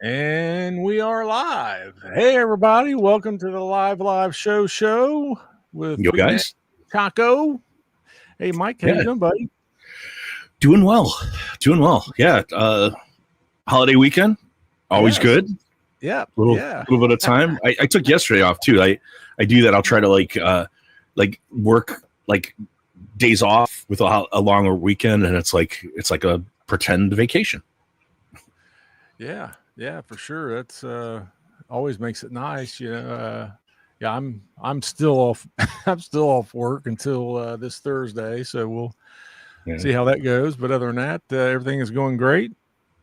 And we are live. Hey, everybody. Welcome to the live show with Yo, Big Man guys. Taco. Hey, Mike. How you Yeah, doing, buddy? doing well. Doing well. Yeah. Holiday weekend, always Yes. good. Yeah. Little Yeah. little bit of time. I took yesterday off too. I do that. I'll try to like work like days off with a longer weekend, and it's like a pretend vacation. Yeah. Yeah, for sure. That's always makes it nice, yeah, I'm still off. I'm still off work until this Thursday, so we'll see Yeah. how that goes. But other than that, everything is going great.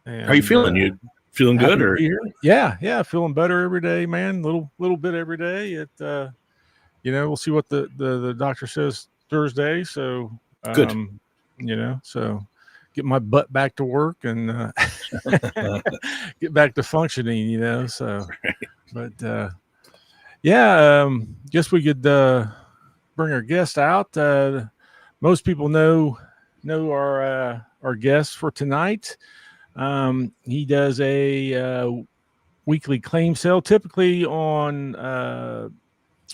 How you And feeling? You feeling happy good to or? be here. Yeah, yeah, feeling better every day, man. Little bit every day. We'll see what the doctor says Thursday. So, Good. so get my butt back to work and get back to functioning. So, but yeah, guess we could bring our guest out. Most people know our guest for tonight. He does a weekly claim sale, typically on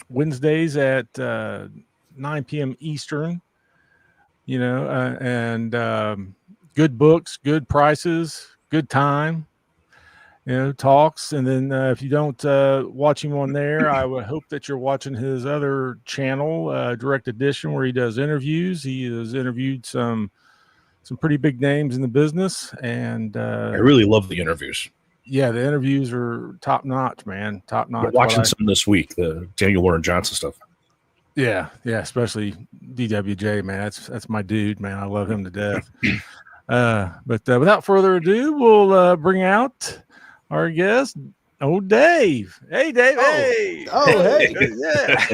Wednesdays at 9 p.m. Eastern. And good books, good prices, good time. Talks. And then if you don't watch him on there, I would hope that you're watching his other channel, Direct Edition, where he does interviews. He has interviewed some pretty big names in the business, and I really love the interviews. yeah, the interviews are top notch, man. Top notch. Watching some this week, the Daniel Warren Johnson stuff. Yeah, especially DWJ, man. That's my dude, man. I love him to death. But without further ado, we'll bring out our guest, Dave. Hey, Dave. Hey. Hey. Yeah.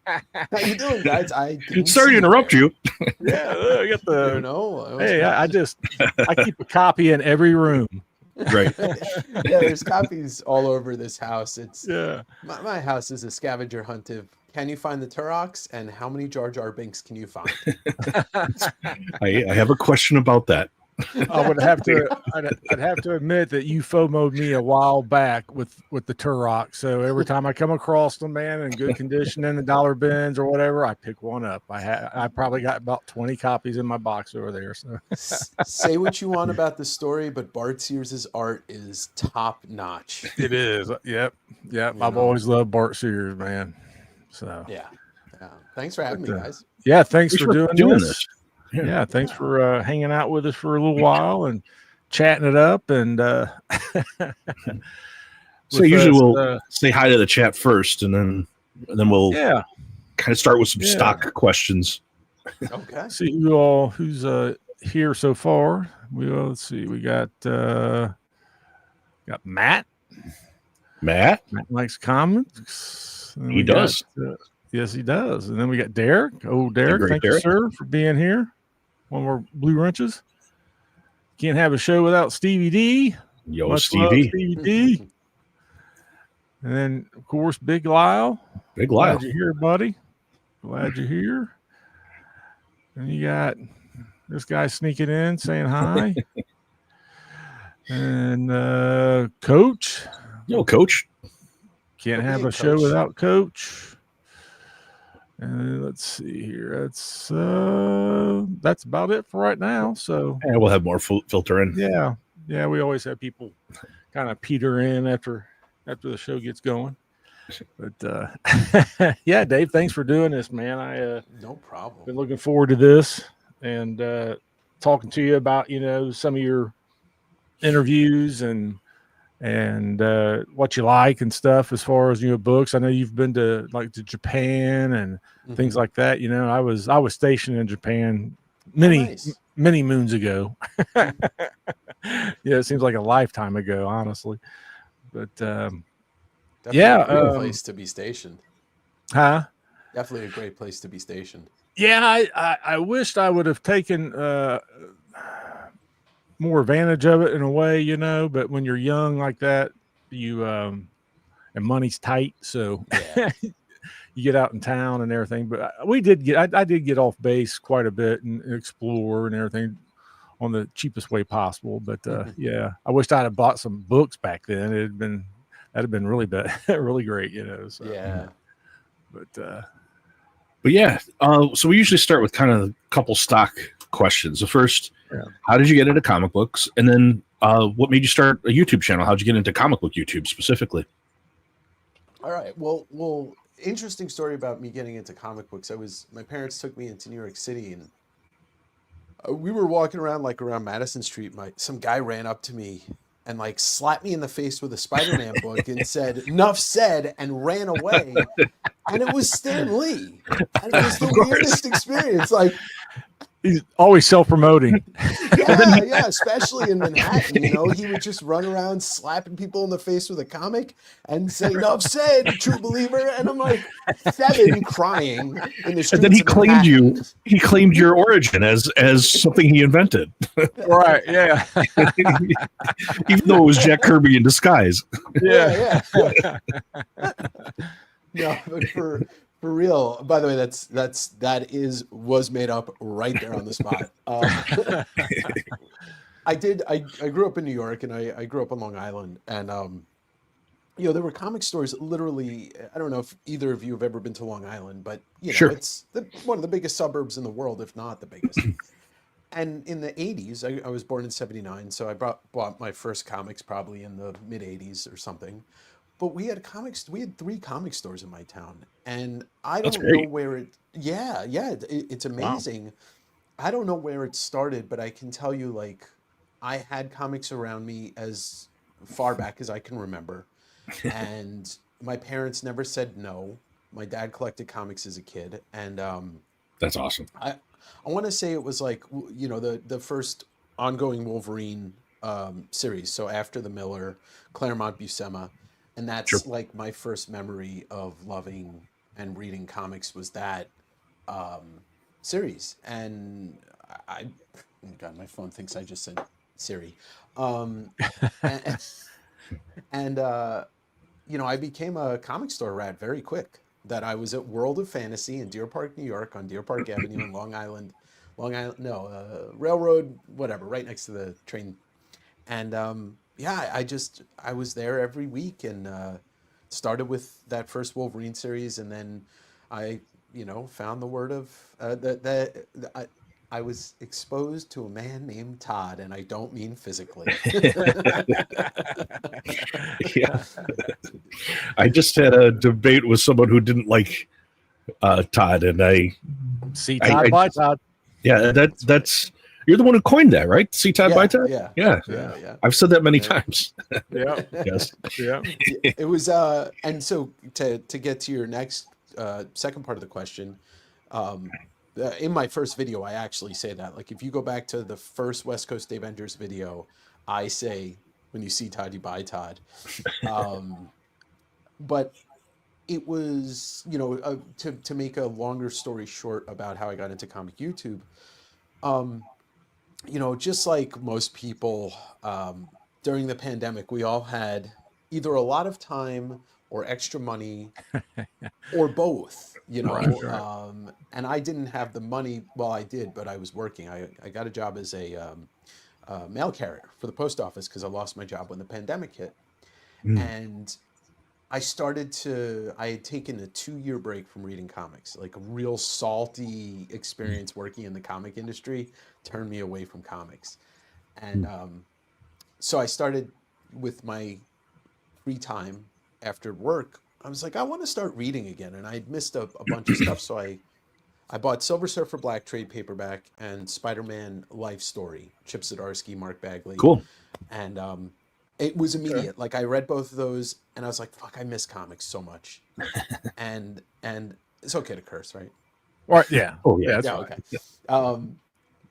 How you doing, guys? Sorry to interrupt you. Yeah, I got the. No. Hey, I keep a copy in every room. Right. Yeah, there's copies all over this house. It's Yeah. my house is a scavenger hunt of can you find the Turoks and how many Jar Jar Binks can you find? I have a question about that. I'd have to admit that you FOMO'd me a while back with the Turok. So every time I come across them, man, in good condition in the dollar bins or whatever, I pick one up. I probably got about 20 copies in my box over there. So say what you want about the story, but Bart Sears' art is top notch. it is. Yep. I've always loved Bart Sears, man. So yeah. Thanks for having me, guys. Yeah, thanks for doing this. Yeah, thanks for hanging out with us for a little while and chatting it up. And so usually we'll say hi to the chat first, and then we'll kind of start with some stock questions. Okay. See who's here so far. Let's see. We got Matt. Matt likes comics. He does. Yes, he does. And then we got Derek. Derek, thank you, sir, for being here. One more Blue Wrenches. Can't have a show without Stevie D. Yo, Much Stevie. love, Stevie D. And then, of course, Big Lyle. Glad you're here, buddy. Glad you're here. And you got this guy sneaking in saying hi. And Coach. Yo, Coach. Can't have a show without Coach. And let's see here. That's about it for right now. So we'll have more filter in. Yeah. We always have people kind of peter in after the show gets going. But yeah, Dave, thanks for doing this, man. No problem. Been looking forward to this and talking to you about some of your interviews and what you like and stuff as far as books. I know you've been to Japan and things like that. I was stationed in Japan many moons ago. It seems like a lifetime ago, honestly. But definitely a great place to be stationed. Definitely a great place to be stationed. Yeah, I wished I would have taken more advantage of it in a way, but when you're young like that, you and money's tight, so you get out in town and everything. But I did get off base quite a bit and explore and everything on the cheapest way possible. But yeah, I wished I'd have bought some books back then. That'd have been really really great, So, yeah. But yeah, so we usually start with kind of a couple stock questions. The first, how did you get into comic books? And then what made you start a YouTube channel? How'd you get into comic book YouTube specifically? All right. Well, interesting story about me getting into comic books. My parents took me into New York City, and we were walking around around Madison Street. Some guy ran up to me and slapped me in the face with a Spider-Man book and said, "Enough said," and ran away. And it was Stan Lee. And it was the weirdest experience. He's always self-promoting. Yeah, especially in Manhattan, he would just run around slapping people in the face with a comic and say, "Enough said, true believer." And I'm 7 crying in the streets. And then he claimed your origin as something he invented. Right, yeah. Even though it was Jack Kirby in disguise. Yeah. No, but for real. By the way, that was made up right there on the spot. I grew up in New York, and I grew up on Long Island, and there were comic stores literally. I don't know if either of you have ever been to Long Island, but sure. It's one of the biggest suburbs in the world, if not the biggest. And in the 80s, I was born in 79, so I bought my first comics probably in the mid 80s or something. But we had 3 comic stores in my town, and I don't know where it. Yeah, it's amazing. Wow. I don't know where it started, but I can tell you, I had comics around me as far back as I can remember, and my parents never said no. My dad collected comics as a kid, and that's awesome. I want to say it was the first ongoing Wolverine series. So after the Miller, Claremont, Buscema. And that's my first memory of loving and reading comics was that series. And oh God, my phone thinks I just said Siri. And I became a comic store rat very quick. That I was at World of Fantasy in Deer Park, New York, on Deer Park Avenue in Long Island, Railroad, whatever, right next to the train. And I was there every week, and started with that first Wolverine series, and then I found the word of I was exposed to a man named Todd, and I don't mean physically. Yeah, I just had a debate with someone who didn't like Todd, and I see Todd by Todd. Yeah, that's. You're the one who coined that, right? See Todd by Todd? Yeah. I've said that many times. Yeah. Yes. Yeah. It was and so to get to your next second part of the question, in my first video I actually say that. If you go back to the first West Coast Davengers video, I say when you see Todd, you buy Todd. But it was, to make a longer story short about how I got into comic YouTube, just like most people, during the pandemic, we all had either a lot of time or extra money or both, Right. And I didn't have the money. Well, I did, but I was working. I got a job as a mail carrier for the post office because I lost my job when the pandemic hit. And I had taken a 2-year break from reading comics, a real salty experience working in the comic industry turned me away from comics. And so I started with my free time after work. I was I want to start reading again. And I'd missed a bunch of stuff. So I bought Silver Surfer Black trade paperback and Spider-Man Life Story, Chip Zdarsky, Mark Bagley. Cool. And it was immediate. I read both of those, and I was fuck, I miss comics so much. and it's okay to curse, right? Right. Yeah. Oh yeah. Yeah. Okay.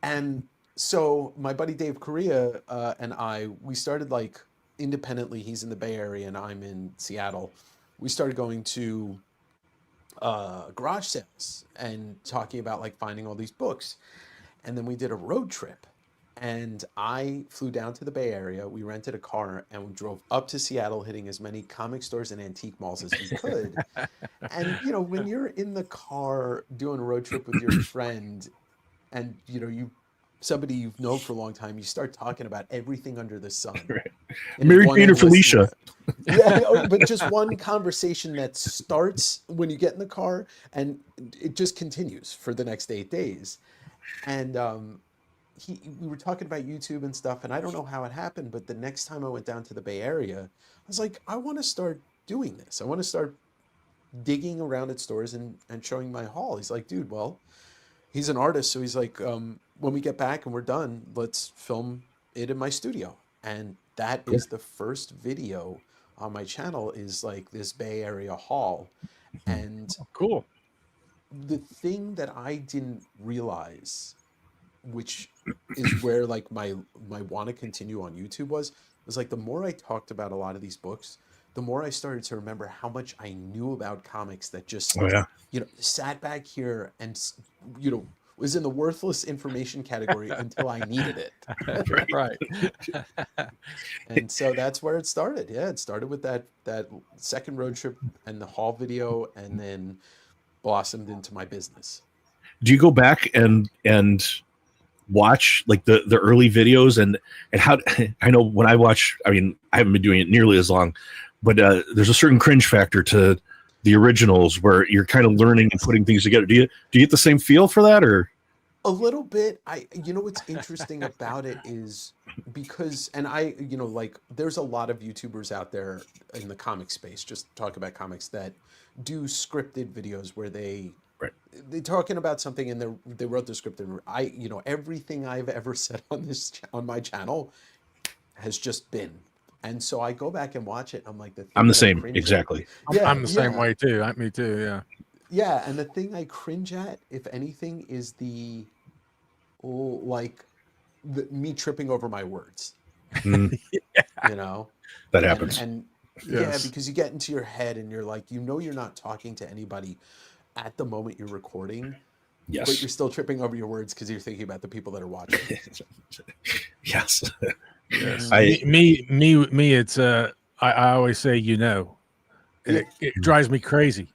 And so my buddy Dave Correa and we started independently. He's in the Bay Area, and I'm in Seattle. We started going to garage sales and talking about finding all these books. And then we did a road trip. And I flew down to the Bay Area. We rented a car and we drove up to Seattle, hitting as many comic stores and antique malls as we could. And, when you're in the car doing a road trip with your friend and, you somebody you've known for a long time, you start talking about everything under the sun. Right. in Mary one Jane or endless Felicia. yeah, but just one conversation that starts when you get in the car and it just continues for the next 8 days. And we were talking about YouTube and stuff, and I don't know how it happened, but the next time I went down to the Bay Area, I was like, I want to start doing this. I want to start digging around at stores and showing my haul. He's like, dude, well, he's an artist, so he's like, when we get back and we're done, let's film it in my studio. And that Cool. is the first video on my channel, is like this Bay Area haul. And Cool. the thing that I didn't realize, which is where like my want to continue on YouTube was like, the more I talked about a lot of these books, the more I started to remember how much I knew about comics that just, Oh yeah. sat back here and, was in the worthless information category until I needed it. Right. And so that's where it started. Yeah, it started with that second road trip and the haul video, and then blossomed into my business. Do you go back and watch like the early videos and how? I know when I watch, I mean, I haven't been doing it nearly as long, but there's a certain cringe factor to the originals where you're kind of learning and putting things together. Do you get the same feel for that, or? A little bit. What's interesting about it is because, and like, there's a lot of YouTubers out there in the comic space, just talk about comics, that do scripted videos where they're talking about something and they wrote the script, and everything I've ever said on my channel has just been. And so I go back and watch it. I'm like, I'm the same, exactly. I'm the same way too. Me too. Yeah. Yeah, and the thing I cringe at, if anything, is me tripping over my words. Mm. That happens. And Yes. yeah, because you get into your head and you're like, you're not talking to anybody at the moment you're recording. Yes. But you're still tripping over your words because you're thinking about the people that are watching. Yes. Yes. Me. It's I always say, and it drives me crazy.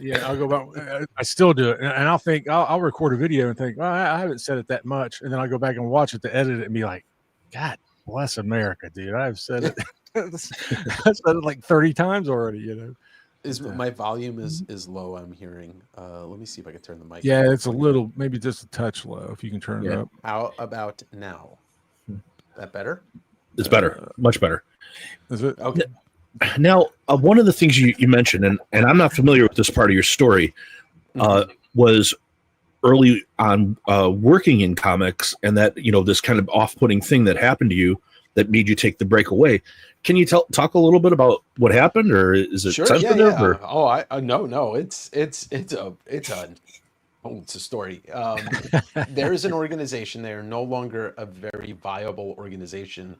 Yeah, I'll go back. I still do it, and I'll think I'll record a video and think, well, I haven't said it that much, and then I'll go back and watch it to edit it and be like, God bless America, dude! I've said it. I've said it like 30 times already. My volume is low, I'm hearing. Let me see if I can turn the mic. Yeah, it's a little, maybe just a touch low. If you can turn it up. How about now? That better? It's better, much better. Is it okay? Now, one of the things you mentioned, and I'm not familiar with this part of your story, was early on working in comics, and that this kind of off-putting thing that happened to you that made you take the break away. Can you talk a little bit about what happened, or is it sensitive? Yeah. Or? Oh, no. It's a story. There is an organization. They are no longer a very viable organization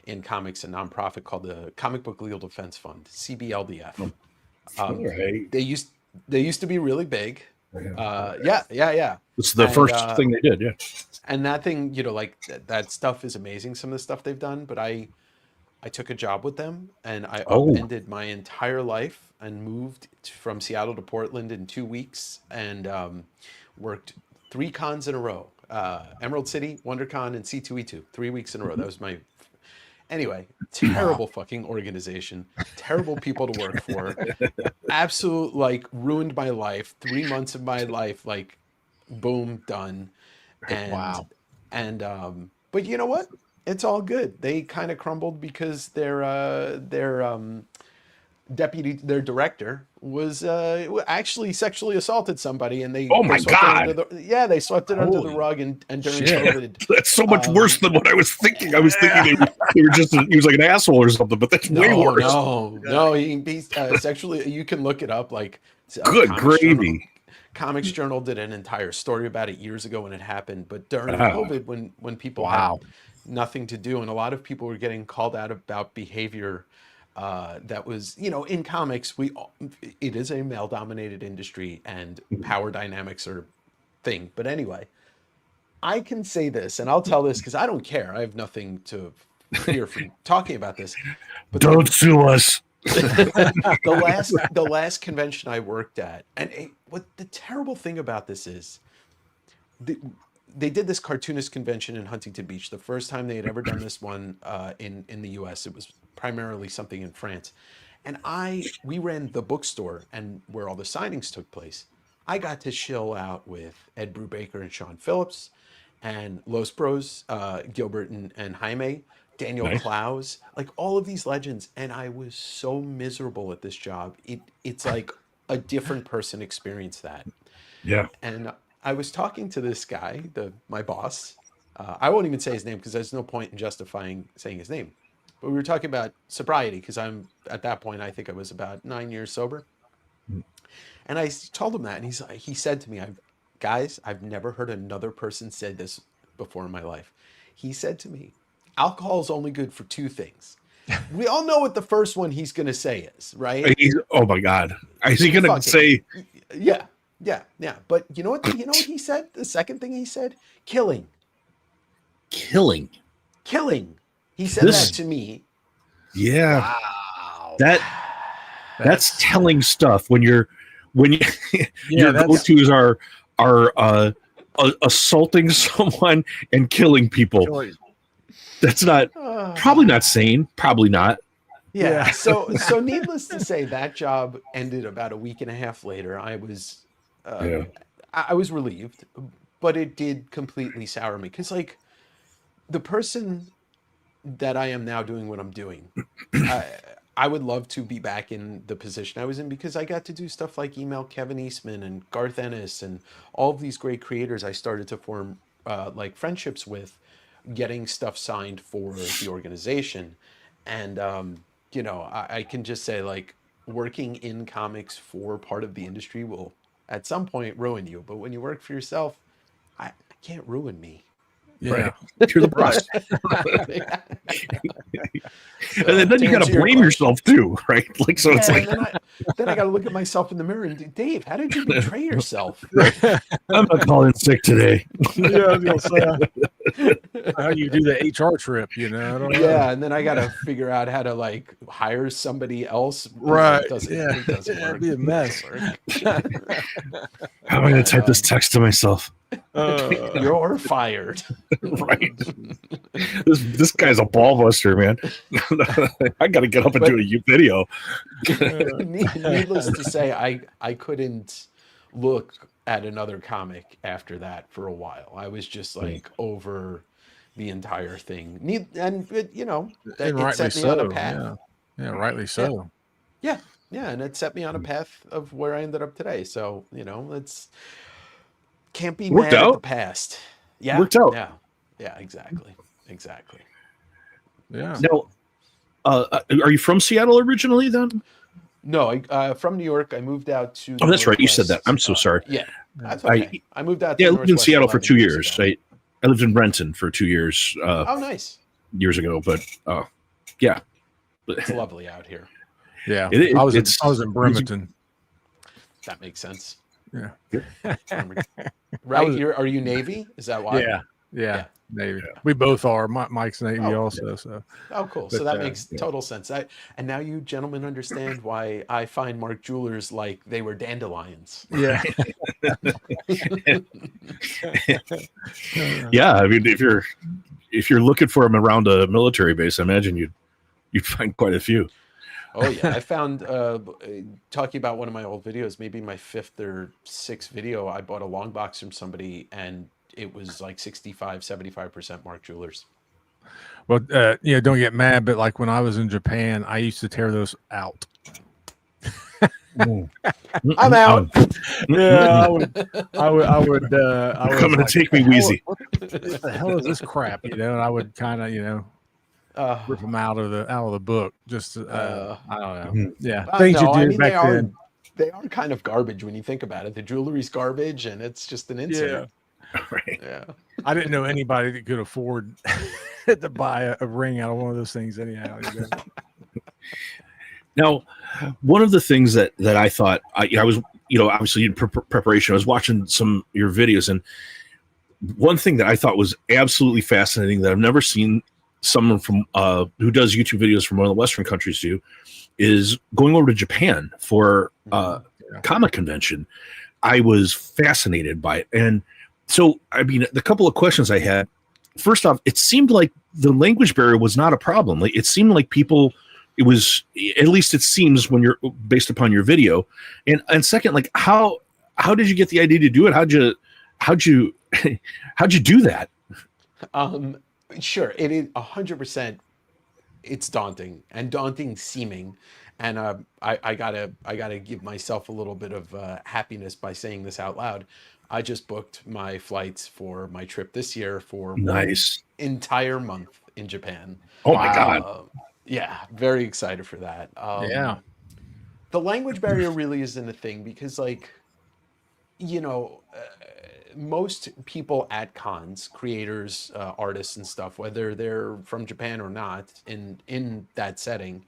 in comics, a nonprofit called the Comic Book Legal Defense Fund, CBLDF. Right. They used to be really big. Yeah. It's the first thing they did. Yeah. And that thing, like that stuff is amazing. Some of the stuff they've done, but I took a job with them, and I upended my entire life and moved from Seattle to Portland in 2 weeks, and worked 3 cons in a row: Emerald City, WonderCon, and C2E2. 3 weeks in a row. That was my. Anyway, terrible fucking organization, terrible people to work for, absolute ruined my life. 3 months of my life, boom, done. And wow. And but you know what? It's all good. They kind of crumbled because their director was actually sexually assaulted somebody, and they they swept it under the rug, and during COVID. That's so much worse than what I was thinking. I was thinking they were just he was like an asshole or something, but that's way worse. No, he's sexually. You can look it up. Good gravy. Comics Journal did an entire story about it years ago when it happened, but during COVID, when people had nothing to do, and a lot of people were getting called out about behavior that was, in comics, it is a male-dominated industry, and power dynamics are thing. But anyway, I can say this, and I'll tell this because I don't care. I have nothing to fear from talking about this. But don't sue us. the last convention I worked at, and what the terrible thing about this is, they did this cartoonist convention in Huntington Beach. The first time they had ever done this one in the U.S. It was primarily something in France, and we ran the bookstore and where all the signings took place. I got to chill out with Ed Brubaker and Sean Phillips, and Los Bros, Gilbert and Jaime, Daniel Nice. Klaus, like all of these legends, and I was so miserable at this job. It's like a different person experienced that. Yeah. And I was talking to this guy, my boss. I won't even say his name because there's no point in justifying saying his name. But we were talking about sobriety because I'm at that point, I think I was about 9 years sober. And I told him that, and he said to me, guys, I've never heard another person said this before in my life. He said to me, alcohol is only good for two things. We all know what the first one he's going to say is, right? Oh my God. Is he going to say? Yeah. But you know what he said? The second thing he said, killing. Killing. He said that to me. Yeah. Wow. That's telling stuff when your go-tos are assaulting someone and killing people. That's probably not sane. Probably not. Yeah. So needless to say, that job ended about a week and a half later. I was relieved, but it did completely sour me because, like, the person that I am now doing what I'm doing, I would love to be back in the position I was in because I got to do stuff like email Kevin Eastman and Garth Ennis and all of these great creators I started to form like friendships with, getting stuff signed for the organization. And, I can just say, like, working in comics for part of the industry will at some point ruin you. But when you work for yourself, I can't ruin me. Yeah. Right. You're the boss. And then you got to blame yourself too, right? Like, so it's like, then I got to look at myself in the mirror and Dave, how did you betray yourself? I'm not calling sick today. Yeah, I was gonna say, how you do the HR trip, I don't know. Yeah, and then I got to figure out how to, like, hire somebody else. Right. It doesn't work. It'd be a mess. How am I going to type this text to myself? You're fired. Right. This guy's a ball buster, man. I got to get up and do a video. Needless to say, I couldn't look at another comic after that for a while. I was just like over the entire thing. And it set me on a path. Yeah, rightly so. Yeah, and it set me on a path of where I ended up today. So, it's can't be mad at the past. Yeah. Worked out. Yeah, exactly. Yeah. Now, are you from Seattle originally then? No, from New York. I moved out to. Oh, that's right. You said that. I'm so sorry. Yeah, that's okay. I moved out. I lived in Seattle for 2 years. I lived in Renton for 2 years. Oh, nice. Years ago, but yeah, it's lovely out here. Yeah, I was in Bremerton. That makes sense. Yeah. Right. Are you Navy? Is that why? Yeah. Navy. Yeah. We both are. Mike's Navy also. Yeah. So. Oh, cool. But, so that makes total sense. And now you gentlemen understand why I find Mark Jewelers like they were dandelions. Yeah. Yeah. I mean, if you're looking for them around a military base, I imagine you'd find quite a few. Oh yeah, I found talking about one of my old videos, maybe my 5th or 6th video, I bought a long box from somebody and it was like 65-75% Mark Jewelers. Well, don't get mad, but like when I was in Japan, I used to tear those out. I'm out. Yeah, I would. Coming to take me, Wheezy. What the hell is this crap? And I would kind of, rip them out of the book. Just I don't know. Yeah, things you did back then. They are kind of garbage when you think about it. The jewelry's garbage, and it's just an insert. Right. Yeah. I didn't know anybody that could afford to buy a ring out of one of those things anyhow. Now, one of the things that I thought I was, obviously in preparation, I was watching some of your videos, and one thing that I thought was absolutely fascinating that I've never seen someone from who does YouTube videos from one of the Western countries do is going over to Japan for comic convention. I was fascinated by it, and So, I mean, the couple of questions I had. First off, it seemed like the language barrier was not a problem. Like, it seemed like people. It was, at least it seems when you're based upon your video. And second, like how did you get the idea to do it? How'd you how'd you do that? Um, sure, it is 100%. It's daunting and daunting seeming, and I gotta give myself a little bit of happiness by saying this out loud. I just booked my flights for my trip this year for one Nice. entire month in Japan. Oh my God. Wow. Uh, yeah, very excited for that. Yeah. The language barrier really isn't a thing because, like, you know, most people at cons, creators, artists, and stuff, whether they're from Japan or not, in that setting,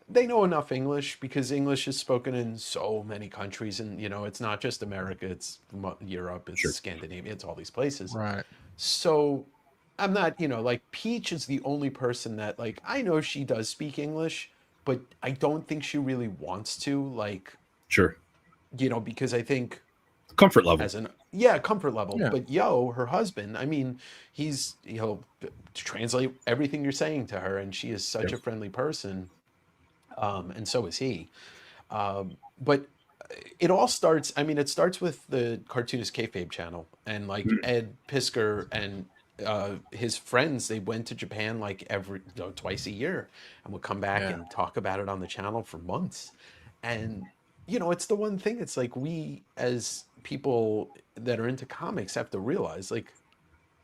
they know enough English because English is spoken in so many countries, and it's not just America; it's Europe, it's Sure. Scandinavia, it's all these places. Right. So I'm not, like Peach is the only person that like I know she does speak English, but I don't think she really wants to, like, Sure. because I think Comfort level. as an yeah comfort level. Yeah. But her husband, I mean, he'll translate everything you're saying to her, and she is such Yeah. a friendly person, and so is he. But it all starts. I mean, it starts with the cartoonist kayfabe channel, and like Ed Pisker and his friends. They went to Japan like twice a year, and would come back Yeah. and talk about it on the channel for months. And it's the one thing. It's like we as people that are into comics have to realize, like,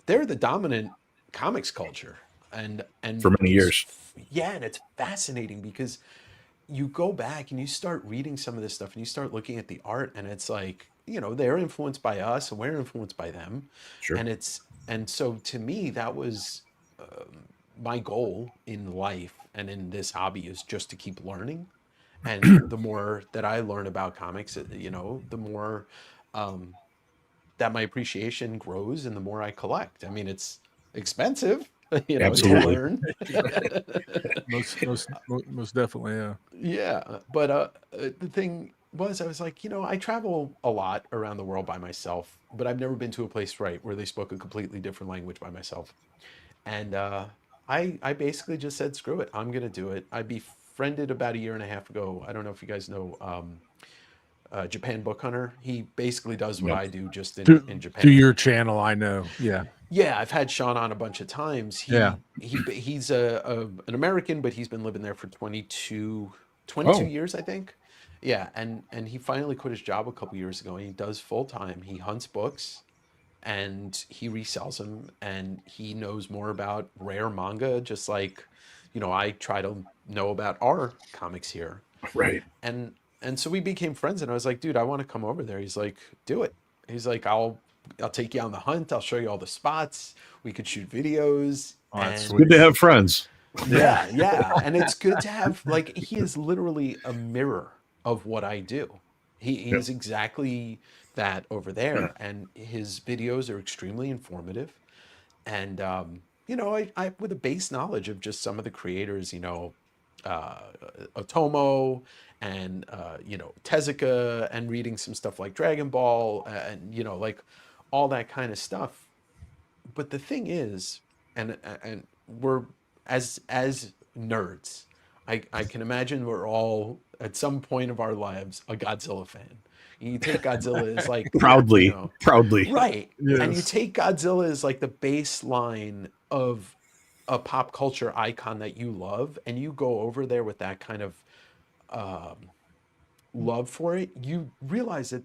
they're the dominant comics culture, and For many years. yeah, and it's fascinating because you go back and you start reading some of this stuff and you start looking at the art, and it's like, they're influenced by us and we're influenced by them. Sure. And so to me, that was my goal in life and in this hobby, is just to keep learning. And the more that I learn about comics, the more that my appreciation grows and the more I collect. I mean, it's expensive, to Absolutely. learn. Most definitely. Yeah. Yeah, but the thing was, I was like, I travel a lot around the world by myself, but I've never been to a place, right, where they spoke a completely different language by myself. And I basically just said, screw it, I'm gonna do it. I befriended about a year and a half ago. I don't know if you guys know Japan Book Hunter. He basically does what No. I do, just in Through Japan. your channel, I know. Yeah. Yeah, I've had Sean on a bunch of times. Yeah. He's an American, but he's been living there for 22 Oh, years, I think. Yeah, and he finally quit his job a couple years ago, and he does full time. He hunts books and he resells them, and he knows more about rare manga, just like, I try to know about our comics here. right. And so we became friends, and I was like, dude, I want to come over there. He's like, do it. He's like, I'll take you on the hunt. I'll show you all the spots. We could shoot videos. Oh, that's And Good to have friends. yeah, yeah. And it's good to have, like, he is literally a mirror of what I do. He Yep. is exactly that over there. And his videos are extremely informative. And, I with a base knowledge of just some of the creators, uh, Otomo and, Tezuka, and reading some stuff like Dragon Ball, and, like all that kind of stuff. But the thing is, and we're as nerds, I can imagine we're all at some point of our lives a Godzilla fan. You take Godzilla as like, Proudly. Proudly. right, and you Yes. take Godzilla as like the baseline of a pop culture icon that you love, and you go over there with that kind of love for it. You realize that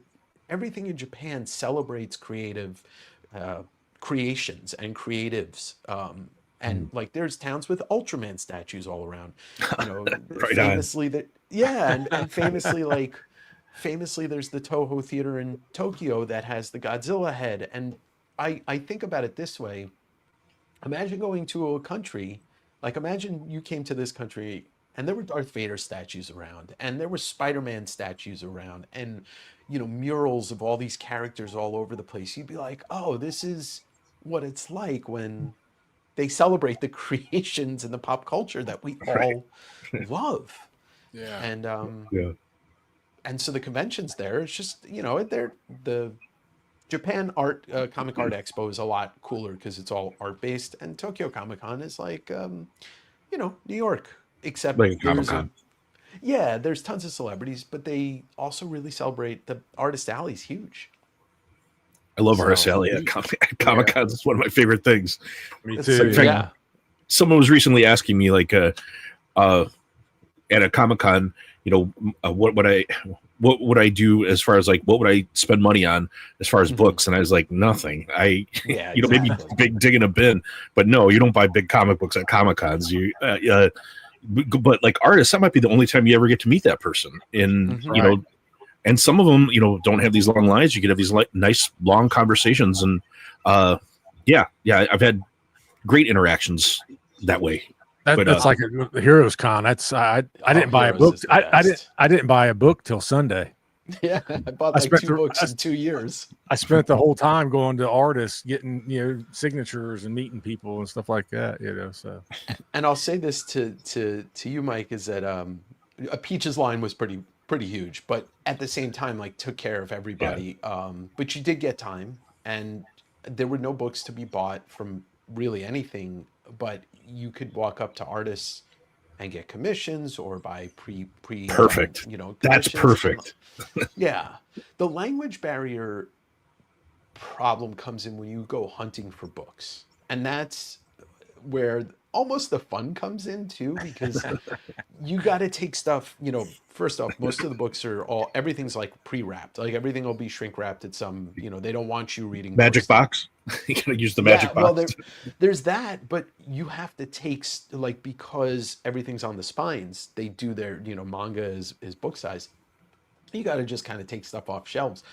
everything in Japan celebrates creative uh, creations and creatives. And like, there's towns with Ultraman statues all around, Right on. famously that, yeah, and famously, like, famously, there's the Toho Theater in Tokyo that has the Godzilla head. And I think about it this way: imagine going to a country, like, imagine you came to this country and there were Darth Vader statues around, and there were Spider-Man statues around, and murals of all these characters all over the place. You'd be like, oh, this is what it's like when they celebrate the creations and the pop culture that we Right. all love. Yeah. And Yeah. and so the conventions there, it's just, they're the Japan art Comic Art Expo is a lot cooler because it's all art based, and Tokyo Comic Con is like New York, except Like Comic there's Con. there's tons of celebrities, but they also really celebrate the artist alley's huge. I love Artist So Alley at Comic Cons. It's one of my favorite things. Me it's too. In fact, Yeah. someone was recently asking me, like, at a Comic Con, what would I do as far as like what would I spend money on as far as books? And I was like, nothing. Yeah, Maybe exactly. big dig in a bin, but no, you don't buy big comic books at Comic Cons. But like artists, that might be the only time you ever get to meet that person. And Right. and some of them, don't have these long lines. You could have these nice long conversations, and I've had great interactions that way. That's like a Heroes Con. I didn't buy a book. Heroes is the I didn't buy a book till Sunday. Yeah, I bought like 2 books in 2 years. I spent the whole time going to artists, getting signatures and meeting people and stuff like that. So. And I'll say this to you, Mike, is that a Peaches line was pretty huge, but at the same time, like took care of everybody. But you did get time, and there were no books to be bought from really anything, but you could walk up to artists and get commissions or buy pre perfect. That's perfect. Yeah, the language barrier problem comes in when you go hunting for books, and that's where almost the fun comes in too, because you got to take stuff. First off, most of the books everything's like pre-wrapped, like everything will be shrink wrapped at some. They don't want you reading magic box. You gotta use the magic box. Well, there's that, but you have to take because everything's on the spines. They do their manga is book size. You got to just kind of take stuff off shelves.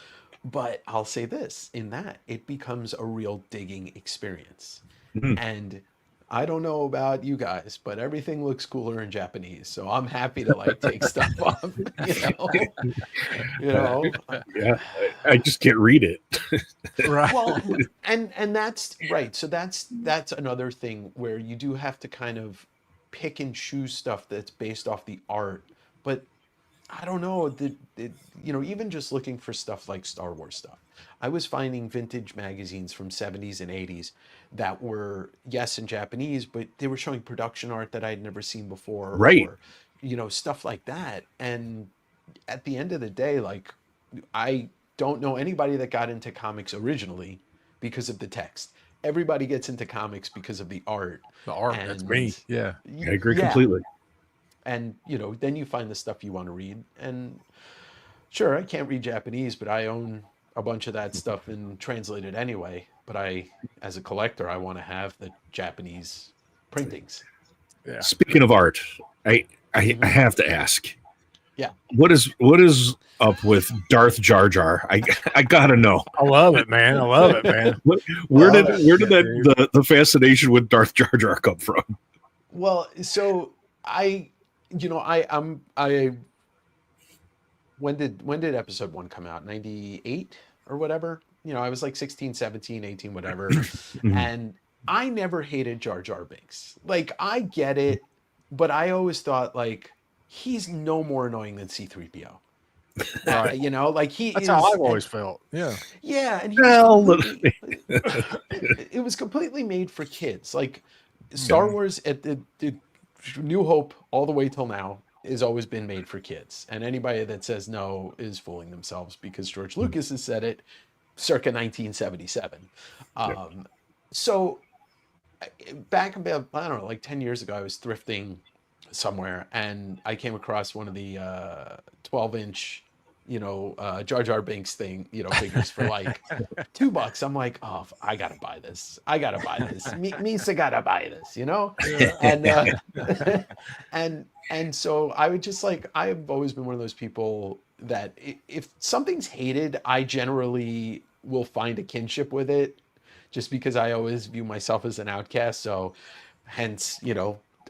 But I'll say this, in that it becomes a real digging experience. And I don't know about you guys, but everything looks cooler in Japanese. So I'm happy to like take stuff off, Yeah, I just can't read it. Right. Well, and that's right. So that's another thing where you do have to kind of pick and choose stuff that's based off the art. But I don't know, even just looking for stuff like Star Wars stuff. I was finding vintage magazines from 70s and 80s that were, yes, in Japanese, but they were showing production art that I'd never seen before. Right. Or, stuff like that. And at the end of the day, like, I don't know anybody that got into comics originally because of the text. Everybody gets into comics because of the art. The art, that's me. Yeah. I agree completely. And, then you find the stuff you want to read. And sure, I can't read Japanese, but I own a bunch of that stuff and translated anyway. But as a collector, I want to have the Japanese printings. Yeah. Speaking of art, I have to ask. Yeah. What is up with Darth Jar Jar? I gotta know. I love it, man. Where did the fascination with Darth Jar Jar come from? Well, so when did episode 1 come out? 98 or whatever? I was like 16, 17, 18, whatever. And I never hated Jar Jar Binks. Like, I get it, but I always thought, like, he's no more annoying than C-3PO. Right. Like he That's is. how I've always felt. Yeah. Yeah. And it was completely made for kids. Like, Star Wars at the New Hope all the way till now has always been made for kids. And anybody that says no is fooling themselves, because George Lucas has said it circa 1977. So back about, I don't know, like 10 years ago, I was thrifting somewhere and I came across one of the 12-inch Jar Jar Binks figures for like $2. I'm like, oh, I gotta buy this. Misa gotta buy this, and so I would just like, I've always been one of those people that if something's hated, I generally will find a kinship with it, just because I always view myself as an outcast. So hence,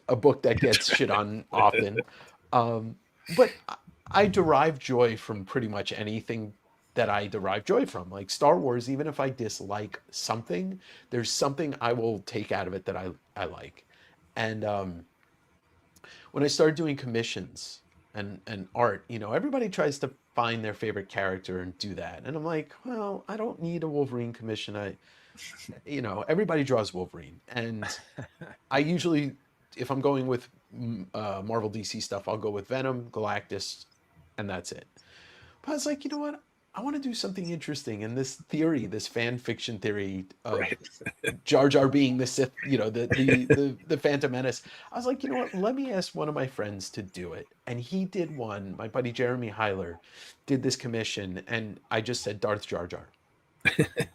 a book that gets shit on often. But I derive joy from pretty much anything that I derive joy from. Like Star Wars, even if I dislike something, there's something I will take out of it that I like. And when I started doing commissions, and art, you know, everybody tries to find their favorite character and do that. And I'm like, well, I don't need a Wolverine commission. You know, everybody draws Wolverine. And I usually, if I'm going with Marvel DC stuff, I'll go with Venom, Galactus, and that's it. But I was like, you know what? I want to do something interesting. And this theory, this fan fiction theory of Right. Jar Jar being the Sith, you know, the Phantom Menace. I was like, you know what? Let me ask one of my friends to do it. And he did one. My buddy Jeremy Heiler did this commission, and I just said Darth Jar Jar.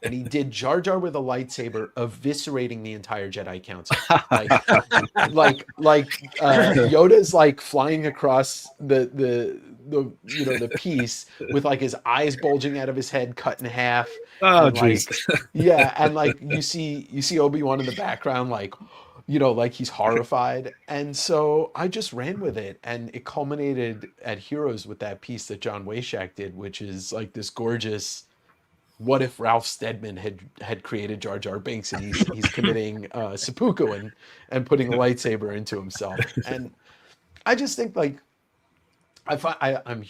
And he did Jar Jar with a lightsaber, eviscerating the entire Jedi Council. Yoda's like flying across the you know, the piece with like his eyes bulging out of his head, cut in half. Oh, And like, jeez. yeah, and like you see Obi-Wan in the background, like, you know, like he's horrified. And so I just ran with it, and it culminated at Heroes with that piece that John Wayshak did, which is like this gorgeous, what if Ralph Steadman had created Jar Jar Binks, and he's committing seppuku and putting a lightsaber into himself. And I just think, like, I'm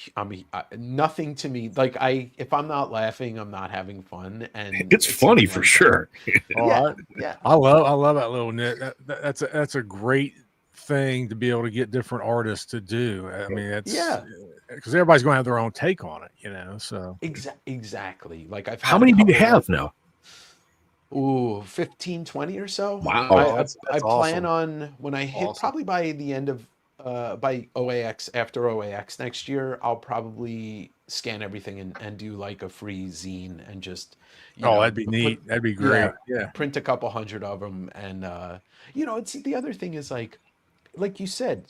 nothing to me. Like, if I'm not laughing, I'm not having fun. And It's funny for like sure. Oh, yeah. I love that little nit. That's a great thing to be able to get different artists to do. I mean, that's because everybody's going to have their own take on it, you know. So exactly. Like, I've How had many do you have now? 15, 20 or so. Wow. that's I plan awesome. on, when I hit probably by the end of by OAX, after OAX next year, I'll probably scan everything and do like a free zine and just, you know, that'd be neat. That'd be great. Yeah. print a couple hundred of them. And you know, it's the other thing is like you said,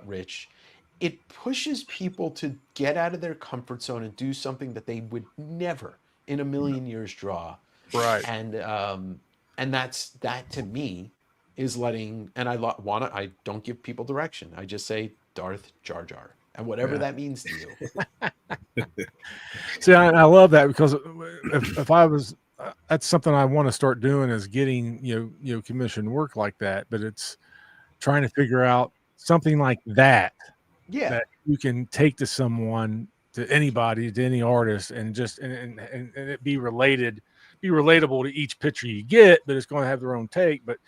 Rich, it pushes people to get out of their comfort zone and do something that they would never in a million years draw. Right. And that to me is letting, and I don't give people direction. I just say Darth Jar Jar, and whatever that means to you. See, I love that, because if I was, that's something I want to start doing, is getting, you know, commissioned work like that. But it's trying to figure out something like that, that you can take to someone, to anybody, to any artist, and just and it be relatable to each picture you get, but it's going to have their own take. But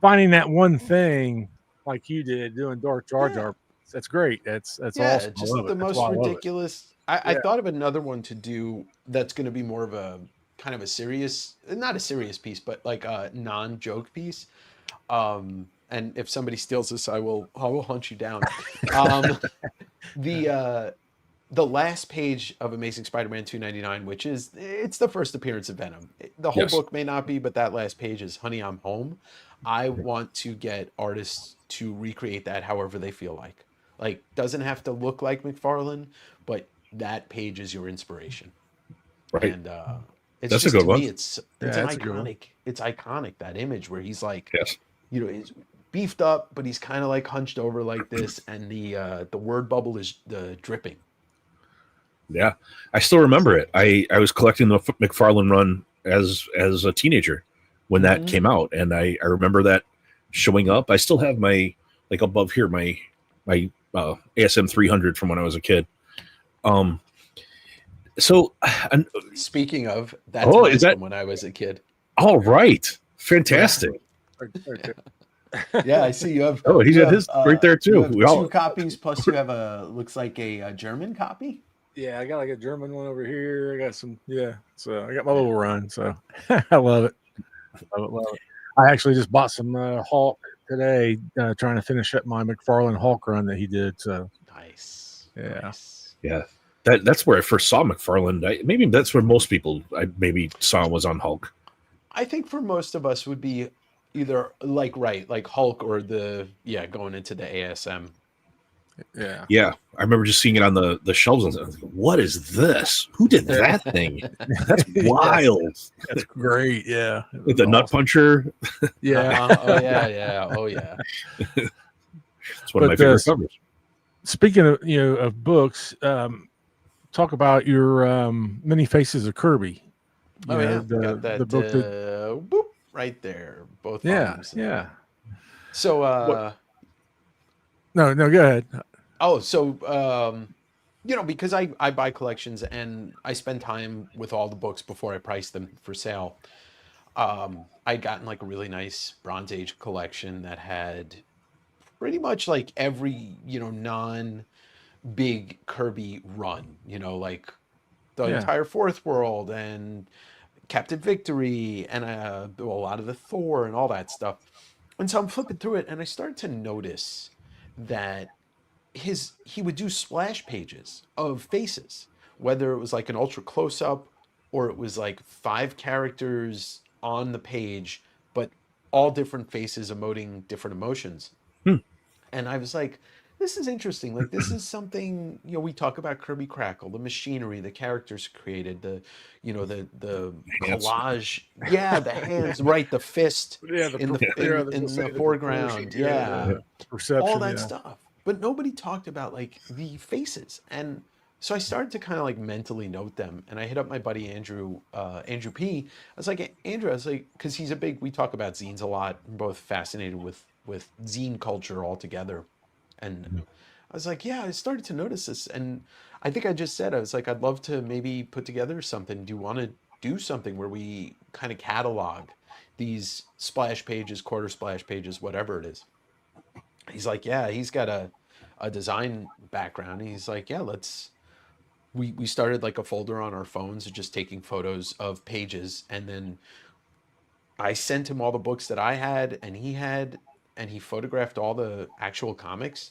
finding that one thing like you did, doing Darth Jar Jar, that's great. That's awesome. Just the most ridiculous. I thought of another one to do that's going to be more of a kind of a serious, not a serious piece, but like a non-joke piece. And if somebody steals this, I will hunt you down. The last page of Amazing Spider-Man 299, which it's the first appearance of Venom. The whole book may not be, but that last page is Honey, I'm Home. I want to get artists to recreate that however they feel like. Like, doesn't have to look like McFarlane, but that page is your inspiration. Right. And it's that's just, a good one. Me, it's an iconic. It's iconic, that image where he's like, you know, he's beefed up, but he's kind of like hunched over like this, and the word bubble is dripping. Yeah, I still remember it. I was collecting the McFarlane run as a teenager when that came out, and I remember that showing up. I still have my, like, above here, my ASM 300 from when I was a kid. So, speaking of, that's from when I was a kid. All right, fantastic. Yeah, I see you have. Oh, he got his right there too. You have two copies, plus you have looks like a German copy. Yeah, I got like a German one over here. I got some, so I got my little run. So I love it. Love it. I actually just bought some Hulk today, trying to finish up my McFarlane Hulk run that he did. So nice. Yeah. Nice. Yeah. That's where I first saw McFarlane. Maybe that's where most people I maybe saw was on Hulk. I think for most of us would be either like Hulk or going into the ASM. Yeah, I remember just seeing it on the shelves and I was like, what is this? Who did that thing? That's wild. That's great. Yeah, with the nut puncher. Yeah. Oh yeah. It's one of my favorite covers. Speaking of of books, talk about your Many Faces of Kirby. Got that, the book boop, right there, both volumes. Yeah. So no, go ahead. Oh, so because I buy collections and I spend time with all the books before I price them for sale. I'd gotten like a really nice Bronze Age collection that had pretty much like every, non big Kirby run, like the Yeah. entire Fourth World and Captain Victory and a lot of the Thor and all that stuff. And so I'm flipping through it and I started to notice that he would do splash pages of faces, whether it was like an ultra close up or it was like 5 characters on the page, but all different faces emoting different emotions. Hmm. And I was like, this is interesting. Like this is something, we talk about Kirby Crackle, the machinery, the characters created, the Hands. collage. Yeah, the hands, right, the fist Yeah, in the yeah, in the the proportion, foreground. yeah, Yeah, the all perception, that yeah. stuff. But nobody talked about like the faces. And so I started to kind of like mentally note them. And I hit up my buddy Andrew, Andrew P. I was like, Andrew, I was like, because we talk about zines a lot. We're both fascinated with zine culture altogether. And I was like, yeah, I started to notice this. And I think I just said, I was like, I'd love to maybe put together something. Do you want to do something where we kind of catalog these splash pages, quarter splash pages, whatever it is? He's like, yeah, he's got a design background. He's like, yeah, we started like a folder on our phones of just taking photos of pages. And then I sent him all the books that I had and he photographed all the actual comics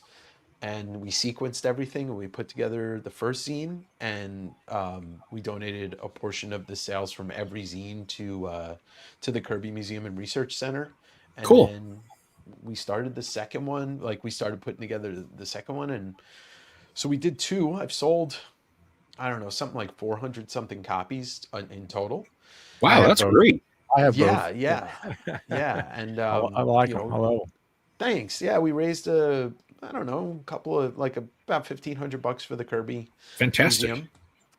and we sequenced everything and we put together the first zine and we donated a portion of the sales from every zine to the Kirby Museum and Research Center. And Cool. then we started the second one, like we started putting together the second one. And so we did two. I've sold, I don't know, something like 400 something copies in total. I Wow, have that's And both. great. I have both. yeah, yeah, yeah. And, I like them. I love them. thanks. Yeah, we raised I don't know, a couple of like about $1,500 for the Kirby Fantastic. Museum.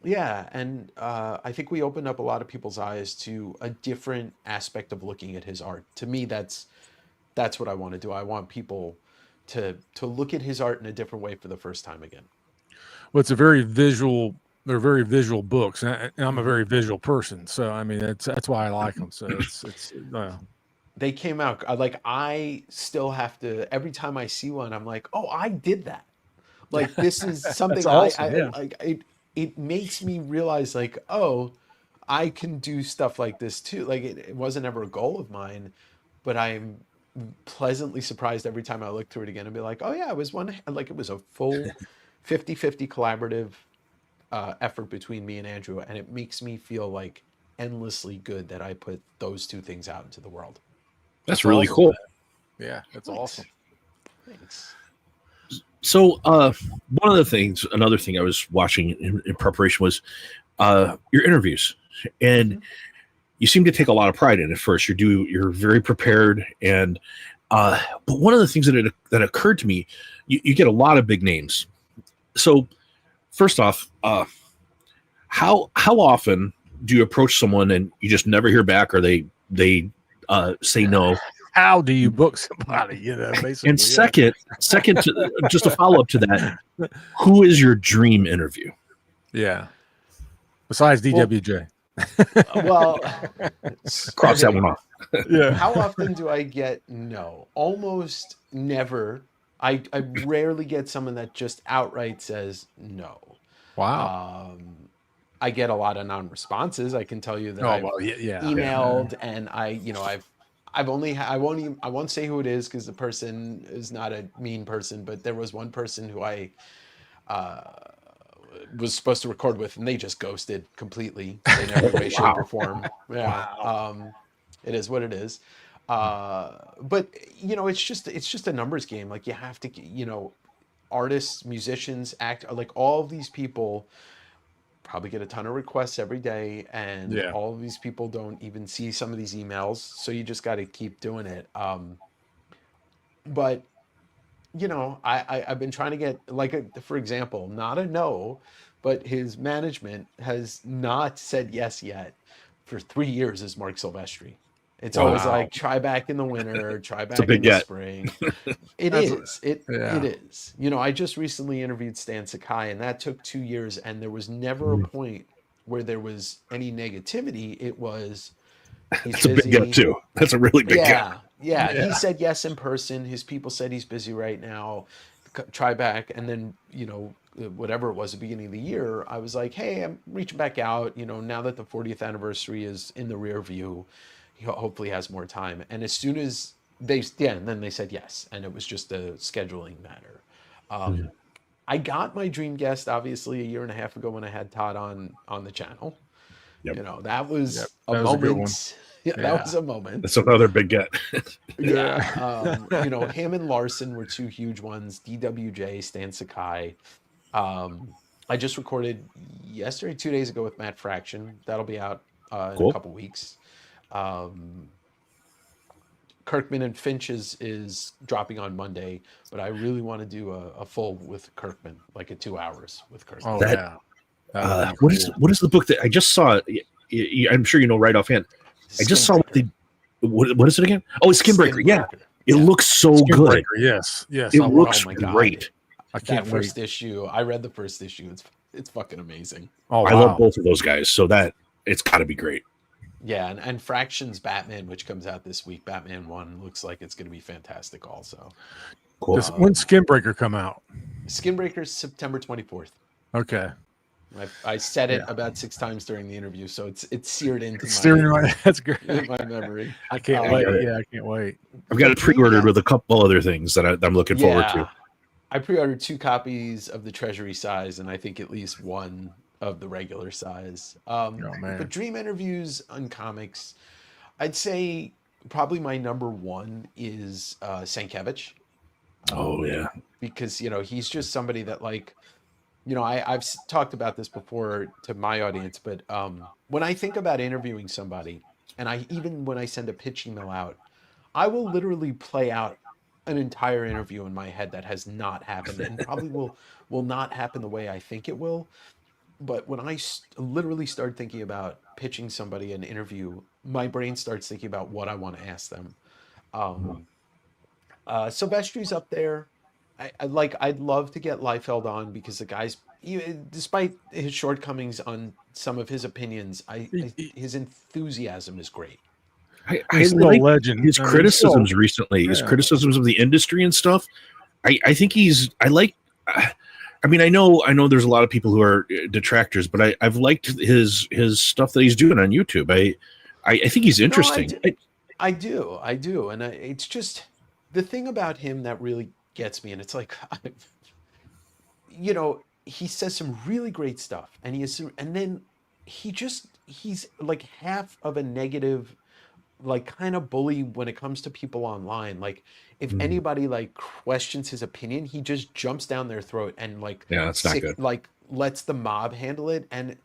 Yeah, and I think we opened up a lot of people's eyes to a different aspect of looking at his art. To me, that's what I want to do. I want people to look at his art in a different way for the first time again. Well, it's a very visual. They're very visual books, and I'm a Hmm. very visual person. So I mean, that's why I like them. So it's They came out like I still have to every time I see one, I'm like, oh, I did that. Like this is that's something awesome. I Yeah, like. It makes me realize like, oh, I can do stuff like this too. Like it wasn't ever a goal of mine, but I'm pleasantly surprised every time I look through it again and be like, oh yeah, it was one like it was a full 50-50 collaborative effort between me and Andrew, and it makes me feel like endlessly good that I put those two things out into the world. That's that's really awesome. cool. Yeah, that's awesome. Thanks. Thanks. So, one of the things, another thing I was watching in preparation was your interviews, and Hmm. you seem to take a lot of pride in it. First, you're very prepared, and but one of the things that occurred to me, you get a lot of big names. So, first off, how often do you approach someone and you just never hear back, or they say no? How do you book somebody? You know, basically. And second, just a follow up to that, who is your dream interview? Yeah. Besides Well, DWJ. well, Cross that okay. one off. Yeah. How often do I get no? Almost never. I rarely get someone that just outright says no. Wow. I get a lot of non-responses. I can tell you that Oh I've well, yeah, yeah. emailed and I've only I won't say who it is because the person is not a mean person, but there was one person who I uh, was supposed to record with and they just ghosted completely in every way, shape, or Wow. form. Yeah. Wow. It is what it is. But it's just a numbers game. Like you have to, artists, musicians, act like all of these people probably get a ton of requests every day and Yeah. all of these people don't even see some of these emails. So you just got to keep doing it. But I've been trying to get for example, not a no, but his management has not said yes yet for 3 years is Mark Silvestri. It's Wow. always like try back in the winter, try back big in the get. spring. It That's is. yeah. It is. You know, I just recently interviewed Stan Sakai, and that took 2 years, and there was never a point where there was any negativity. It was he's That's a big get busy. too. That's a really big get. Yeah. He Yeah. said yes in person. His people said he's busy right now. Try back, and then whatever it was, the beginning of the year, I was like, hey, I'm reaching back out. You know, now that the 40th anniversary is in the rear view, he hopefully has more time. And as soon as and then they said yes, and it was just a scheduling matter. I got my dream guest obviously a year and a half ago when I had Todd on the channel. Yep. You know, that was Yep, a that was a good one. moment. Yeah, Yeah. that was a moment. That's another big get. Yeah. You know, him and Larson were two huge ones. DWJ, Stan Sakai. I just recorded yesterday, 2 days ago with Matt Fraction. That'll be out in Cool. a couple weeks. Kirkman and Finch is dropping on Monday, but I really want to do a full with Kirkman, like a 2 hours with Kirkman. Oh That- yeah. That would be cool. What is the book that I just saw? I'm sure you know right offhand. I just saw what is it again? Oh, it's Skinbreaker. Yeah, it looks so Skin good. Breaker, yes. It I looks Oh my God. great. I That can't wait. first issue. I read the first issue. It's fucking amazing. Oh, I wow. love both of those guys, so that it's got to be great. Yeah, and Fraction's Batman, which comes out this week, Batman 1, looks like it's going to be fantastic also. Cool. When's Skinbreaker come out? Skinbreaker's September 24th. Okay. I said it about 6 times during the interview, so it's seared into That's great. my memory. I can't wait. Yeah, I can't wait. I've got it pre-ordered with a couple other things that I'm looking forward to. I pre-ordered 2 copies of the Treasury size, and I think at least 1 of the regular size. man. But Dream interviews on comics, I'd say probably my number 1 is Sienkiewicz. Oh yeah. Because he's just somebody that I've talked about this before to my audience, but when I think about interviewing somebody, and even when I send a pitch email out, I will literally play out an entire interview in my head that has not happened and probably will not happen the way I think it will. But when I literally start thinking about pitching somebody an interview, my brain starts thinking about what I want to ask them. Silvestri's up there. I'd love to get Liefeld on because the guy's, despite his shortcomings on some of his opinions, his enthusiasm is great. I He's still a like legend. his I mean, criticisms still- recently, his yeah. criticisms of the industry and stuff. I think I know there's a lot of people who are detractors, but I've liked his stuff that he's doing on YouTube. I think he's interesting. No, I do. And it's just the thing about him that really gets me. And it's like, he says some really great stuff and then he's like half of a negative, like kind of bully when it comes to people online. Like if anybody like questions his opinion, he just jumps down their throat and that's not good. Like lets the mob handle it. And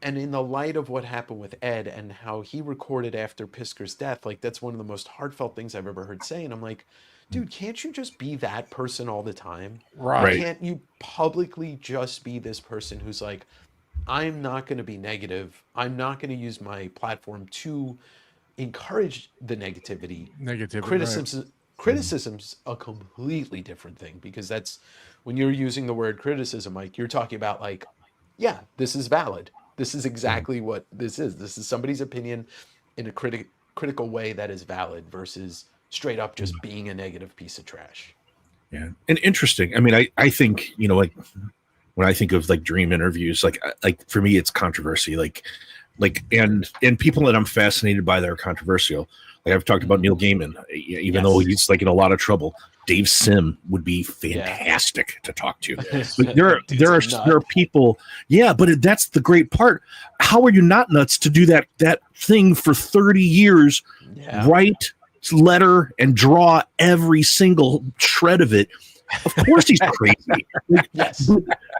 in the light of what happened with Ed and how he recorded after Pisker's death, like that's one of the most heartfelt things I've ever heard say. And I'm like, dude, can't you just be that person all the time? Right. Can't you publicly just be this person who's like, I'm not going to be negative. I'm not going to use my platform to encourage the negativity. Criticism's a completely different thing, because that's when you're using the word criticism, Mike, you're talking about like, yeah, this is valid. This is exactly what this is. This is somebody's opinion in a critical way that is valid versus straight up just being a negative piece of trash. Yeah. And interesting. I mean, I think, like when I think of like dream interviews, like for me, it's controversy, and people that I'm fascinated by that are controversial. Like I've talked about Neil Gaiman, even though he's like in a lot of trouble. Dave Sim would be fantastic to talk to. But there are people, but that's the great part. How are you not nuts to do that thing for 30 years? Write, letter, and draw every single shred of it. Of course he's crazy. But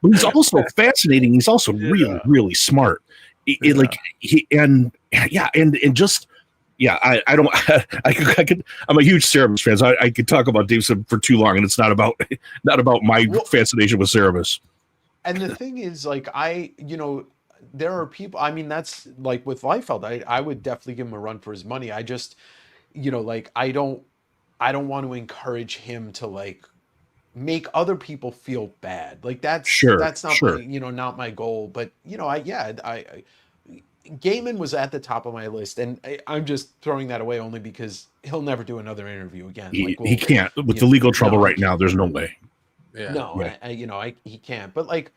he's also fascinating. He's also really, really smart. I'm a huge Cerebus fan, so I could talk about Dave Sim for too long, and it's not about my fascination with Cerebus. And the thing is, like, there are people, I mean, that's like with Liefeld, I would definitely give him a run for his money. I just, like, I don't want to encourage him to like make other people feel bad. Like Sure, that's not my, sure. not my goal. But Gaiman was at the top of my list, and I'm just throwing that away only because he'll never do another interview again. Like, He well, can't with the legal trouble no, he right now. can't. There's no way. Yeah. No, Yeah. he can't. But like,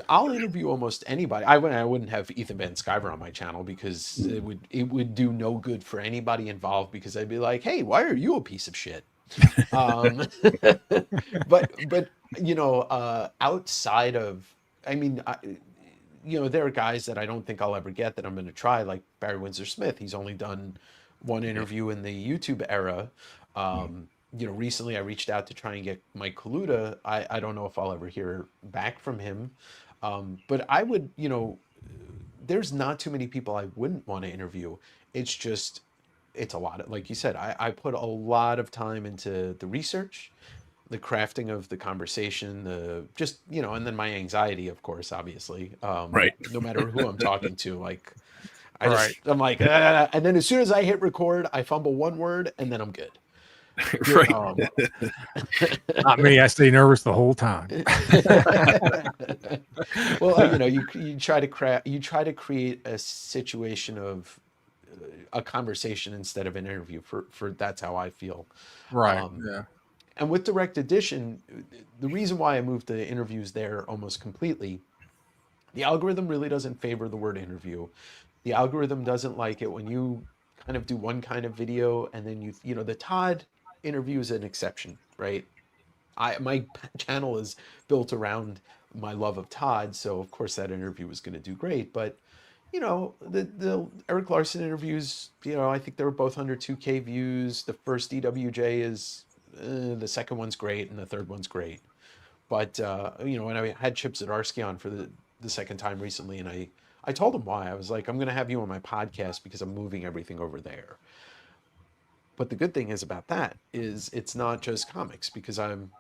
I'll interview almost anybody. I wouldn't have Ethan Van Sciver on my channel because it would do no good for anybody involved, because I'd be like, hey, why are you a piece of shit? Um, but outside of, I mean, there are guys that I don't think I'll ever get that I'm going to try, like Barry Windsor Smith. He's only done one interview in the YouTube era. Recently I reached out to try and get Mike Kaluta. I don't know if I'll ever hear back from him. But I would, there's not too many people I wouldn't want to interview. It's just, it's a lot of, like you said, I put a lot of time into the research, the crafting of the conversation, and then my anxiety, of course, obviously, Right. no matter who I'm talking to, like, Right. I'm like, "Ah," and then as soon as I hit record, I fumble one word and then I'm good. Right. Not me. I stay nervous the whole time. Well, you try to create a situation of a conversation instead of an interview, for that's how I feel. Right. Yeah. And with direct edition, the reason why I moved the interviews there almost completely, the algorithm really doesn't favor the word interview. The algorithm doesn't like it when you kind of do one kind of video and then the Todd interview is an exception, right? My channel is built around my love of Todd, so of course that interview was going to do great. But the Eric Larson interviews, I think they were both under 2K views. The first EWJ is the second one's great and the third one's great. But when I had Chip Zdarsky on for the second time recently, and I told him why. I was like, I'm going to have you on my podcast because I'm moving everything over there. But the good thing is about that is it's not just comics, because I'm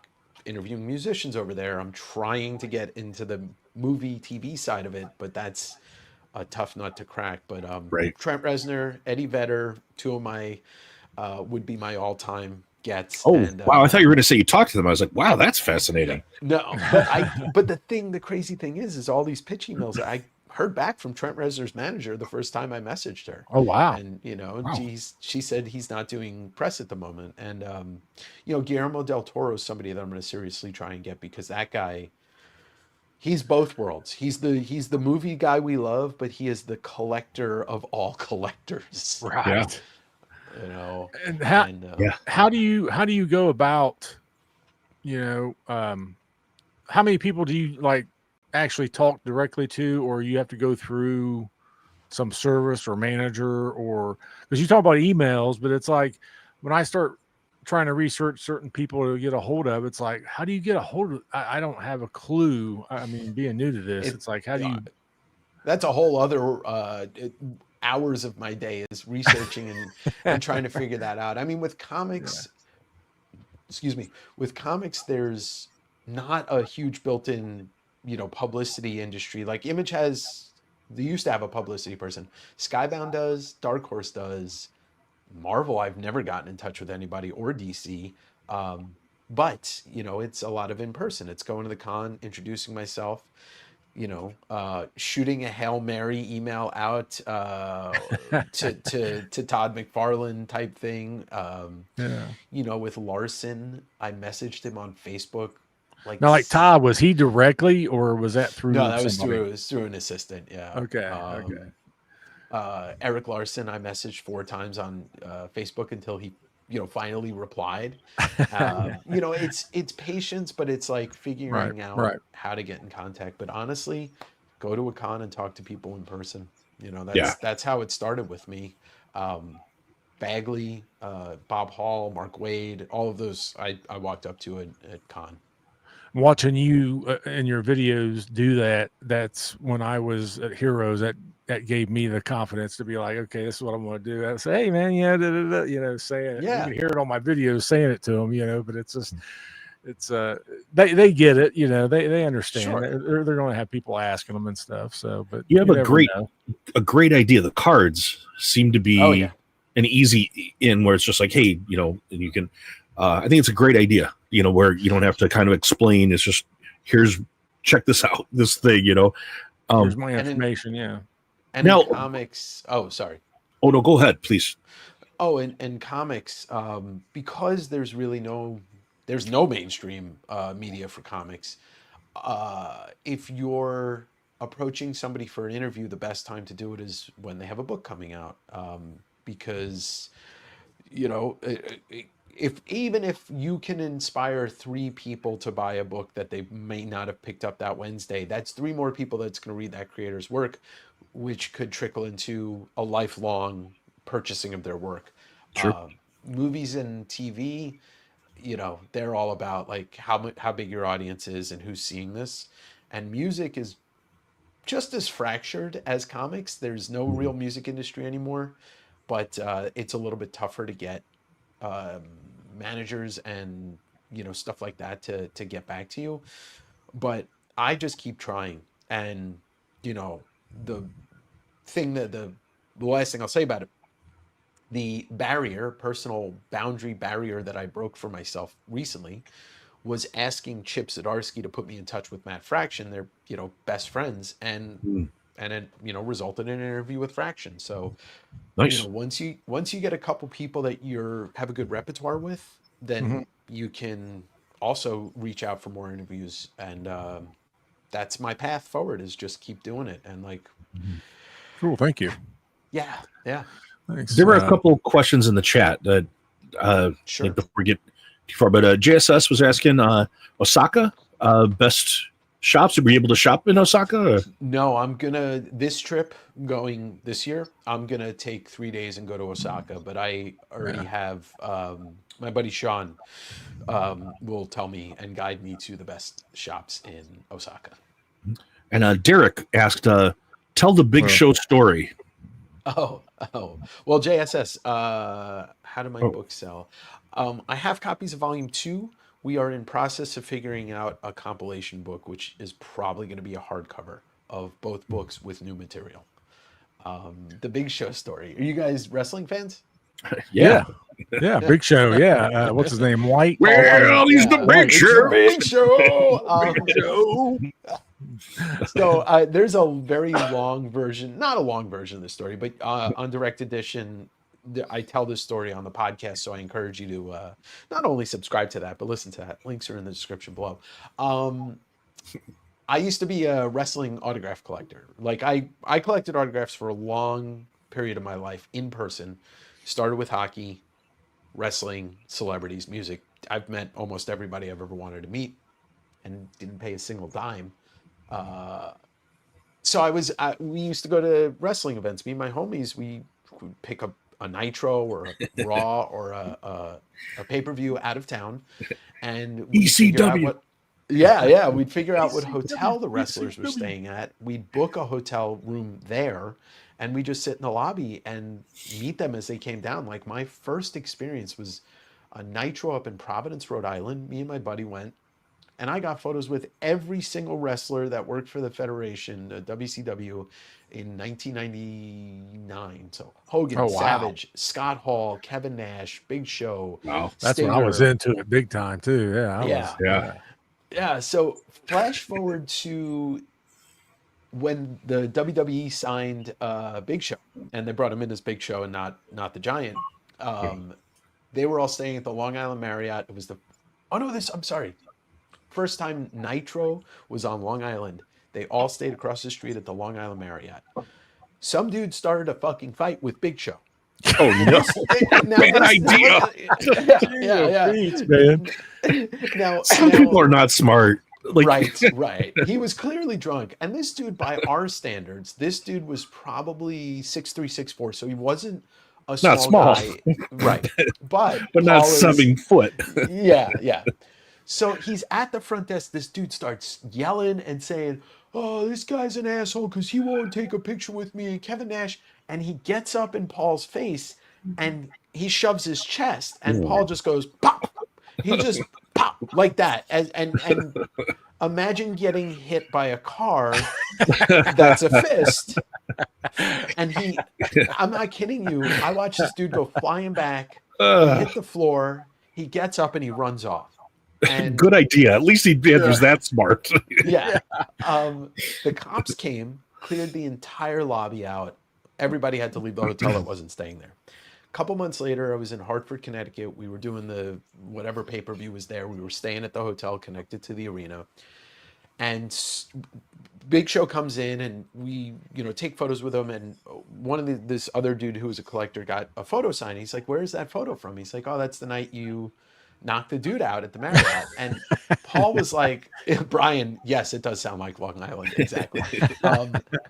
interviewing musicians over there. I'm trying to get into the movie TV side of it, but that's a tough nut to crack. But Right. Trent Reznor, Eddie Vedder, two of my would be my all-time gets. Oh, and, wow. I thought you were going to say you talked to them. I was like, wow, that's fascinating. No, but the crazy thing is all these pitch emails. I heard back from Trent Reznor's manager the first time I messaged her. Oh, wow. And Wow. she said he's not doing press at the moment. And Guillermo del Toro is somebody that I'm going to seriously try and get, because that guy, he's both worlds. He's the movie guy we love, but he is the collector of all collectors. Right. Yeah. And Yeah. how do you go about, how many people do you like actually talk directly to, or you have to go through some service or manager, or because you talk about emails, but it's like when I start trying to research certain people to get a hold of, it's like, how do you get a hold of? I don't have a clue. I mean, being new to this, it's like, how do you? That's a whole other hours of my day is researching and trying to figure that out. I mean, with comics, with comics, there's not a huge built-in, publicity industry. Like Image they used to have a publicity person. Skybound does, Dark Horse does. Marvel, I've never gotten in touch with anybody, or DC. But, it's a lot of in person. It's going to the con, introducing myself, shooting a Hail Mary email out to Todd McFarlane type thing. With Larson, I messaged him on Facebook. Now, like Todd, was he directly, or was that through? No, that somebody? was through an assistant. Yeah. Okay. Eric Larson, I messaged 4 times on Facebook until he, finally replied. It's patience, but it's like figuring out how to get in contact. But honestly, go to a con and talk to people in person. That's how it started with me. Bagley, Bob Hall, Mark Wade, all of those I walked up to at con. Watching you in your videos do that, that's when I was at Heroes, that gave me the confidence to be like, okay, this is what I'm going to do. I say, hey man, saying it. You can hear it on my videos saying it to them, but it's just, it's they get it, you know, they understand. Sure. They're going to have people asking them and stuff. So, but You have never know. a great idea. The cards seem to be Oh, yeah. an easy in where it's just like, hey, you know, and you can. I think it's a great idea. You know, where you don't have to kind of explain. It's just check this out, this thing. You know, Here's my information. Yeah. And now, in comics, oh, sorry. Oh no, go ahead, please. Oh, in comics, because there's no mainstream media for comics. If you're approaching somebody for an interview, the best time to do it is when they have a book coming out, because you know, if you can inspire 3 people to buy a book that they may not have picked up that Wednesday, that's 3 more people that's going to read that creator's work, which could trickle into a lifelong purchasing of their work. Sure. Movies and TV, you know, they're all about like how big your audience is and who's seeing this. And music is just as fractured as comics. There's no real music industry anymore, but it's a little bit tougher to get managers and, you know, stuff like that to get back to you. But I just keep trying. And, you know, the last thing I'll say about it, the personal boundary barrier that I broke for myself recently was asking Chip Zdarsky to put me in touch with Matt Fraction. They're, you know, best friends, and it, you know, resulted in an interview with Fraction. So, Nice. you know, once you get a couple people that have a good repertoire with, then you can also reach out for more interviews. And that's my path forward, is just keep doing it. And like, Cool. Thank you. yeah. Thanks. There were a couple questions in the chat that Sure. before we get too far, but JSS was asking Osaka best shops. Were you able to shop in Osaka? Or? No, this trip going this year, I'm gonna take 3 days and go to Osaka, but I already have my buddy Sean will tell me and guide me to the best shops in Osaka. And Derek asked, tell the Big Show story. Oh, well, JSS, how do my books sell? I have copies of volume 2. We are in process of figuring out a compilation book, which is probably going to be a hardcover of both books with new material. The Big Show story. Are you guys wrestling fans? Yeah, Big Show. Yeah, what's his name? White. Well, he's the Big Show. Big Show. So there's a very long version, not a long version of the story, but on Direct Edition, I tell this story on the podcast, so I encourage you to not only subscribe to that, but listen to that. Links are in the description below. I used to be a wrestling autograph collector. Like I collected autographs for a long period of my life in person. Started with hockey, wrestling, celebrities, music. I've met almost everybody I've ever wanted to meet and didn't pay a single dime. So we used to go to wrestling events. Me and my homies, we would pick up a Nitro or a Raw or a pay-per-view out of town, and we'd ECW. We'd figure out what hotel the wrestlers were staying at. We'd book a hotel room there, and we just sit in the lobby and meet them as they came down. Like my first experience was a Nitro up in Providence, Rhode Island. Me and my buddy went, and I got photos with every single wrestler that worked for the Federation, WCW, in 1999. So Hogan, Savage, Scott Hall, Kevin Nash, Big Show. Wow, that's when I was into it big time too. Yeah. So flash forward to when the WWE signed Big Show, and they brought him in as Big Show and not the Giant. They were all staying at the Long Island Marriott. It was I'm sorry. First time Nitro was on Long Island, they all stayed across the street at the Long Island Marriott. Some dude started a fucking fight with Big Show. Oh no! Bad idea. Man. Now, some people are not smart. Like, right. He was clearly drunk, and this dude, by our standards, this dude was probably 6'3", 6'4", so he wasn't a small guy, right? But not 7 foot. Yeah. So he's at the front desk. This dude starts yelling and saying, "Oh, this guy's an asshole because he won't take a picture with me and Kevin Nash." And he gets up in Paul's face and he shoves his chest, and Paul just goes pop. He just pop. like that. And imagine getting hit by a car that's a fist. And I'm not kidding you. I watched this dude go flying back. He hit the floor. He gets up and he runs off. And good idea. At least he was that smart. yeah. The cops came, cleared the entire lobby out. Everybody had to leave the hotel that wasn't staying there. A couple months later, I was in Hartford, Connecticut. We were doing the whatever pay-per-view was there. We were staying at the hotel connected to the arena. And Big Show comes in and we, take photos with him. And one of this other dude who was a collector got a photo signed. He's like, "Where's that photo from?" He's like, "Oh, that's the night you knocked the dude out at the Marriott." And Paul was like, "Brian, yes, it does sound like Long Island, exactly."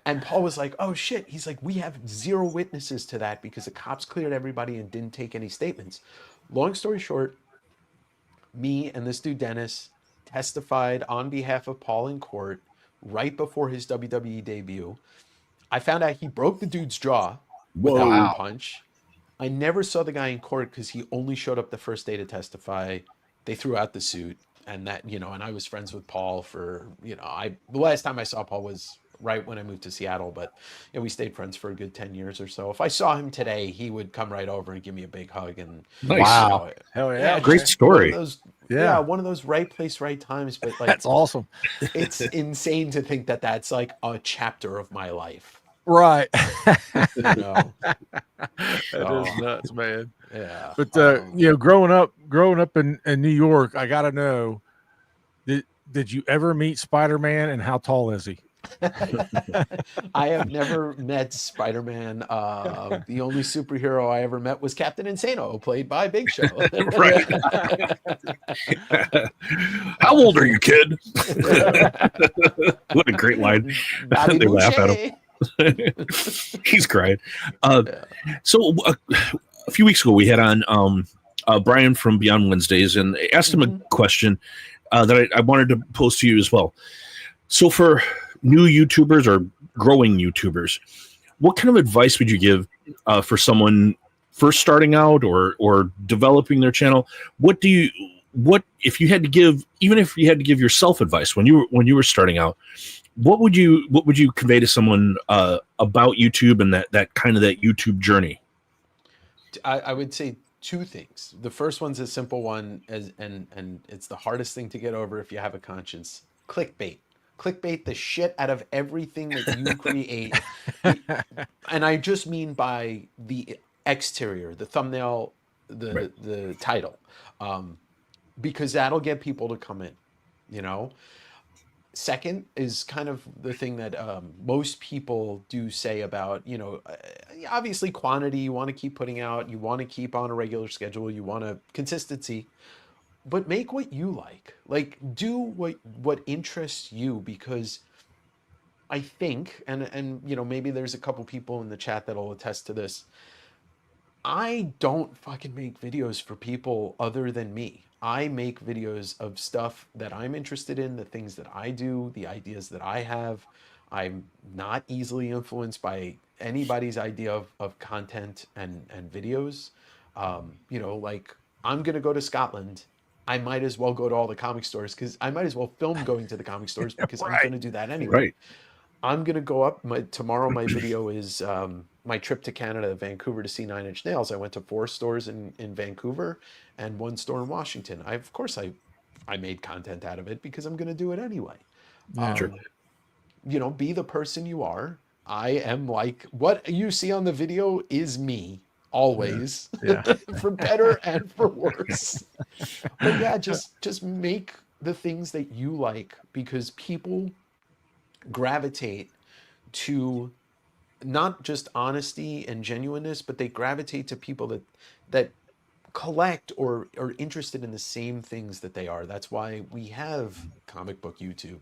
And Paul was like, "Oh shit." He's like, "We have zero witnesses to that because the cops cleared everybody and didn't take any statements." Long story short, me and this dude Dennis testified on behalf of Paul in court right before his WWE debut. I found out he broke the dude's jaw with that one punch. I never saw the guy in court because he only showed up the first day to testify. They threw out the suit, and and I was friends with Paul for, the last time I saw Paul was right when I moved to Seattle, but we stayed friends for a good 10 years or so. If I saw him today, he would come right over and give me a big hug. And nice. Wow. Hell yeah. Great story. One of those right place, right times. But like, that's awesome. It's insane to think that that's like a chapter of my life. Right. That is nuts, man. Yeah. But growing up in New York, I gotta know, did you ever meet Spider-Man, and how tall is he? I have never met Spider-Man. The only superhero I ever met was Captain Insano, played by Big Show. Right. How old are you, kid? What a great line. They laugh at him. He's crying. So a few weeks ago, we had on Brian from Beyond Wednesdays, and asked him a question that I wanted to pose to you as well. So for new YouTubers or growing YouTubers, what kind of advice would you give for someone first starting out or developing their channel? What if you had to give, even if you had to give yourself advice when you were starting out, what would you convey to someone about YouTube and that kind of that YouTube journey? I would say two things. The first one's a simple one, and it's the hardest thing to get over if you have a conscience. Clickbait. Clickbait the shit out of everything that you create. And I just mean by the exterior, the thumbnail, the title, because that'll get people to come in, Second is kind of the thing that most people do say about, obviously quantity, you want to keep putting out, you want to keep on a regular schedule, you want a consistency, but make what you like. Like, do what interests you, because I think, and maybe there's a couple people in the chat that'll attest to this, I don't fucking make videos for people other than me. I make videos of stuff that I'm interested in, the things that I do, the ideas that I have. I'm not easily influenced by anybody's idea of content and videos. Like, I'm going to go to Scotland. I might as well go to all the comic stores, because I might as well film going to the comic stores, because I'm going to do that anyway. Right. I'm going to go up. Tomorrow my video is my trip to Canada, Vancouver, to see Nine Inch Nails. I went to 4 stores in Vancouver and 1 store in Washington. Of course, I made content out of it because I'm going to do it anyway. Sure. Be the person you are. I am like, what you see on the video is me always, for better and for worse. But yeah, just make the things that you like, because people gravitate to not just honesty and genuineness, but they gravitate to people that collect or are interested in the same things that they are. That's why we have comic book YouTube,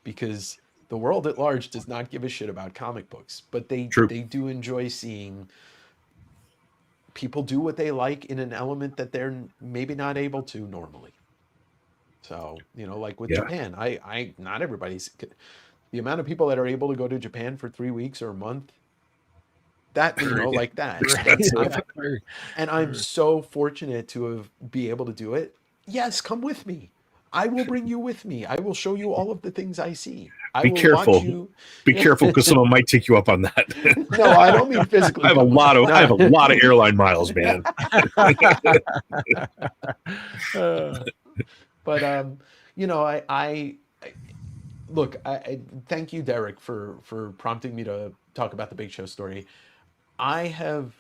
because the world at large does not give a shit about comic books, but they do enjoy seeing people do what they like in an element that they're maybe not able to normally. So, like with Japan, I not everybody's, the amount of people that are able to go to Japan for 3 weeks or a month, that, like that. And I'm so fortunate to be able to do it. Yes, come with me. I will bring you with me. I will show you all of the things I see. I Be will careful. watch you. Be careful, because someone might take you up on that. No, I don't mean physically. I have a lot of airline miles, man. But I look. I thank you, Derek, for prompting me to talk about the Big Show story. I have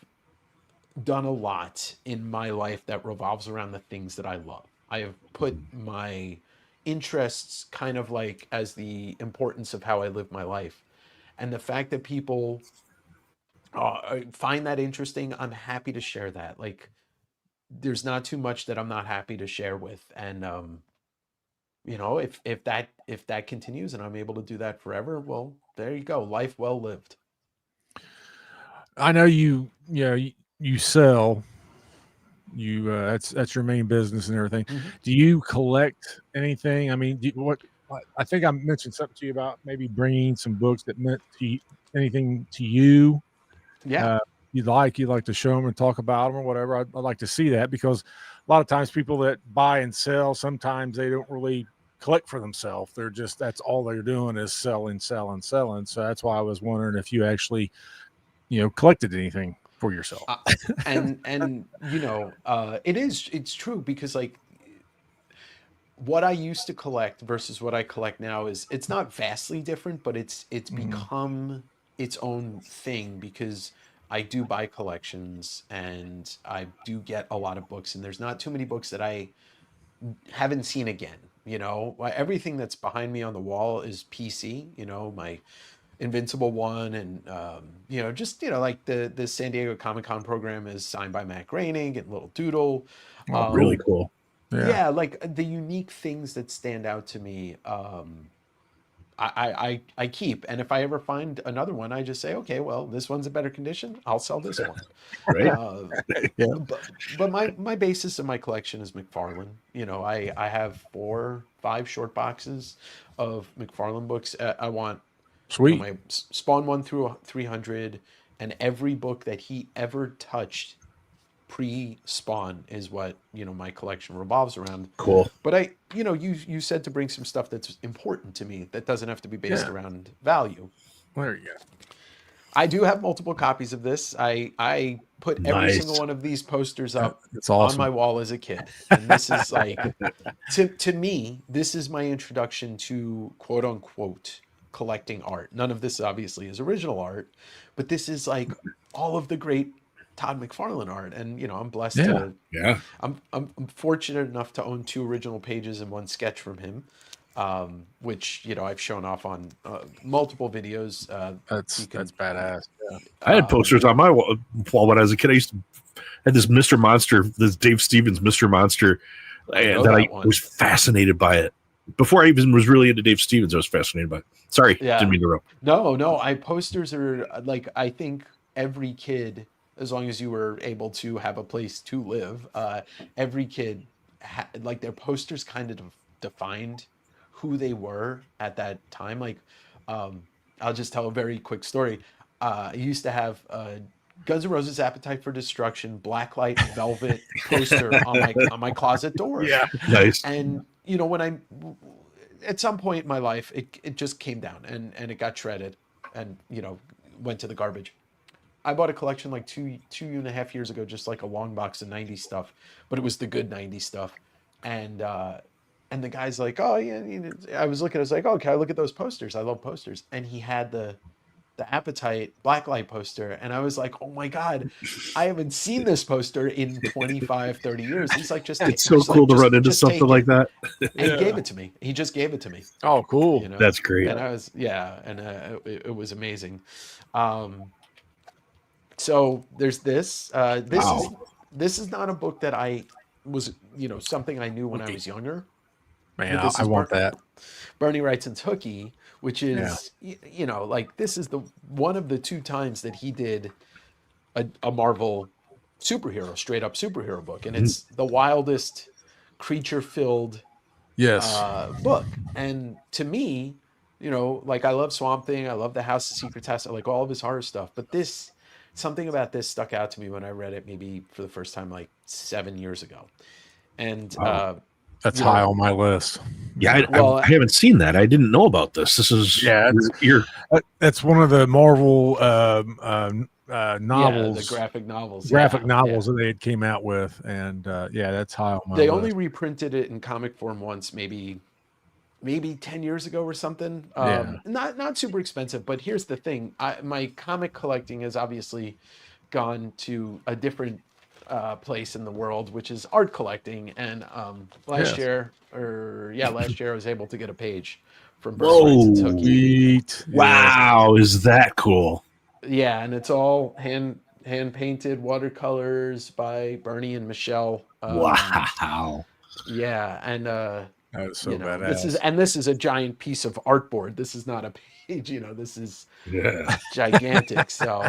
done a lot in my life that revolves around the things that I love. I have put my interests kind of like as the importance of how I live my life. And the fact that people find that interesting, I'm happy to share that. Like, there's not too much that I'm not happy to share with. And, if that continues and I'm able to do that forever, well, there you go. Life well lived. I know you sell. That's your main business and everything. Mhm. Do you collect anything? I mean, I think I mentioned something to you about maybe bringing some books that meant anything to you. Yeah. You'd like to show them and talk about them or whatever. I'd like to see that, because a lot of times people that buy and sell, sometimes they don't really collect for themselves. That's all they're doing is selling, selling, selling. So that's why I was wondering if you actually, collected anything for yourself. It's true, because like what I used to collect versus what I collect now it's not vastly different, but it's become its own thing, because I do buy collections and I do get a lot of books, and there's not too many books that I haven't seen again. Everything that's behind me on the wall is PC. My Invincible one, and like the San Diego Comic-Con program is signed by Matt Groening and Little Doodle. Oh, Really Um, cool. Yeah. yeah, like the unique things that stand out to me, I keep. And if I ever find another one, I just say, okay, well, this one's in better condition. I'll sell this one. Right? Uh, Yeah. but my basis of my collection is McFarlane. I have 5 short boxes of McFarlane books. I want Sweet. my Spawn 1 through 300, and every book that he ever touched pre-Spawn is what my collection revolves around. Cool. But you said to bring some stuff that's important to me that doesn't have to be based Yeah. around value. There you go. I do have multiple copies of this. I put every Nice. single one of these posters up It's on awesome. my wall as a kid, and this is like to me, this is my introduction to quote unquote collecting art. None of this obviously is original art, but this is like all of the great Todd McFarlane art, and I'm blessed Yeah. to. Yeah. I'm fortunate enough to own 2 original pages and 1 sketch from him, which I've shown off on multiple videos. That's badass. Yeah. I had posters on my wall when I was a kid. I used to had this Mr. Monster, this Dave Stevens Mr. Monster, and that I was fascinated by it. Before I even was really into Dave Stevens, I was fascinated by it. Sorry, Yeah. didn't mean to interrupt. No. Posters are like, I think every kid, as long as you were able to have a place to live, every kid like their posters kind of defined who they were at that time. Like, I'll just tell a very quick story. I used to have Guns N' Roses' "Appetite for Destruction" blacklight velvet poster on my closet door. Yeah. Nice. And when I at some point in my life, it just came down and it got shredded and went to the garbage. I bought a collection like two and a half years ago, just like a long box of 90s stuff, but it was the good 90s stuff. And the guy's like, oh yeah, I was looking, I was like, oh, can I look at those posters? I love posters. And he had the Appetite blacklight poster, and I was like, oh my god, I haven't seen this poster in 25, 30 years. He's like, it's so cool to run into something like that. And he gave it to me. He just gave it to me. Oh, cool. That's great. And I was, and it was amazing. So there's this. This is not a book that I was, something I knew when I was younger. Man, I want that. Bernie Wrightson's Hooky, which is, like, this is the one of the 2 times that he did a Marvel superhero, straight up superhero book, and it's the wildest creature-filled book. And to me, like, I love Swamp Thing, I love the House of Secret House, I like all of his horror stuff, but something about this stuck out to me when I read it, maybe for the first time like 7 years ago. And That's You high know, on my list. Yeah, well, I haven't seen that. I didn't know about this. This is Yeah, that's one of the Marvel novels, the graphic novels. graphic Yeah, novels yeah. that they had came out with, and yeah, that's high on my They only list. reprinted it in comic form once, maybe 10 years ago or something. Yeah, Not super expensive, but here's the thing. My comic collecting has obviously gone to a different place in the world, which is art collecting. And yes, last year I was able to get a page from Birthrights and whoa. Tookie. sweet, yes, Wow, is that cool? Yeah, and it's all hand painted watercolors by Bernie and Michelle. Wow. Yeah, and that was so badass. this is a giant piece of artboard. This is not a page, this is Yeah. gigantic. So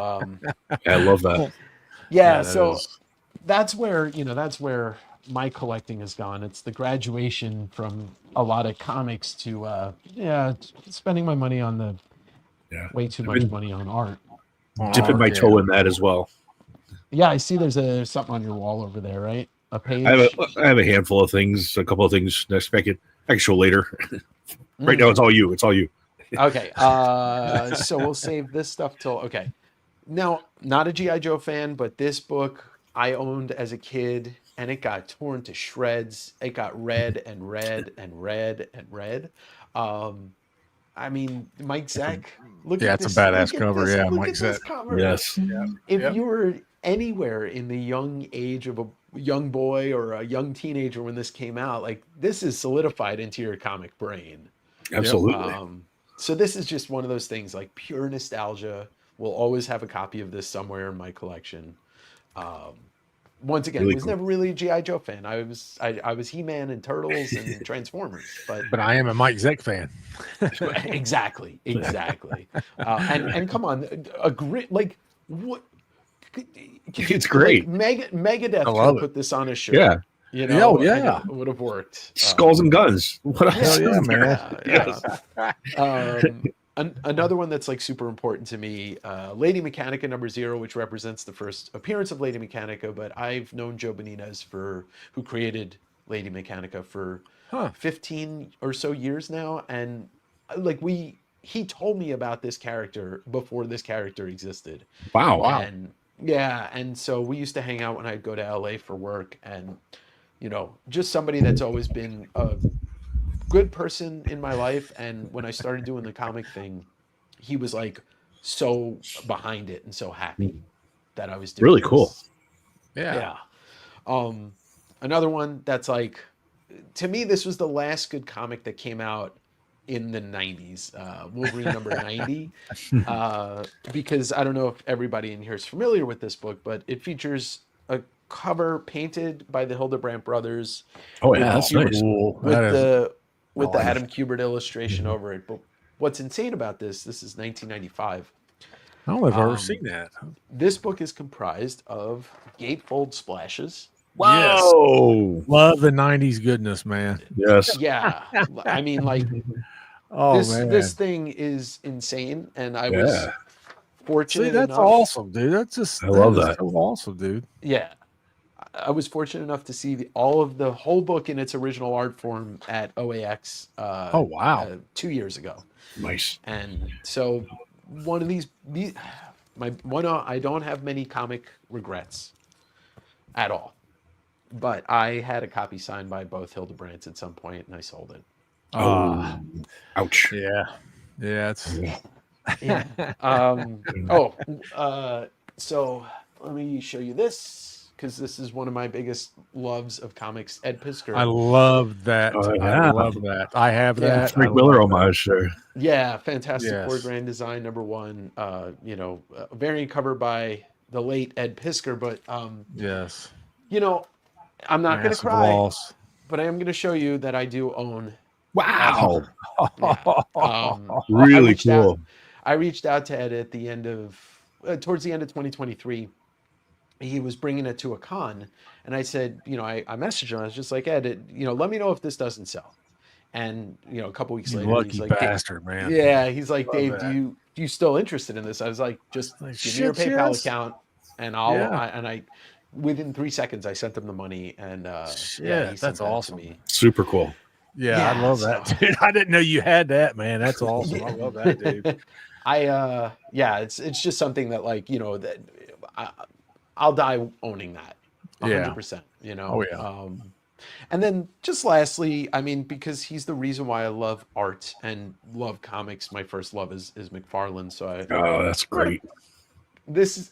I love that. yeah, Yeah, that so is. that's where my collecting has gone. It's the graduation from a lot of comics to spending my money on the Yeah. way too I've much been money on art. dipping my Yeah. toe in that as well. Yeah, I see there's something on your wall over there, right? A I have page. I have a handful of things, a couple of things next I can show later. Right Mm. now it's all you. It's all you. Okay. So we'll save this stuff till okay. Now, not a G.I. Joe fan, but this book I owned as a kid and it got torn to shreds. It got read and read and read and read. Um, I mean, Mike Zeck, look Yeah, at it's a this. badass cover. Yeah, Look Mike at said. this cover. Yes. If Yep. you were anywhere in the young age of a young boy or a young teenager when this came out, like this is solidified into your comic brain. Absolutely. So this is just one of those things like pure nostalgia. We'll always have a copy of this somewhere in my collection. Um, Once again, Really was cool. never really a GI Joe fan. I was He-Man and Turtles and Transformers, but But I am a Mike Zeck fan. exactly. And come on, a grit like what? It's great. Like Megadeth I could love have it. put this on a shirt. Yeah. Oh, And yeah. it would have worked. Skulls and guns. What else Hell yeah, is there? man. Yes. Another one that's like super important to me, Lady Mechanica #0, which represents the first appearance of Lady Mechanica. But I've known Joe Benitez who created Lady Mechanica for Huh. 15 or so years now, and like he told me about this character before this character existed. Wow. And yeah, and so we used to hang out when I'd go to LA for work, and just somebody that's always been a good person in my life. And when I started doing the comic thing, he was like so behind it and so happy that I was doing Really this. cool. Yeah. Another one that's like, to me, this was the last good comic that came out in the 90s, Wolverine #90, because I don't know if everybody in here is familiar with this book, but it features a cover painted by the Hildebrandt brothers. Oh with yeah, the that's Hubert- nice. Cool. with That is- the with I the like it. Adam Kubert illustration over it. But what's insane about this is 1995. I don't know if I've ever Um, seen that. This book is comprised of gatefold splashes. Whoa. Love the '90s goodness, man. Yes. Yeah, I mean, like Oh this man. this thing is insane, and I was Yeah. fortunate See, that's enough. awesome, dude. That's just I love is that. so awesome, dude. Yeah, I was fortunate enough to see all of the whole book in its original art form at OAX. Oh wow. 2 years ago. Nice. And so one of these I don't have many comic regrets at all. But I had a copy signed by both Hildebrandts at some point and I sold it. Ah, Ouch. yeah. Yeah, it's Yeah. So let me show you this, because this is one of my biggest loves of comics. Ed Piskor. I love that. Oh, I yeah. love that. I have Yeah. that. Frank I Miller love that. homage there. Yeah, Fantastic Yes. Four Grand Design #1. A variant cover by the late Ed Piskor. But Yes. I'm not going to Massive cry, loss. but I am going to show you that I do own. Wow. I Really reached out- cool. I reached out to Ed at the end of, towards the end of 2023. He was bringing it to a con, and I said, I messaged him. I was just like, Ed, let me know if this doesn't sell. And a couple weeks You later, lucky he's like, bastard, man. yeah, he's like, Love Dave, that. do you still interested in this? I was like, just Like, give me your shit, PayPal yes. account, and Yeah. within 3 seconds, I sent him the money, and yeah, he Shit, sent that's that to awesome. me. Super cool. Yeah, I Yeah, love so that, dude. I didn't know you had that, man. That's awesome. I love that, dude. yeah, it's just something that, like, that I, I'll die owning that, Yeah. 100%. Oh yeah. And then just lastly, I mean, because he's the reason why I love art and love comics. My first love is McFarlane. So Oh, that's great.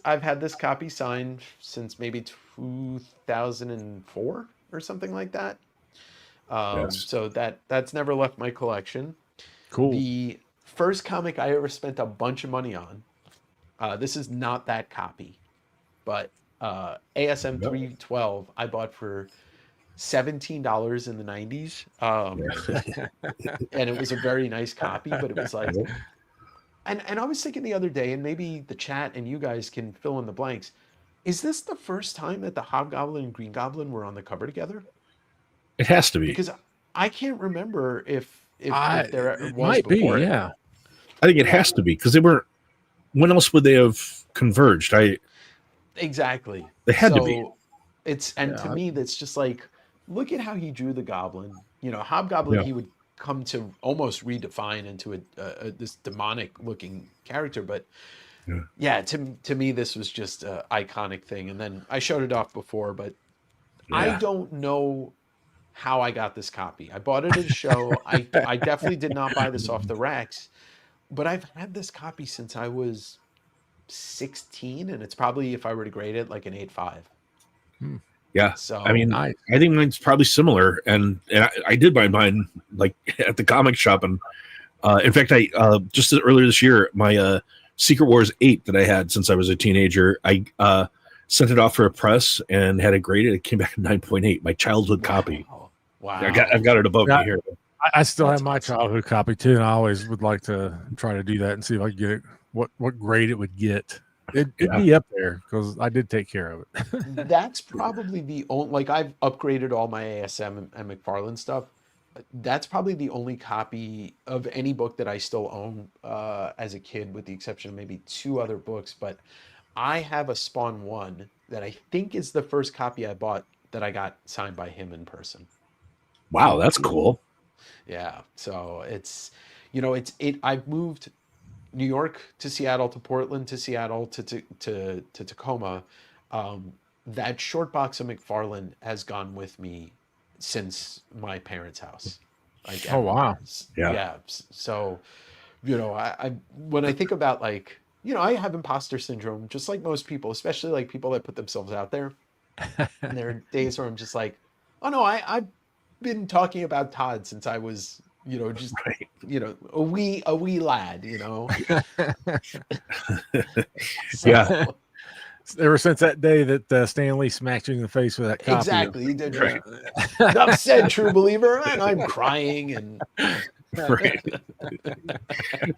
I've had this copy signed since maybe 2004 or something like that. Yes. So that's never left my collection. Cool. The first comic I ever spent a bunch of money on. This is not that copy, but ASM No. 312 I bought for $17 in the 90s. And it was a very nice copy, but it was like, Yep. and I was thinking the other day, and maybe the chat and you guys can fill in the blanks. Is this the first time that the Hobgoblin and Green Goblin were on the cover together? It has to be. Because I can't remember if there It was might be, before it. yeah. I think it has to be because they weren't. When else would they have converged? Exactly. They had to be. And to Yeah. me, that's just like, look at how he drew the goblin. Hobgoblin, Yeah. he would come to almost redefine into this demonic looking character. But Yeah. yeah, to me, this was just an iconic thing. And then I showed it off before, but I Yeah. don't know how I got this copy. I bought it at a show. I definitely did not buy this off the racks, but I've had this copy since I was 16, and it's probably, if I were to grade it, like an 8.5. Yeah. I So mean, Nice. I think mine's probably similar, and I did buy mine like at the comic shop, and in fact, I just earlier this year, my Secret Wars 8 that I had since I was a teenager, I sent it off for a press and had it graded. It came back at 9.8, my childhood copy. Wow. I've got it above Yeah, me here. I still That's have my awesome. childhood copy too, and I always would like to try to do that and see if I can get it, what grade it would get. It'd Yeah. be up there because I did take care of it. That's probably the only, like, I've upgraded all my ASM and McFarlane stuff. That's probably the only copy of any book that I still own as a kid, with the exception of maybe two other books. But I have a Spawn 1 that I think is the first copy I bought that I got signed by him in person. Wow, that's cool. Yeah. So I've moved New York to Seattle, to Portland to Seattle, to Tacoma. Um, that short box of McFarlane has gone with me since my parents' house, like Oh everywhere. wow. Yeah. Yeah. So, I when I think about, like, I have imposter syndrome, just like most people, especially like people that put themselves out there. And there are days where I'm just like, oh no, I've been talking about Todd since I was, just Right. a wee lad, Yeah. so Ever since that day that Stan Lee smacked you in the face with that copy. exactly, he did. Right. Enough said, true believer, and I'm crying, and Right.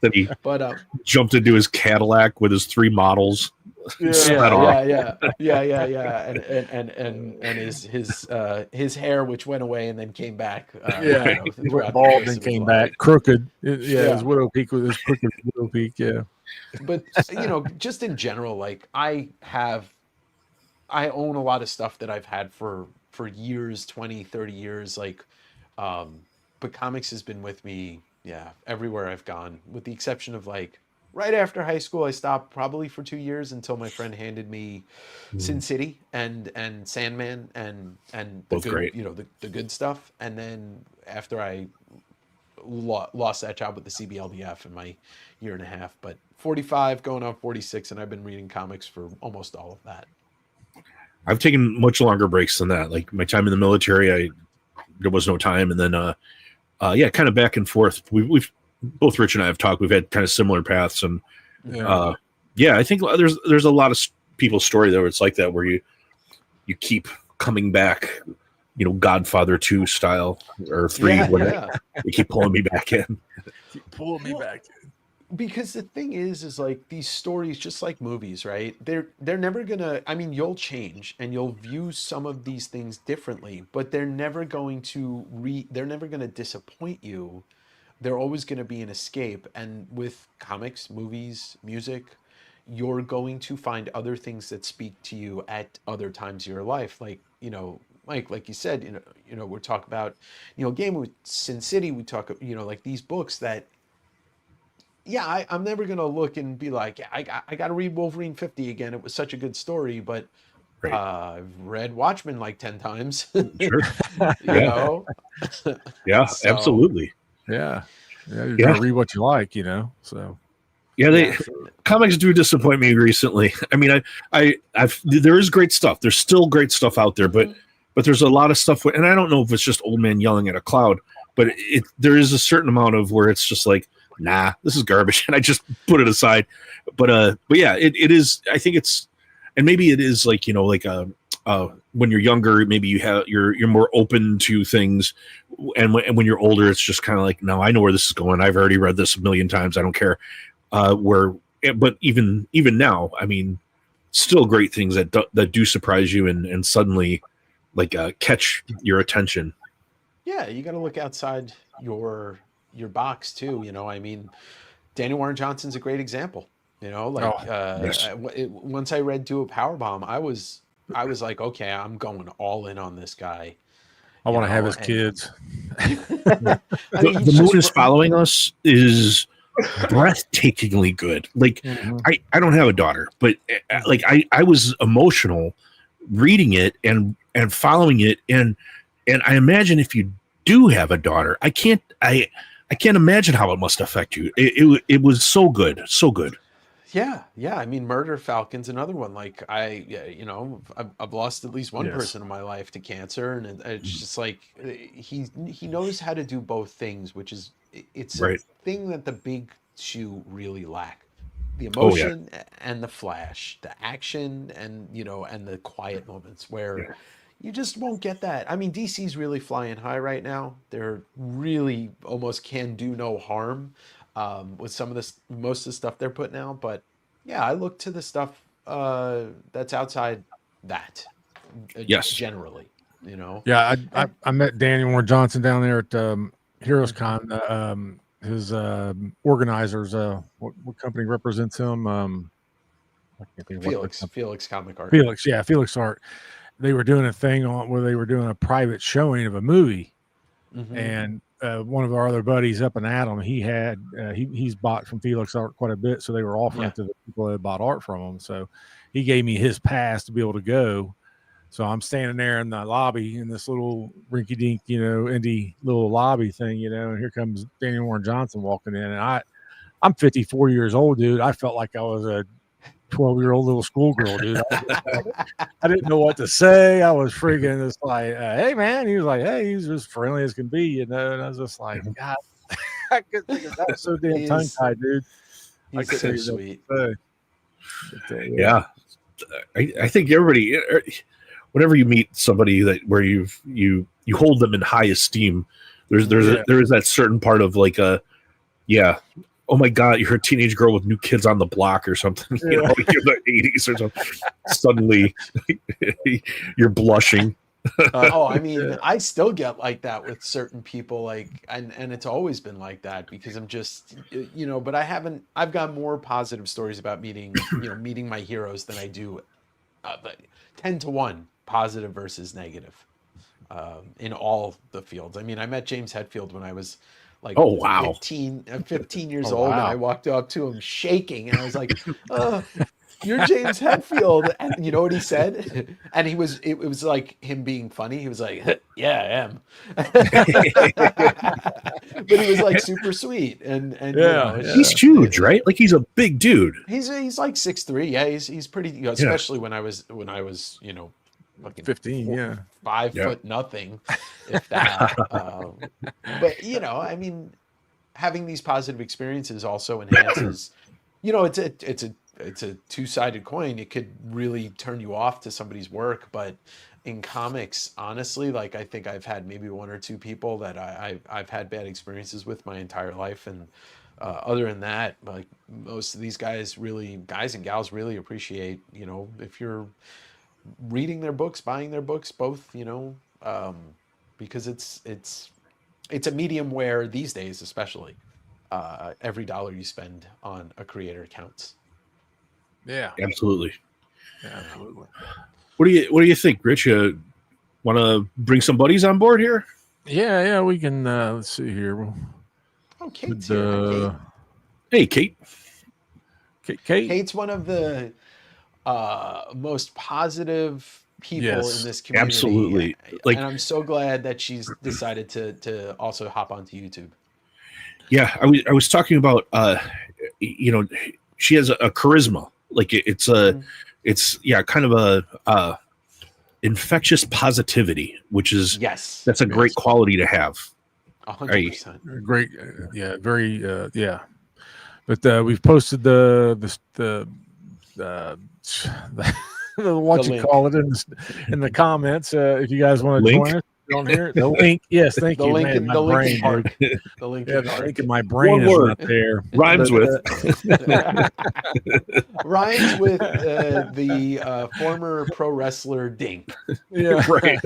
Then he but jumped into his Cadillac with his 3 models. Sped off. yeah, and his hair, which went away and then came back, Yeah, he throughout went the bald course and of his came life. back crooked. Yeah, his Yeah. widow peak with his crooked widow peak. Yeah. But just in general, like, I own a lot of stuff that I've had for years, 20, 30 years, like, but comics has been with me, yeah, everywhere I've gone, with the exception of, like, right after high school. I stopped probably for 2 years until my friend handed me Sin City and Sandman and the Both good, great. the good stuff. And then after I lost that job with the CBLDF in my year and a half, but 45 going on 46, and I've been reading comics for almost all of that. I've taken much longer breaks than that. Like my time in the military, there was no time, and then yeah, kind of back and forth. We've both Rich and I have talked. We've had kind of similar paths, and Yeah. yeah, I think there's a lot of people's story there where it's like that, where you keep coming back, Godfather 2 style or 3, Yeah, where yeah. they keep pulling me back in. Keep pulling me back. Because the thing is like, these stories, just like movies, right? They're never gonna. I mean, you'll change and you'll view some of these things differently, but they're never going to They're never gonna disappoint you. They're always gonna be an escape. And with comics, movies, music, you're going to find other things that speak to you at other times of your life. Like, Mike, like you said, we're talking about, Game with Sin City. We talk, like these books that, yeah, I'm never gonna look and be like, yeah, I got to read Wolverine 50 again. It was such a good story, but Right. I've read Watchmen like 10 times. Sure. you Yeah. know, Yeah. so Absolutely. Yeah. Yeah. You're Yeah. gonna read what you like, So Yeah. yeah, Comics do disappoint me recently. I mean, there is great stuff. There's still great stuff out there, but there's a lot of stuff, and I don't know if it's just old man yelling at a cloud, but there is a certain amount of where it's just like, nah, this is garbage, and I just put it aside. But yeah, it is. I think it's, and maybe it is like when you're younger, maybe you're more open to things, and when you're older, it's just kind of like, no, I know where this is going. I've already read this a million times. I don't care. But even now, I mean, still great things that do surprise you and suddenly catch your attention. yeah, you got to look outside your box too. I mean, Daniel Warren Johnson's a great example. Oh, Yes. Once I read Do a Powerbomb, I was like, okay, I'm going all in on this guy. I want to have his And kids. I mean, The Moon is Following Us is breathtakingly good. Like, Mhm. I don't have a daughter, but like I was emotional reading it and following it, and I imagine if you do have a daughter, I can't imagine how it must affect you. It was so good, so good. Yeah, yeah. I mean, Murder Falcon's another one. Like yeah, I've lost at least one Yes. person in my life to cancer, and it's just like he knows how to do both things, which is it's a Right. thing that the big two really lack: the Oh yeah. emotion and the flash, the action, and and the quiet moments where Yeah. you just won't get that. I mean, DC's really flying high right now. They're really almost can do no harm with some of this, most of the stuff they're putting out. But yeah, I look to the stuff that's outside that Yes. generally. You know, Yeah, and I met Daniel Warren Johnson down there at Heroes Mhm. Con. His organizers, what company represents him? I can't think of what the company. Felix Comic Art. Felix, yeah, Felix Art. They were doing a thing on where they were doing a private showing of a movie, Hmm. and one of our other buddies up in Adam, he's bought from Felix Art quite a bit, so they were offering Yeah. it to the people that bought art from him. So he gave me his pass to be able to go. So I'm standing there in the lobby in this little rinky-dink, indie little lobby thing, and here comes Daniel Warren Johnson walking in, and I'm 54 years old, dude. I felt like I was a 12-year-old little schoolgirl, dude. I didn't know what to say. I was freaking just like, hey, man. He was like, hey, he's as friendly as can be, And I was just like, God, I couldn't think of that. I was so damn tongue he's tied, dude. I he's couldn't so even know sweet. what to say. But, yeah. Yeah. I think everybody, whenever you meet somebody where you hold them in high esteem, there is that certain part of like yeah, oh my god, you're a teenage girl with new kids on the block or something. Yeah. You're the 80s or something. Suddenly you're blushing. Oh, I mean, Yeah. I still get like that with certain people, like, and it's always been like that because I'm just, but I've got more positive stories about meeting my heroes than I do, but 10 to 1 positive versus negative, in all the fields. I mean, I met James Hetfield when I was like Oh wow. 15 years Oh, old, and I wow. walked up to him shaking, and I was like, you're James Hetfield. And you know what he said? And it was like him being funny. He was like, yeah, I am. But he was like super sweet. And Yeah. it's He's just, huge, right? Like he's a big dude. he's like 6'3". Yeah, he's pretty, Yeah. especially when I was, fucking 15. Yeah. 5 Yeah. foot nothing, if that. But I mean, having these positive experiences also enhances, it's a two-sided coin. It could really turn you off to somebody's work, but in comics, honestly, like I think I've had maybe one or two people that I've had bad experiences with my entire life, and other than that, like most of these guys and gals really appreciate, if you're reading their books, buying their books, both, because it's a medium where these days, especially, every dollar you spend on a creator counts. Yeah, Absolutely. absolutely. What do you think, Rich? Want to bring some buddies on board here? Yeah, we can. Let's see here. We'll Oh, Kate's put, here. Hi, Kate. Hey, Kate. Kate. Kate's one of the most positive people in Yes, this community, absolutely. Like, and I'm so glad that she's decided to also hop onto YouTube. yeah, I was talking about, you know, she has a charisma. Like it's kind of a infectious positivity, which is Yes, that's a great quality to have. 100%. great. Yeah, very. Yeah, but we've posted the what you link. call it in the comments. If you guys want to Link? join us on here, the link. Yes, thank The you, link man. in My the Lincoln brain, Park. dude. The Lincoln Yeah, the Park. link in my brain One is word. not there. Rhymes with. Rhymes with the former pro wrestler Dink. Yeah, Right.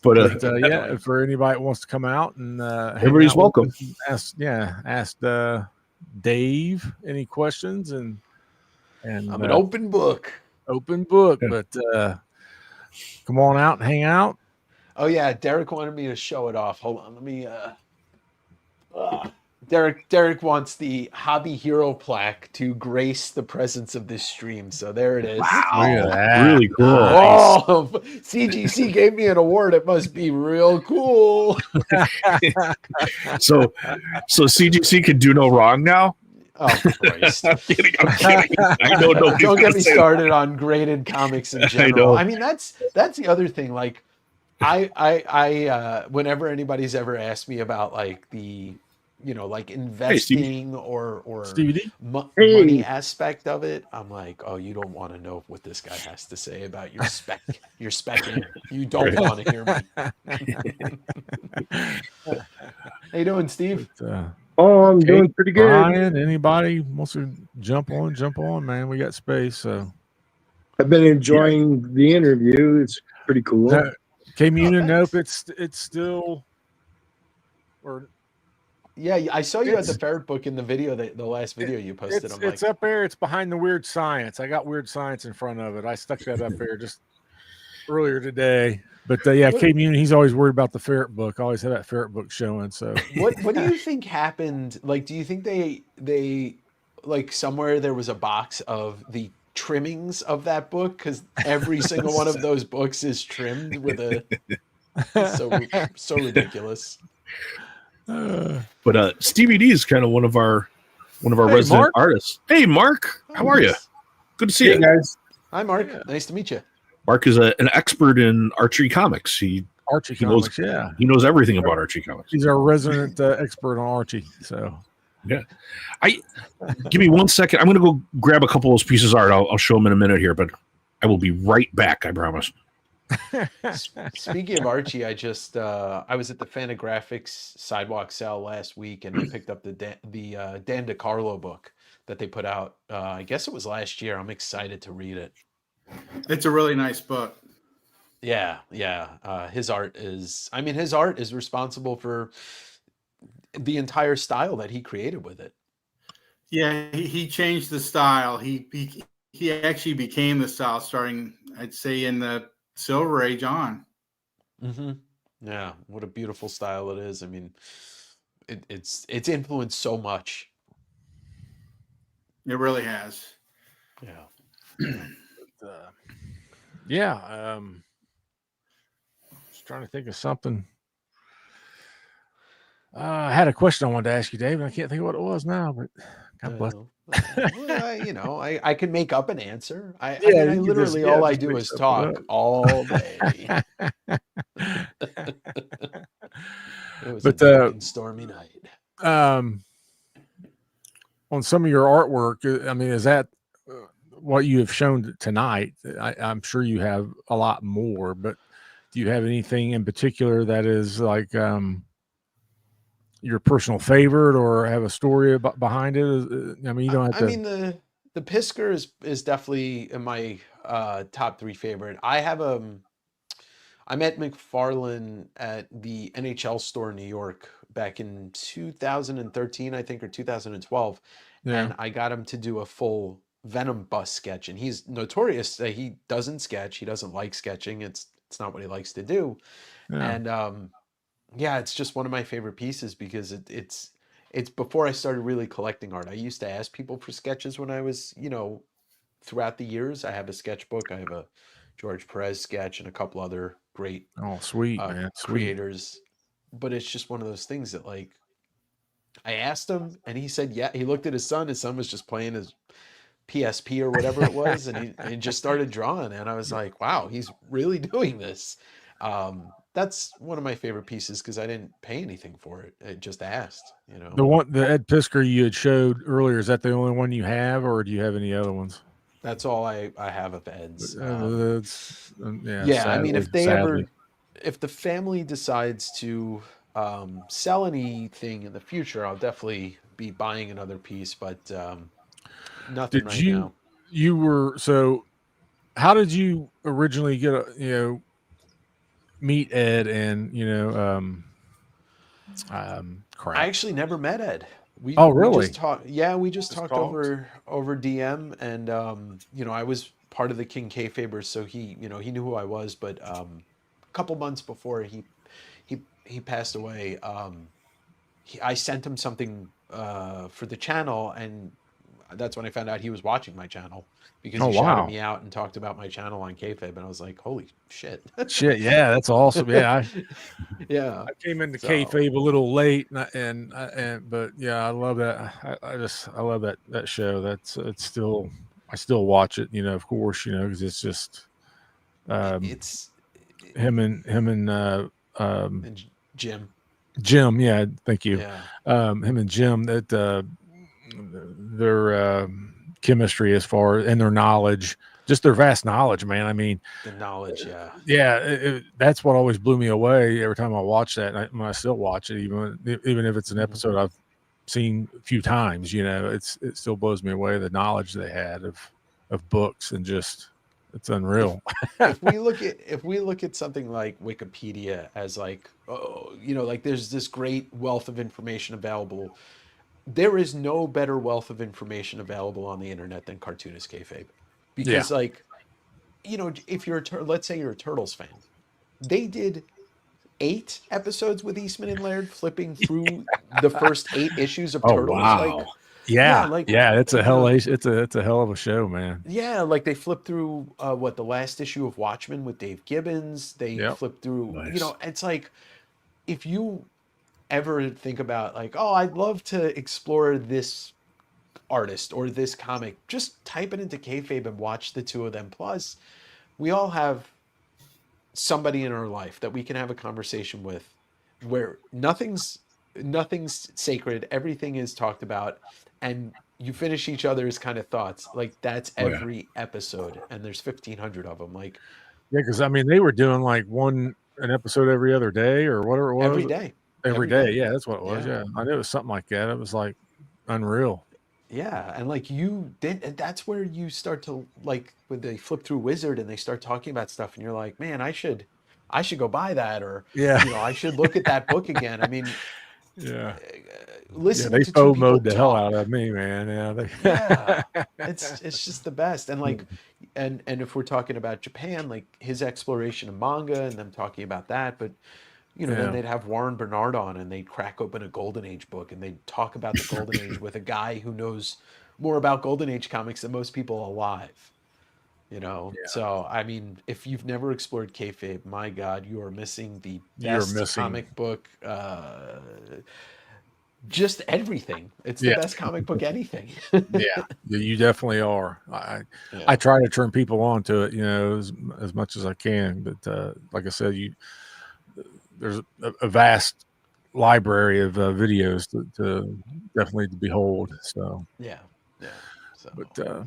But yeah, for anybody that wants to come out and hang everybody's out with welcome. us and ask Dave any questions and I'm an open book. open book. Yeah. But come on out and hang out. Oh yeah, Derek wanted me to show it off. Hold on, let me. Derek wants the hobby hero plaque to grace the presence of this stream. So there it is. Look at Wow. that. Really cool. Oh, CGC gave me an award. It must be real cool. So CGC can do no wrong now. Oh Christ! I'm kidding. I know nobody's Don't get gonna me say started on graded comics in general. know. I mean, that's the other thing. Like, I whenever anybody's ever asked me about like the, like investing or Stevie D. money aspect of it, I'm like, oh, you don't want to know what this guy has to say about your specking. You don't Right. want to hear me. How you doing, Steve? But, Oh, I'm Kate, doing pretty good. Brian, anybody wants to jump on, man. We got space. So I've been enjoying the interview. It's pretty cool. K-Munin, thanks. nope, it's still or Yeah, I saw you had the ferret book in the video, the last video you posted. it's up there. It's behind the weird science. I got weird science in front of it. I stuck that up there just earlier today. But yeah, K-Munin, he's always worried about the ferret book. I always have that ferret book showing. So what do you think happened? Like, do you think they like somewhere there was a box of the trimmings of that book? Because every single one of those books is trimmed with a so ridiculous. But Stevie D is kind of one of our resident Mark. artists. Hey, Mark, how are you? Good to see Hey you. guys, Hi, Mark. Yeah. Nice to meet you. Mark is an expert in Archie comics. Archie He knows- comics, yeah. He knows everything about Archie comics. He's our resident expert on Archie. So Yeah. Give me 1 second. I'm going to go grab a couple of those pieces of art. I'll show them in a minute here, but I will be right back. I promise. Speaking of Archie, I just I was at the Fantagraphics sidewalk sale last week, and I picked up the Dan DeCarlo book that they put out. I guess it was last year. I'm excited to read it. It's a really nice book. Yeah. His art is responsible for the entire style that he created with it. Yeah, he changed the style. He actually became the style starting, I'd say, in the Silver Age on. Mm-hmm. Yeah, what a beautiful style it is. I mean, it's influenced so much. It really has. Yeah. yeah. Just trying to think of something. I had a question I wanted to ask you, Dave, and I can't think of what it was now, but God bless. Well, I can make up an answer. I Yeah, mean, you can literally just- all I just do make is something talk up. all day. It was a But, dark and stormy night. On some of your artwork, I mean, is that what you have shown tonight? I'm sure you have a lot more, but do you have anything in particular that is like your personal favorite or have a story behind it? I mean, you don't have to. I mean, the Pisker is definitely in my top 3 favorite. I met McFarlane at the NHL store in New York back in 2013, I think, or 2012, Yeah. and I got him to do a full Venom bus sketch. And he's notorious that he doesn't sketch. He doesn't like sketching. It's not what he likes to do. Yeah. And yeah, it's just one of my favorite pieces because it's before I started really collecting art. I used to ask people for sketches when I was, throughout the years. I have a sketchbook. I have a George Perez sketch and a couple other great Oh, sweet, man. Sweet. creators. But it's just one of those things that, like, I asked him and he said, yeah. He looked at his son. His son was just playing his PSP or whatever it was, and he just started drawing. And I was like, wow, he's really doing this. That's one of my favorite pieces because I didn't pay anything for it. I just asked, The Ed Piskor you had showed earlier, is that the only one you have, or do you have any other ones? That's all I have of Ed's. Yeah, I mean, sadly. if the family decides to sell anything in the future, I'll definitely be buying another piece, but nothing right now. How did you originally get meet Ed and crap? I actually never met Ed. We really? We just talked. Yeah, we just talked talked? over DM, and I was part of the King Kayfabers, so he knew who I was. But a couple months before he passed away, I sent him something for the channel, and that's when I found out he was watching my channel because he shouted me out and talked about my channel on Kayfabe, and I was like, holy shit. Shit, yeah, that's awesome. Yeah, yeah. I came into Kayfabe a little late, but yeah, I love that. I love that show. I still watch it. Of course, because it's just it's him and Jim. Jim, yeah, thank you. Yeah. Him and Jim, that their chemistry and their knowledge, just their vast knowledge, man. I mean, the knowledge, yeah. Yeah, that's what always blew me away every time I watch that, and I still watch it, even if it's an episode I've seen a few times. It still blows me away, the knowledge they had of books, and just it's unreal. If we look at something like Wikipedia as like, like there's this great wealth of information available. There is no better wealth of information available on the internet than Cartoonist Kayfabe, because if you're let's say you're a Turtles fan, they did 8 episodes with Eastman and Laird, flipping through the first 8 issues of Turtles. Wow. It's a hell of a show, man. Yeah, like they flipped through the last issue of Watchmen with Dave Gibbons. They flipped through, it's like, if you ever think about like, oh, I'd love to explore this artist or this comic, just type it into Kayfabe and watch the two of them. Plus, we all have somebody in our life that we can have a conversation with where nothing's sacred, everything is talked about, and you finish each other's kind of thoughts. Like that's every episode, and there's 1,500 of them. Like, yeah, because I mean they were doing like an episode every other day or whatever it was. Every day. Yeah, that's what it was. Yeah, I knew it was something like that. It was like unreal. Yeah, and like you did, and that's where you start to like when they flip through Wizard and they start talking about stuff, and you're like, man, I should go buy that, or I should look at that book again. I mean, listen, they FOMO'd the hell out of me, man. Yeah, it's just the best. And like, and if we're talking about Japan, like his exploration of manga and them talking about that, but then they'd have Warren Bernard on and they'd crack open a Golden Age book and they'd talk about the Golden Age with a guy who knows more about Golden Age comics than most people alive. So I mean, if you've never explored Kayfabe, my God, you are missing the best comic book. Just everything. It's the best comic book anything. Yeah, you definitely are. I try to turn people on to it, as much as I can. But like I said, there's a vast library of videos to definitely to behold. So yeah. So, but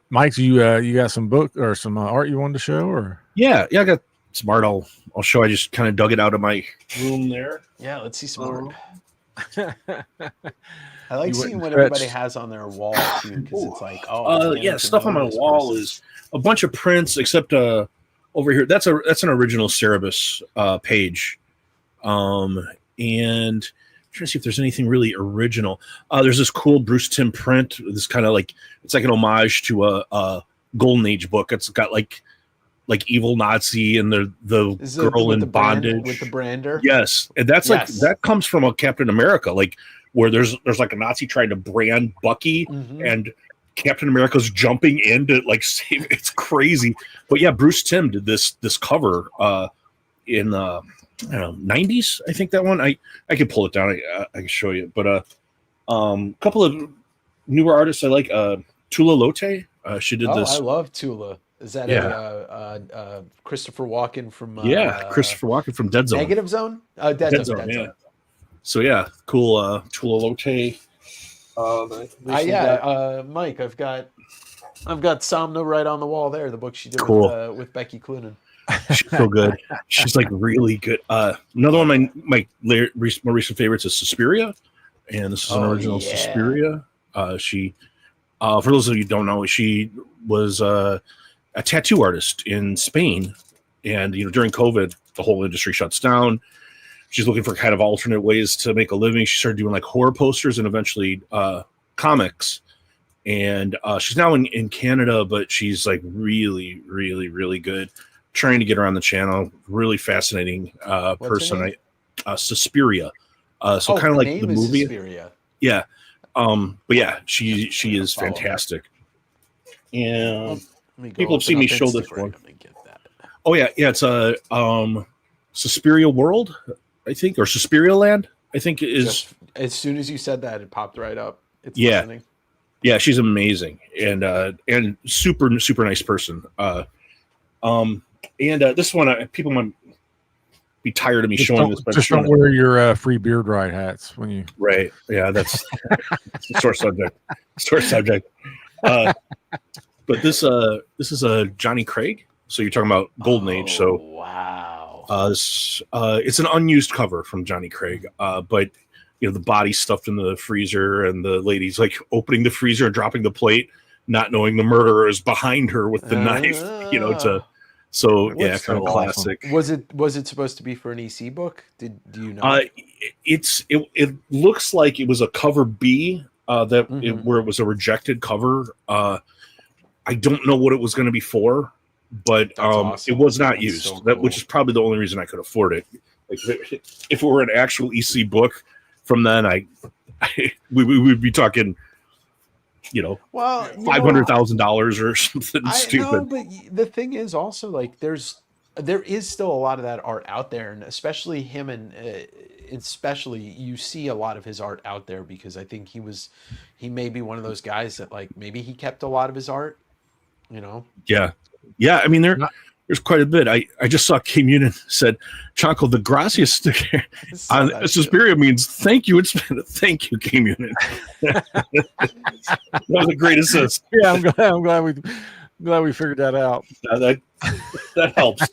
Mike, you got some book or some art you wanted to show, or I got some art. I'll show. I just kind of dug it out of my room there. Yeah, let's see some art. I like seeing what everybody has on their wall too, because it's like, stuff on my wall is a bunch of prints, except over here. That's an original Cerebus page, and trying to see if there's anything really original. There's this cool Bruce Timm print. This kind of like it's like an homage to a Golden Age book. It's got like evil Nazi and the girl in bondage with the brander. Yes, and that's like that comes from a Captain America, like where there's like a Nazi trying to brand Bucky, and Captain America's jumping in to like save. It's crazy, but yeah, Bruce Timm did this cover in I don't know 90s. I think that one. I can pull it down. I can show you, but a couple of newer artists I like. Tula Lote. She did this. I love Tula. Is that a Christopher Walken from? Christopher Walken from Dead Zone. Negative Zone. Dead Zone. Yeah. So yeah, cool. Tula Lote. Mike, I've got Somno right on the wall there. The book she did with Becky Cloonan. She's so good. She's like really good. Another one of my more recent favorites is Suspiria, and this is an original Suspiria. She, for those of you who don't know, she was a tattoo artist in Spain, and during COVID, the whole industry shuts down. She's looking for kind of alternate ways to make a living. She started doing like horror posters and eventually comics. And she's now in Canada, but she's like really, really, really good. Trying to get her on the channel. Really fascinating person. Suspiria. So kind of like the movie. Suspiria. Yeah. But yeah, she is fantastic. And people have seen me show this one. Oh yeah, it's a Suspiria World, I think, or Suspiria Land, I think it is. Just, as soon as you said that, it popped right up. It's listening. Yeah, she's amazing and super nice person. This one, people might be tired of me showing this, but just don't wear your free beard right hats when you. Right. Yeah, that's a sore subject. But this is a Johnny Craig. So you're talking about Golden Age. So wow. It's an unused cover from Johnny Craig. But the body stuffed in the freezer and the lady's like opening the freezer and dropping the plate, not knowing the murderer is behind her with the knife. Kind of classic. Was it supposed to be for an EC book? Do you know? It looks like it was a cover B where it was a rejected cover. I don't know what it was going to be for, but awesome. It was not used. So cool. Which is probably the only reason I could afford it. Like if it were an actual EC book from then, we would be talking, $500,000 or something stupid. I know, but the thing is also like there is still a lot of that art out there, and especially him and especially you see a lot of his art out there because I think he may be one of those guys that like maybe he kept a lot of his art. Yeah. I mean, there's quite a bit. I just saw Kim Unin said, Chanko, the gracias sticker on Suspiria means thank you. It's been a thank you, Kim Unin. That was a great assist. Yeah, I'm glad we figured that out. That helps.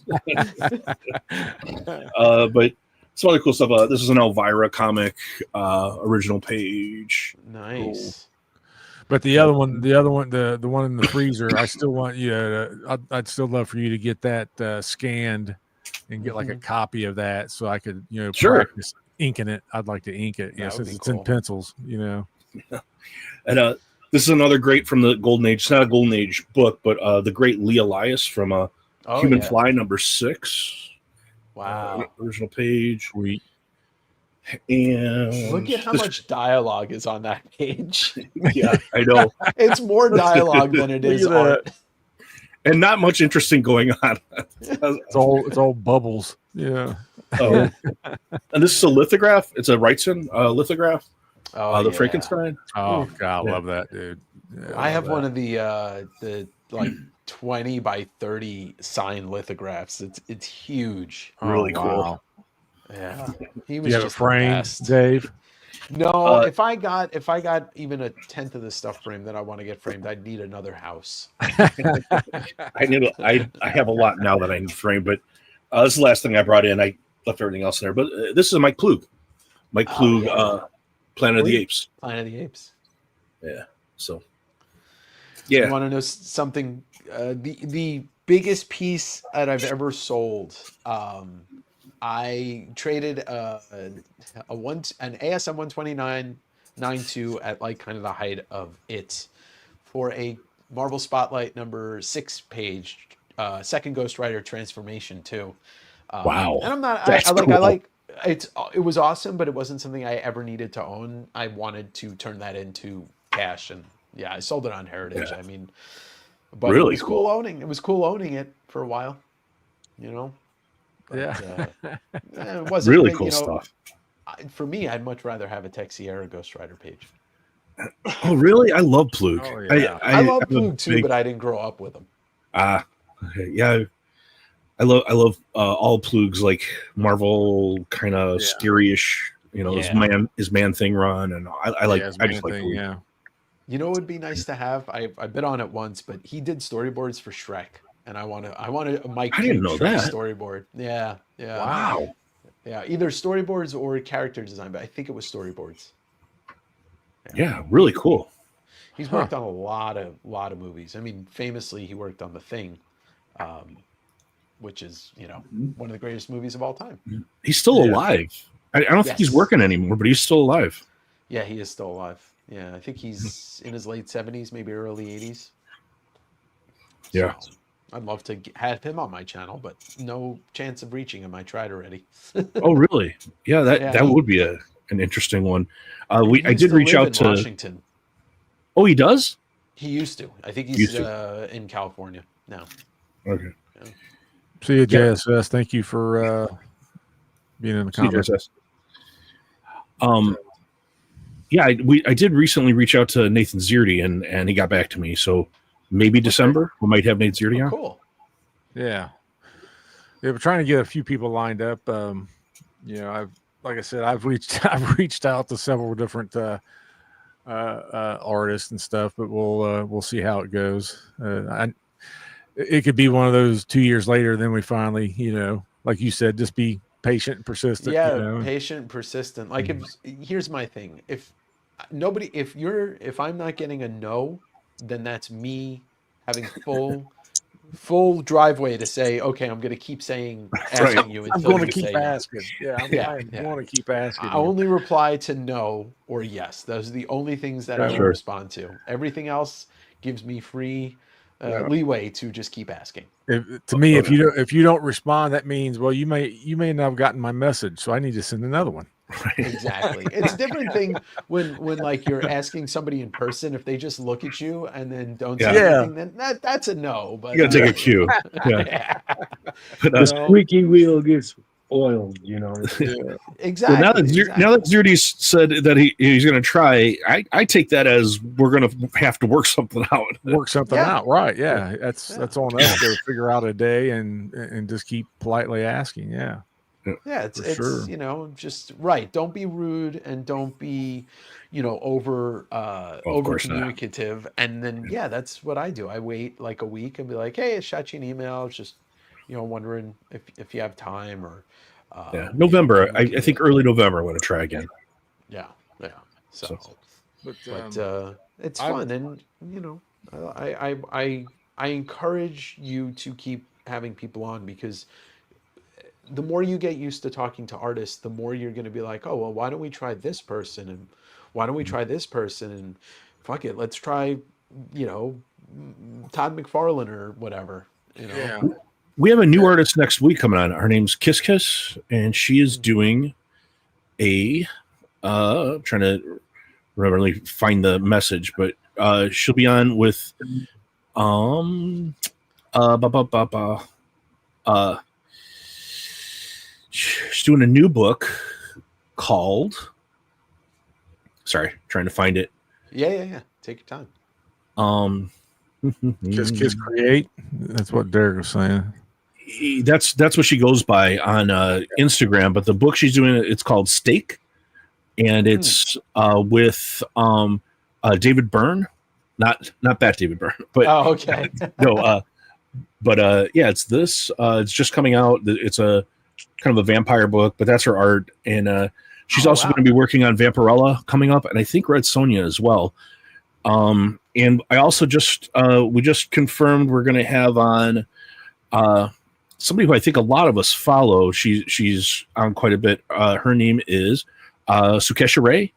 But some other cool stuff. This is an Elvira comic, original page. Nice. Cool. But the other one, the one in the freezer, I still want you to. I'd still love for you to get that scanned and get like a copy of that, so I could, practice inking it. I'd like to ink it, since it's cool. In pencils, Yeah. And this is another great from the Golden Age. It's not a Golden Age book, but the great Lee Elias from Human Fly #6. Wow, original page. Sweet. And look at how much dialogue is on that page. Yeah, I know. It's more dialogue than it is art. And not much interesting going on. It's all bubbles. Yeah. Oh. And this is a lithograph. It's a Wrightson lithograph. The Frankenstein. Oh God, I love that, dude. Yeah, I have one of the like 20 by 30 signed lithographs. It's huge. Really cool. Wow. Yeah, he was. Do you have just a frame, Dave? No, if I got even a tenth of the stuff framed that I want to get framed, I'd need another house. I have a lot now that I need framed, but this is the last thing I brought in. I left everything else in there, but this is a Mike Plug. Planet of the Apes. Planet of the Apes. Yeah. So. Yeah. You want to know something? The biggest piece that I've ever sold. I traded an ASM 129.92 at like kind of the height of it for a Marvel Spotlight number 6 page second Ghost Rider transformation too. Wow. And I'm not That's I like cool. I like it was awesome, but it wasn't something I ever needed to own. I wanted to turn that into cash, and yeah, I sold it on Heritage. Yeah. I mean, but Really it was cool. owning. It was cool owning it for a while, you know. But, Yeah. it wasn't Really you cool know, stuff. for me, I'd much rather have a Texiera Ghost Rider page. Oh, really? I love Plug. Oh, yeah. I love I'm a Plug too, big- but I didn't grow up with them. okay. Yeah. I love all Plug's like Marvel kind of Yeah. scary-ish, his man thing run, and I just like Plug. Yeah. You know, it would be nice to have. I've been on it once, but he did storyboards for Shrek, and I want a Mike I didn't Duke know Shrek that. storyboard. Yeah. Wow. Yeah, either storyboards or character design, but I think it was storyboards. Yeah, really cool. He's worked on a lot of movies. I mean, famously, he worked on The Thing, which is one of the greatest movies of all time. He's still alive. I don't think he's working anymore, but he's still alive. Yeah, he is still alive. Yeah, I think he's in his late 70s, maybe early 80s. Yeah. So, I'd love to have him on my channel, but no chance of reaching him. I tried already. Oh, really? Yeah, that would be an interesting one. I did reach out to Washington. Oh, he does? He used to. I think he's in California now. Okay. Yeah. See you, JSS. Thank you for being in the comments. Yeah, I did recently reach out to Nathan Zierdy, and he got back to me. So maybe December we might have Nate Zierdy on. Cool. Yeah, we're trying to get a few people lined up. I've reached out to several different artists and stuff, but we'll see how it goes. It could be one of those 2 years later, then we finally, like you said, just be patient and persistent. Yeah, patient, persistent. Like, here's my thing: if I'm not getting a no, then that's me having full driveway to say, okay, I'm going to keep asking you. I'm going to keep asking. Yeah, I'm going to keep asking. I only reply to no or yes. Those are the only things that I will respond to. Everything else gives me free leeway to just keep asking. If you don't respond, that means, well, you may not have gotten my message, so I need to send another one. Exactly. It's a different thing when like you're asking somebody in person. If they just look at you and then don't say anything, then that's a no. But you gotta take a cue. Yeah. The squeaky wheel gets oiled, Exactly. Well, now that Zierdy said that he's going to try, I take that as we're going to have to work something out. Out, right? Yeah, that's on us to figure out a day and just keep politely asking. Yeah. Yeah, it's just right. Don't be rude and don't be, over communicative. And then that's what I do. I wait like a week and be like, hey, I shot you an email. It's just, wondering if you have time or. November. I think early November. I'm going to try again. Yeah. So. But it's fun, and I encourage you to keep having people on, because the more you get used to talking to artists, the more you're going to be like, oh, well, why don't we try this person? And why don't we try this person? And fuck it, let's try, Todd McFarlane or whatever. Yeah. We have a new artist next week coming on. Her name's Kiss Kiss, and she is doing I'm trying to really find the message, but she'll be on with she's doing a new book called, trying to find it. Yeah. Take your time. Kiss Create. That's what Derek was saying. That's what she goes by on Instagram. But the book she's doing, it's called Stake, and it's with David Byrne, not that David Byrne, but okay. No, but it's this. It's just coming out. It's a kind of a vampire book, but that's her art, and she's also going to be working on Vampirella coming up, and I think Red Sonja as well. And I also we just confirmed we're going to have on somebody who I think a lot of us follow. She's on quite a bit. Her name is Sukesha Ray.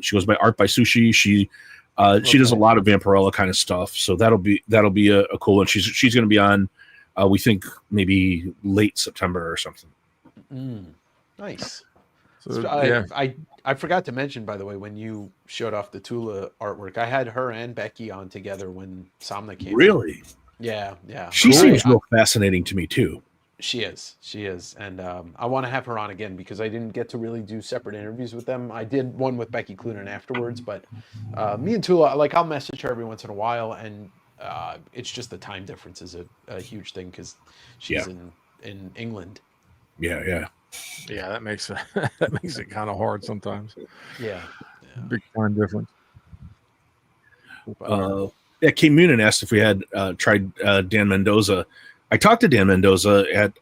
She goes by Art by Sushi. She does a lot of Vampirella kind of stuff. So that'll be a cool one. She's going to be on. We think maybe late September or something. Nice. So, I forgot to mention, by the way, when you showed off the Tula artwork, I had her and Becky on together when Samna came. Really? Yeah. She seems real fascinating to me too. She is, and I want to have her on again because I didn't get to really do separate interviews with them. I did one with Becky Clunan afterwards, but me and Tula, like, I'll message her every once in a while, and it's just the time difference is a huge thing because she's in England. Yeah. That makes it kind of hard sometimes. Yeah. Big time difference. Kate Moonen asked if we had tried Dan Mendoza. I talked to Dan Mendoza at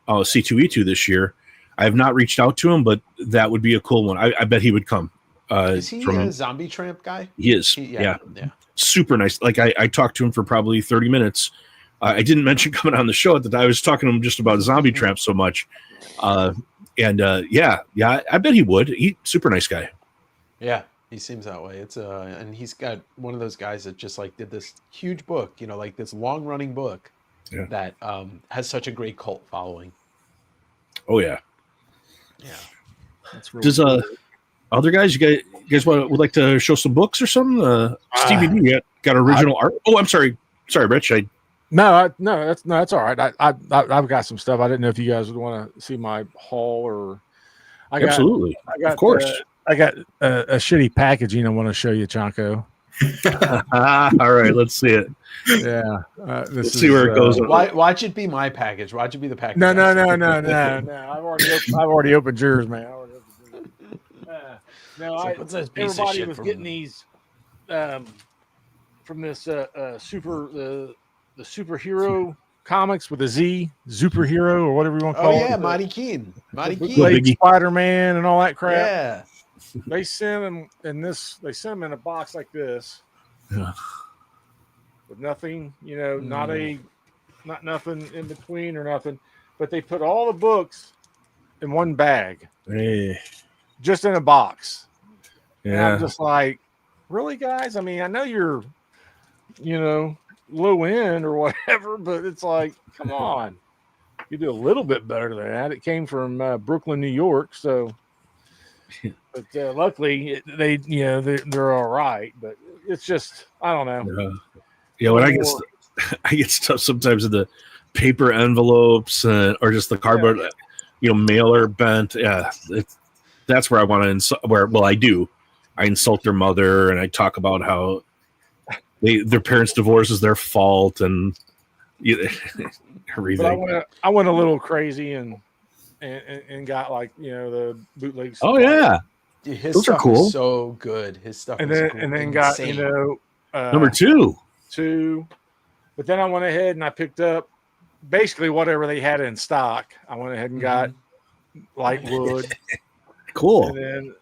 C2E2 this year. I have not reached out to him, but that would be a cool one. I bet he would come. Is he a Zombie Tramp guy? He is. Yeah. Super nice. Like I talked to him for probably 30 minutes. I didn't mention coming on the show at the time. I was talking to him just about Zombie Tramp so much. I bet he would. Super nice guy. Yeah, he seems that way. It's and he's got one of those guys that just like did this huge book, like this long running book that has such a great cult following. Oh yeah. Yeah. That's really Does other guys, you guys would like to show some books or something? Stevie D got original art. Oh, I'm sorry, Rich. No, that's all right. I've got some stuff. I didn't know if you guys would want to see my haul or. Absolutely, of course. I got a shitty packaging I want to show you, Chanko. All right, let's see it. Yeah, let's see where it goes. Watch it be my package. Watch it be the package. No. I've already opened yours, man. Everybody was getting these from this the superhero comics with a Z, superhero or whatever you want to call it. Oh yeah, Monty Keene, Spider-Man and all that crap. Yeah, they sent them in this. They sent them in a box like this, with nothing, not nothing in between or nothing. But they put all the books in one bag, just in a box. Yeah, and I'm just like, really, guys? I mean, I know you're, low end or whatever, but it's like, come on, you do a little bit better than that. It came from Brooklyn, New York, so but luckily they're all right, but it's just, I don't know. When I get stuff sometimes in the paper envelopes or just the cardboard mailer bent. That's where I want to insult. I insult their mother and I talk about how their parents' divorce is their fault, and everything. But I went a little crazy and got like the bootlegs. Oh yeah, dude, those are cool. Is so good. His stuff. And is then cool. And then got number two. But then I went ahead and I picked up basically whatever they had in stock. I went ahead and got Lightwood. Cool. And then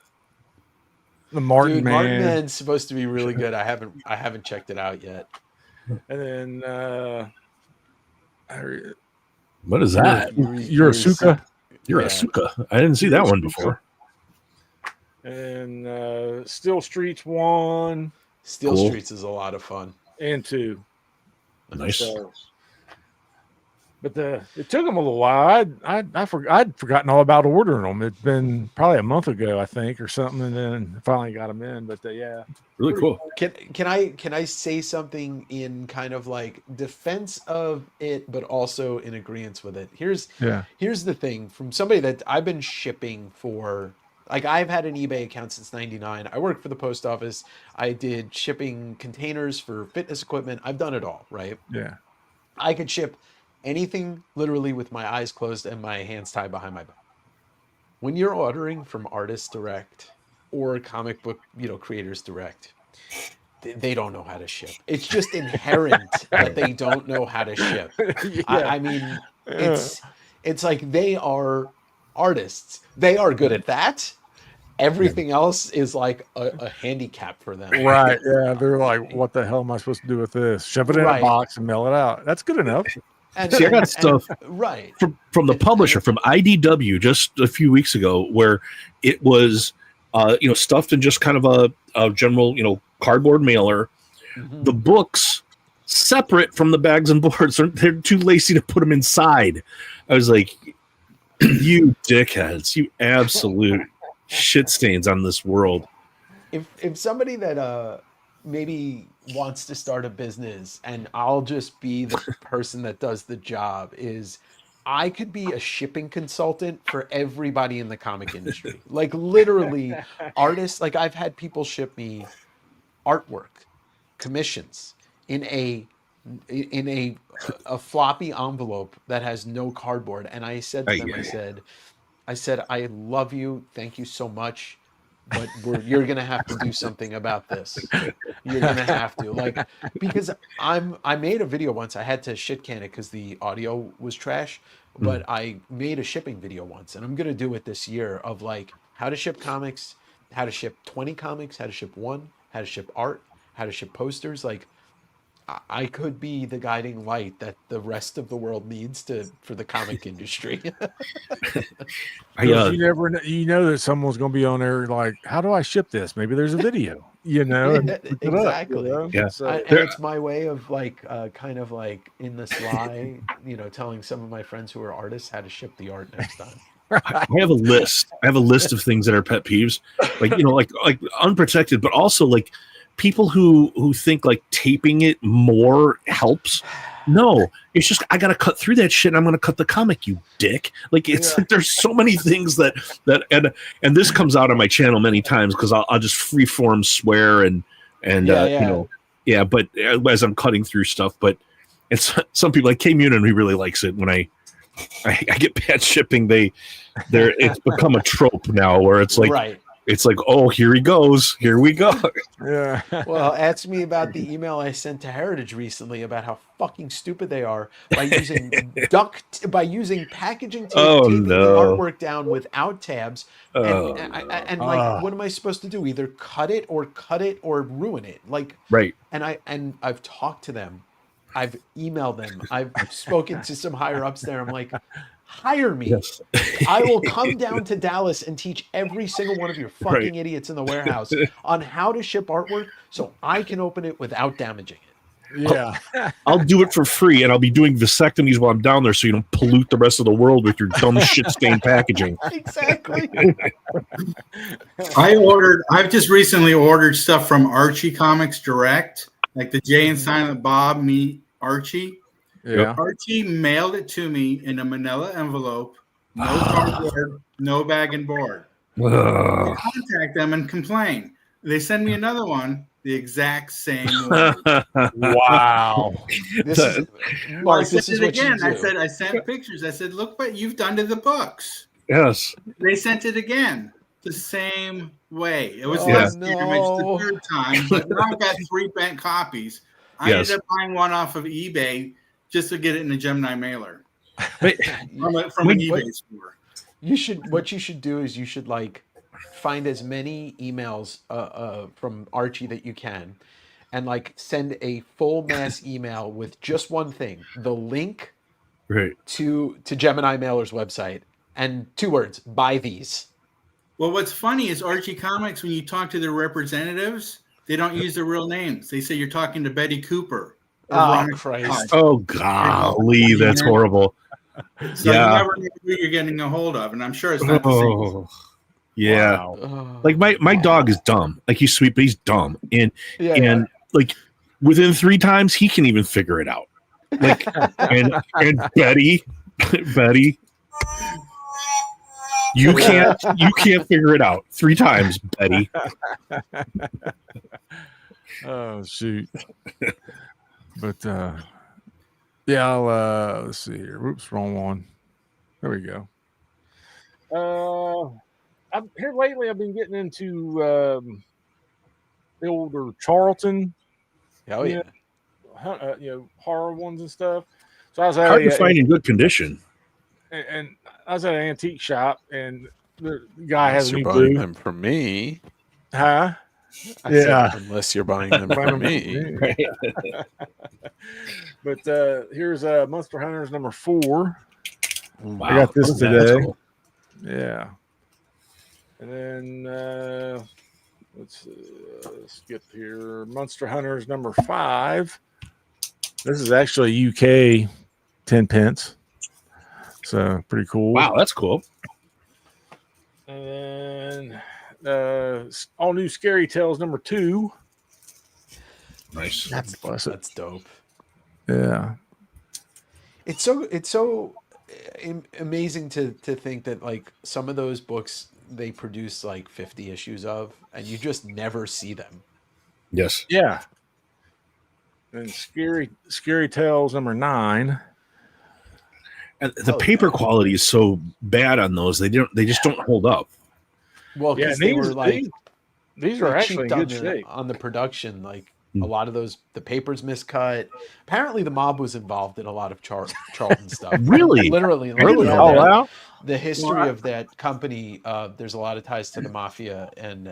the Martin Man. Martin Man's supposed to be really good. I haven't checked it out yet. And then what is that? Yurasuka. Yurasuka. I didn't see that one before. And Steel Streets 1. Steel Streets is a lot of fun. And 2. Nice. But it took them a little while. I'd forgotten all about ordering them. It's been probably a month ago, I think, or something, and then finally got them in. But really cool. Can I say something in kind of like defense of it, but also in agreement with it? Here's the thing from somebody that I've been shipping for. Like, I've had an eBay account since '99. I worked for the post office. I did shipping containers for fitness equipment. I've done it all, right? Yeah. I could ship anything literally with my eyes closed and my hands tied behind my back. When you're ordering from Artists Direct or comic book, creators direct, they don't know how to ship. It's just inherent that they don't know how to ship. I mean, it's like they are artists. They are good at that. Everything else is like a handicap for them. Right. Yeah. They're like, what the hell am I supposed to do with this? Shove it in a box and mail it out. That's good enough. And, See, I got stuff right from the publisher, from IDW, just a few weeks ago, where it was, stuffed in just kind of a general, cardboard mailer. Mhm. The books separate from the bags and boards. They're too lazy to put them inside. I was like, you dickheads, you absolute shit stains on this world. If somebody that maybe wants to start a business, and I'll just be the person that does the job, is I could be a shipping consultant for everybody in the comic industry. Like literally artists, like I've had people ship me artwork, commissions in a floppy envelope that has no cardboard. And I said to them, I said, I love you. Thank you so much. But you're gonna have to do something about this. You're gonna have to, like, because I made a video once. I had to shit can it because the audio was trash. But I made a shipping video once, and I'm gonna do it this year of like how to ship comics, how to ship 20 comics, how to ship one, how to ship art, how to ship posters. Like I could be the guiding light that the rest of the world needs for the comic industry. You never know, that someone's going to be on there like, how do I ship this? Maybe there's a video, and exactly. Yeah. And it's my way of like, kind of like in the sly, telling some of my friends who are artists how to ship the art next time. I have a list. I have a list of things that are pet peeves, like unprotected, but also like people who think like taping it more helps. No, it's just I gotta cut through that shit and I'm gonna cut the comic, you dick. Like it's like there's so many things that and this comes out on my channel many times because I'll just freeform swear and but as I'm cutting through stuff, but it's some people like K Munin, who really likes it when I get bad shipping. It's become a trope now where it's like right. It's like, oh, here he goes. Here we go. Yeah. Well, ask me about the email I sent to Heritage recently about how fucking stupid they are by using packaging tape, taping the artwork down without tabs. And what am I supposed to do? Either cut it or ruin it. Like, right. And I've talked to them. I've emailed them. I've spoken to some higher ups there. I'm like, hire me. Yes. I will come down to Dallas and teach every single one of your fucking idiots in the warehouse on how to ship artwork so I can open it without damaging it. Yeah. I'll do it for free, and I'll be doing vasectomies while I'm down there so you don't pollute the rest of the world with your dumb shit-stained packaging. Exactly. I've just recently ordered stuff from Archie Comics Direct, like the Jay and Silent Bob meet Archie. Yeah. Archie mailed it to me in a manila envelope, no cardboard, no bag and board. I contact them and complain. They send me another one, the exact same way. Wow. This is what you do. I sent pictures. I said, look what you've done to the books. Yes. They sent it again the same way. It was less damage the third time, but now I've got 3 bent copies. I ended up buying one off of eBay just to get it in a Gemini mailer from an eBay store. What you should do is you should like find as many emails from Archie that you can, and like send a full mass email with just one thing: the link to Gemini Mailer's website and 2 words: buy these. Well, what's funny is Archie Comics, when you talk to their representatives, they don't use their real names. They say you're talking to Betty Cooper. Oh, Christ. Oh, golly, that's horrible. So you never know who you're getting a hold of, and I'm sure it's not the same. Yeah. Wow. Like my dog is dumb. Like he's sweet, but he's dumb. And like within 3 times he can even figure it out. Like and Betty, you can't figure it out 3 times, Betty. Oh shoot. But I'll let's see here. Whoops, wrong one. There we go. Here lately I've been getting into the older Charlton. Oh yeah. Horror ones and stuff. So I was hard to find in good condition. And I was at an antique shop, and the guy has a new buying blue. them for me. Huh? I said, Yeah. unless you're buying them from me. But here's Monster Hunters number 4. Wow, I got this look at that. That's today. cool. Yeah. And then let's skip here. Monster Hunters number 5. This is actually UK 10 pence. So pretty cool. Wow, that's cool. And then all new Scary Tales number 2. Nice. That's dope. Yeah. It's so amazing to think that like some of those books they produce like 50 issues of, and you just never see them. Yes. Yeah. And Scary Tales number 9. And the paper quality is so bad on those; they just don't hold up. Well, because they were like these are actually in good shape on the production. Like a lot of those, the paper's miscut. Apparently, the mob was involved in a lot of Charlton stuff. Really? Literally. Really? Yeah, Oh wow! The history of that company. There's a lot of ties to the mafia, and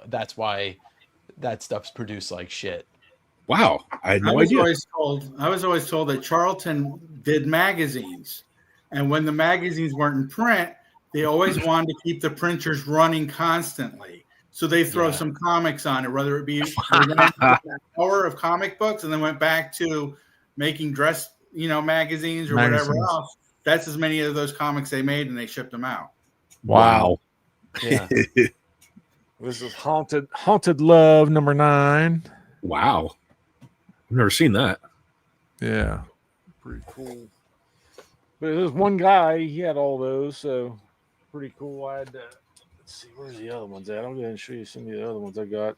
that's why that stuff's produced like shit. Wow, I had no idea. I was always told that Charlton did magazines, and when the magazines weren't in print, they always wanted to keep the printers running constantly. So they throw some comics on it, whether it be an hour of comic books, and then went back to making dress, magazines or whatever else. That's as many of those comics they made, and they shipped them out. Wow. Yeah. This is Haunted Love number 9. Wow. I've never seen that. Yeah. Pretty cool. But there's one guy, he had all those, so pretty cool. I had let's see, where's the other ones at? I'll go ahead and show you some of the other ones I got.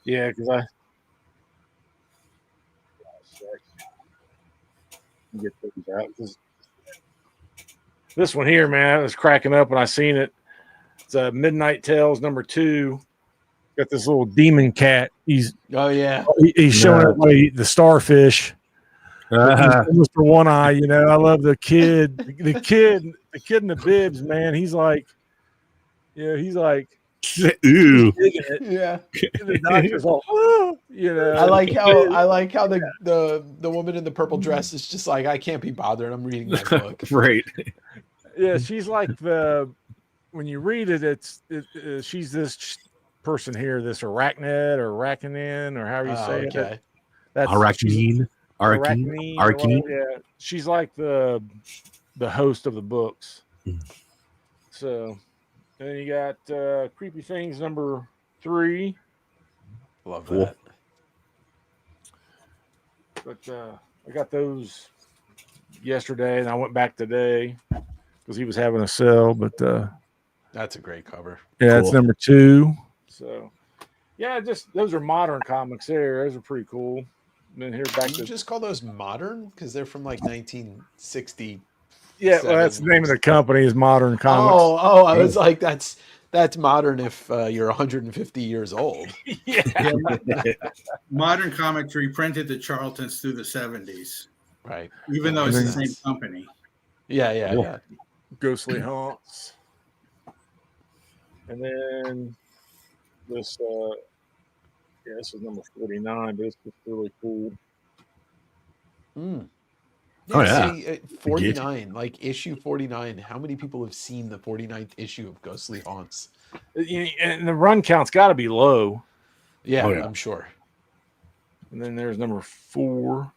Yeah, because get those out. This one here, man, I was cracking up when I seen it. It's Midnight Tales number 2. Got this little demon cat. He's showing up like the starfish. Mr. One Eye, I love the kid. The kid in the bibs, man. He's like, he's like, ooh, yeah. The doctor's all, I like how the woman in the purple dress is just like, I can't be bothered. I'm reading my book. Right. Yeah, she's like when you read it, she's this person here, this arachnid or arachnin or however you say it. That's Arachnin. Yeah, she's like the host of the books. So, and then you got Creepy Things number 3. Love that. But I got those yesterday, and I went back today because he was having a sale. But that's a great cover. Yeah, it's number 2. So, yeah, just those are modern comics. Those are pretty cool. And then here back you just call those modern because they're from like 1960. Yeah, well, that's the name of the company is Modern Comics. Oh, I was like, that's modern if you're 150 years old. Yeah. Modern Comics reprinted the Charltons through the 70s. Right. Even though it's the same company. Yeah. Ghostly Haunts. And then this this is number 49, but this is really cool. Yeah, see, 49, like issue 49. How many people have seen the 49th issue of Ghostly Haunts? And the run count's got to be low. Yeah, I'm sure. And then there's number 4.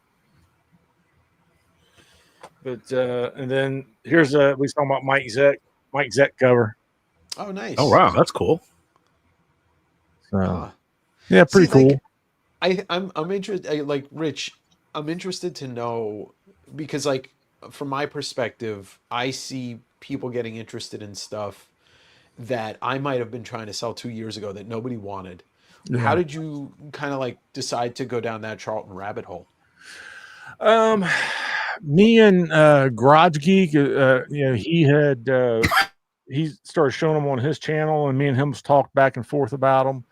But and then here's we talking about Mike Zeck cover. Oh, nice. Oh, wow, that's cool. So, yeah, pretty cool. Like, I'm interested. Like Rich, I'm interested to know because, like, from my perspective, I see people getting interested in stuff that I might have been trying to sell 2 years ago that nobody wanted. Yeah. How did you kind of like decide to go down that Charlton rabbit hole? Me and Garage Geek, he had he started showing them on his channel, and me and him talked back and forth about them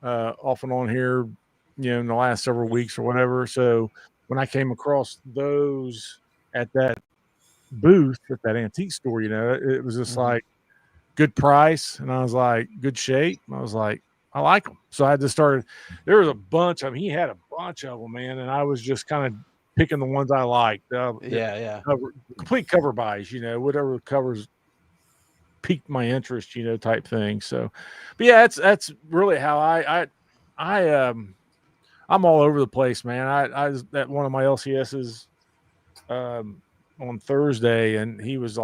off and on here, in the last several weeks or whatever. So when I came across those at that booth at that antique store, it was just like good price, and I was like good shape. I was like, I like them. So I just started. There was a bunch of them. He had a bunch of them, man, and I was just kind of picking the ones I liked. Yeah. Complete cover buys, whatever covers piqued my interest, type thing. So, but yeah, that's really how I'm all over the place, man. I was at one of my LCSs on Thursday, and he was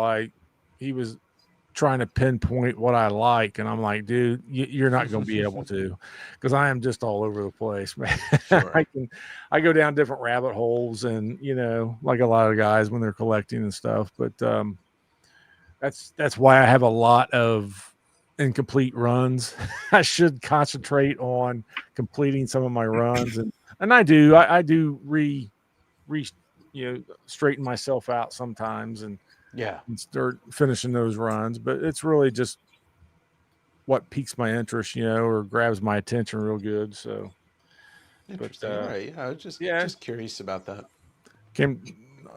trying to pinpoint what I like, and I'm like, dude, you're not going to be able to, because I am just all over the place, man. Sure. I go down different rabbit holes, and like a lot of guys when they're collecting and stuff. But that's why I have a lot of incomplete runs. I should concentrate on completing some of my runs, and I do. I do straighten myself out sometimes, and start finishing those runs. But it's really just what piques my interest, or grabs my attention real good. So interesting. All right. Yeah, I was just curious about that.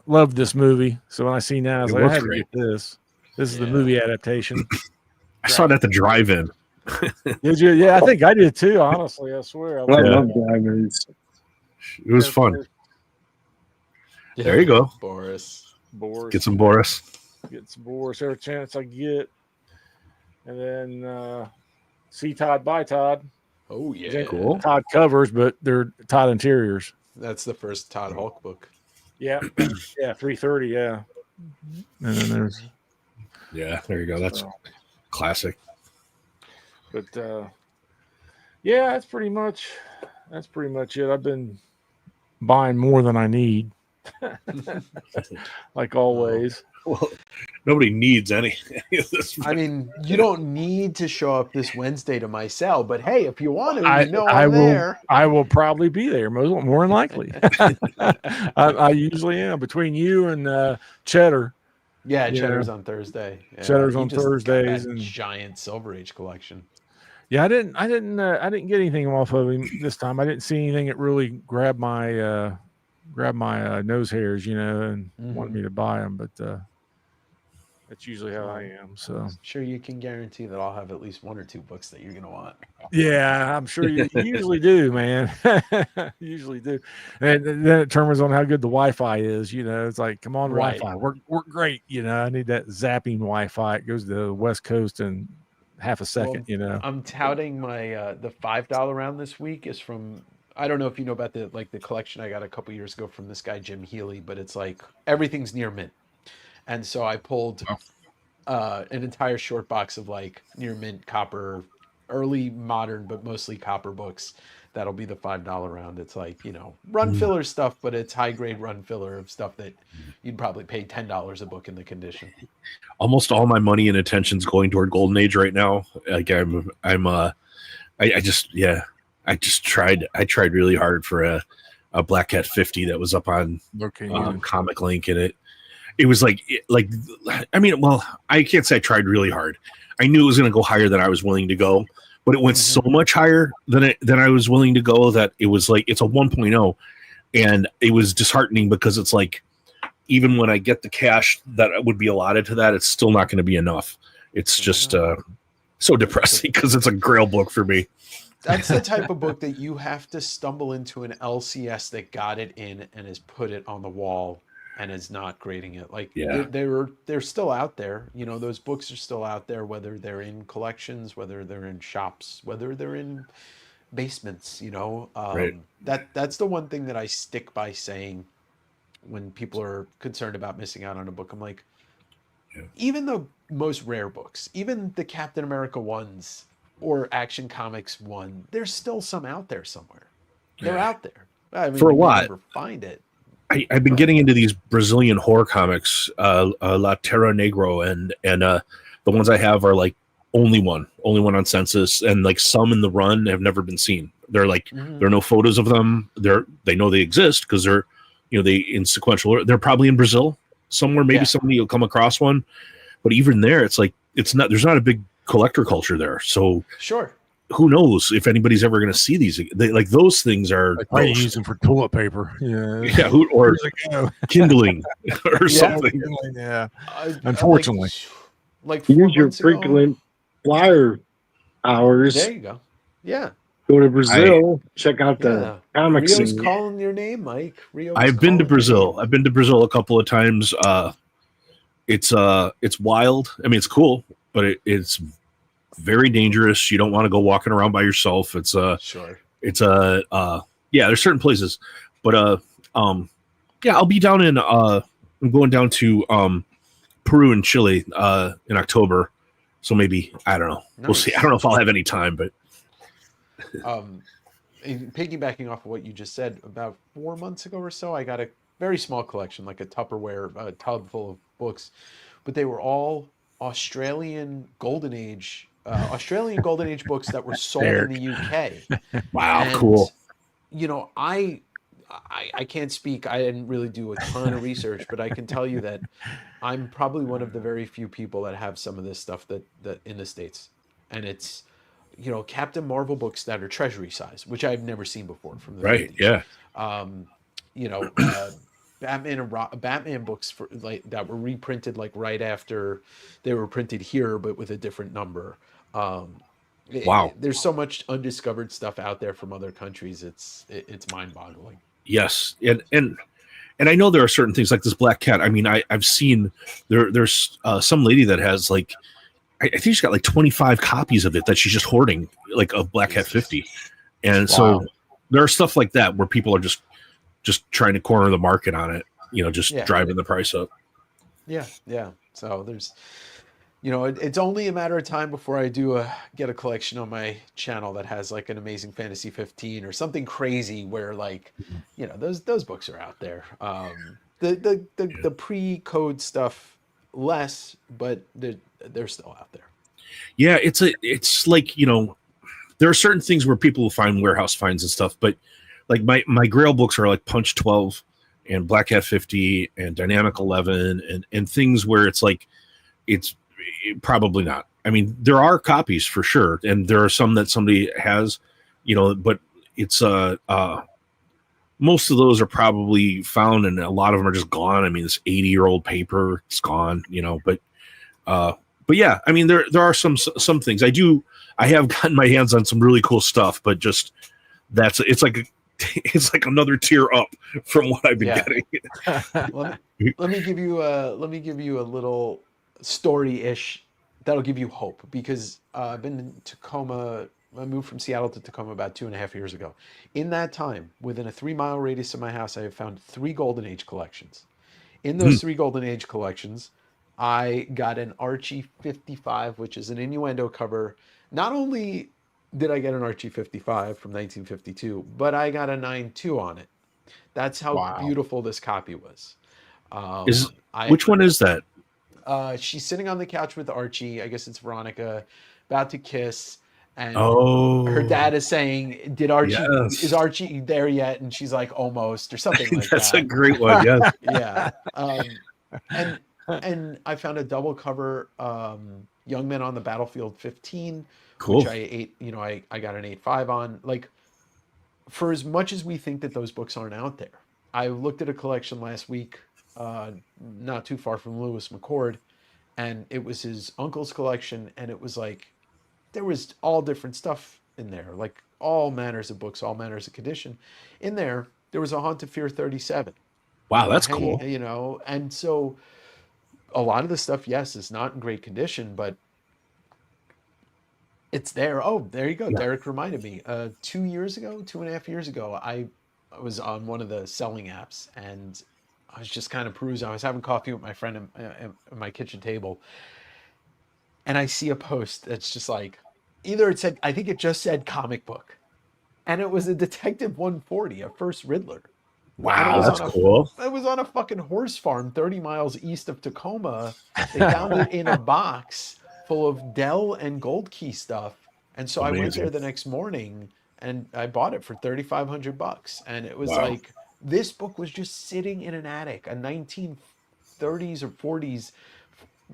Loved this movie. So when I see now, I was like, I had to great. get this. This is the movie adaptation. I saw it at the drive-in. Did you? Yeah, I think I did too. Honestly, I swear. I love Davengers. It was fun. There you go, Boris. Get some Boris. Get some Boris every chance I get, and then see Todd by Todd. Oh yeah, cool. Todd covers, but they're Todd interiors. That's the first Todd Hulk book. Yeah, 330. Yeah, and then there's. Yeah, there you go. That's classic. But yeah, that's pretty much it. I've been buying more than I need, like always. Well, nobody needs any of this. I mean, you don't need to show up this Wednesday to my cell, but hey, if you want to, I I'm will, there. I will probably be there, more than likely. I usually am. Between you and Cheddar. Yeah, Cheddar's on Thursday. Yeah, Cheddar's on Thursdays, and giant Silver Age collection. Yeah, I didn't get anything off of him this time. I didn't see anything that really grabbed my nose hairs, and wanted me to buy them. But that's usually how I am. So I'm sure you can guarantee that I'll have at least one or two books that you're gonna want. Yeah, I'm sure you usually do, man. Usually do. And then it determines on how good the Wi-Fi is. It's like, come on, Right. Wi-Fi, work great. I need that zapping Wi-Fi. It goes to the West Coast in half a second. I'm touting my the $5 round this week is from. I don't know if you know about the collection I got a couple years ago from this guy Jim Healy, but it's like everything's near mint. And so I pulled an entire short box of like near mint copper, early modern, but mostly copper books. That'll be the $5 round. It's like, run filler stuff, but it's high grade run filler of stuff that you'd probably pay $10 a book in the condition. Almost all my money and attention's going toward Golden Age right now. Like I tried really hard for a Black Cat 50 that was up on Comic Link, and it was like I can't say I tried really hard. I knew it was going to go higher than I was willing to go, but it went so much higher than I was willing to go that it was like it's a 1.0, and it was disheartening because it's like even when I get the cash that would be allotted to that, it's still not going to be enough. It's just so depressing because it's a grail book for me. That's the type of book that you have to stumble into an LCS that got it in and has put it on the wall and is not grading it. Like they're still out there. Those books are still out there, whether they're in collections, whether they're in shops, whether they're in basements. Right. That's the one thing that I stick by saying when people are concerned about missing out on a book. I'm like, even the most rare books, even the Captain America ones or Action Comics one, there's still some out there somewhere. They're out there. I mean, for a lot. Never find it. I've been getting into these Brazilian horror comics, La Terra Negro, and the ones I have are like only one on Census, and like some in the run have never been seen. They're like there are no photos of them. They know they exist because they're they in sequential order. They're probably in Brazil somewhere. Maybe somebody will come across one, but even there, it's like there's not a big collector culture there. So sure. Who knows if anybody's ever going to see these? Like those things are I use them for toilet paper. Yeah, or kindling or something. Yeah, unfortunately, like use your frequent flyer hours. There you go. Yeah. Go to Brazil, check out the Yeah. comic Rio's scene. calling your name, Mike. Rio. I've been to Brazil. I've been to Brazil a couple of times. It's wild. I mean, it's cool, but it's very dangerous. You don't want to go walking around by yourself. Sure. Yeah, there's certain places, but yeah, I'll be down in I'm going down to Peru and Chile in October. So maybe, I don't know. We'll see. I don't know if I'll have any time, but piggybacking off of what you just said, about 4 months ago or so, I got a very small collection, like a Tupperware tub full of books, but they were all Australian Golden Age books that were sold in the UK. wow, And, cool. you know, I can't speak. I didn't really do a ton of research, but I can tell you that I'm probably one of the very few people that have some of this stuff that in the States. And it's, you know, Captain Marvel books that are treasury size, which I've never seen before from the Right, 50s. yeah. You know, Batman books for like that were reprinted like right after they were printed here, but with a different number. Wow. There's so much undiscovered stuff out there from other countries. It's mind-boggling. Yes, and I know there are certain things like this Black Cat. I mean, I've seen there's some lady that has like I think she's got like 25 copies of it that she's just hoarding, like of Black Cat 50. And so there are stuff like that where people are just trying to corner the market on it, you know, just driving the price up. Yeah, yeah. So there's, you know, it's only a matter of time before I get a collection on my channel that has like an Amazing Fantasy 15 or something crazy where like, you know, those books are out there. The pre-code stuff less, but they're still out there. Yeah, it's like, you know, there are certain things where people will find warehouse finds and stuff, but like my Grail books are like Punch 12 and Black Hat 50 and Dynamic 11 and things where it's like it's probably not. I mean, there are copies for sure, and there are some that somebody has, you know, but it's most of those are probably found, and a lot of them are just gone. I mean, this 80-year-old paper, it's gone, you know. But yeah, I mean, there are some things I have gotten my hands on some really cool stuff, but just it's like another tier up from what I've been getting. let me give you a little story-ish that'll give you hope, because I've been in Tacoma. I moved from Seattle to Tacoma about 2.5 years ago. In that time, within a 3-mile radius of my house, I have found 3 Golden Age collections. In those 3 Golden Age collections, I got an Archie 55, which is an innuendo cover. Not only did I get an Archie 55 from 1952, but I got a 9.2 on it. That's how beautiful this copy was. Which one is that? She's sitting on the couch with Archie. I guess it's Veronica, about to kiss. And her dad is saying, is Archie there yet? And she's like, almost, or something like That's that. a great one, yes. Yeah. And I found a double cover, Young Men on the Battlefield 15, cool. which I got an 8.5 on. Like, for as much as we think that those books aren't out there, I looked at a collection last week, not too far from Lewis McCord, and it was his uncle's collection, and it was like, there was all different stuff in there, like all manners of books, all manners of condition. In there was a Haunt of Fear 37. Wow, that's cool. You know, and so a lot of the stuff, yes, is not in great condition, but it's there. Oh, there you go. Yeah. Derek reminded me. 2.5 years ago, I was on one of the selling apps, and I was just kind of perusing. I was having coffee with my friend at my kitchen table, and I see a post that's just like, I think it just said comic book, and it was a Detective 140, a first Riddler. Wow, that's cool. It was on a fucking horse farm 30 miles east of Tacoma. They found it in a box full of Dell and Gold Key stuff. And so I went there the next morning and I bought it for $3,500. And it was like, this book was just sitting in an attic, a 1930s or 40s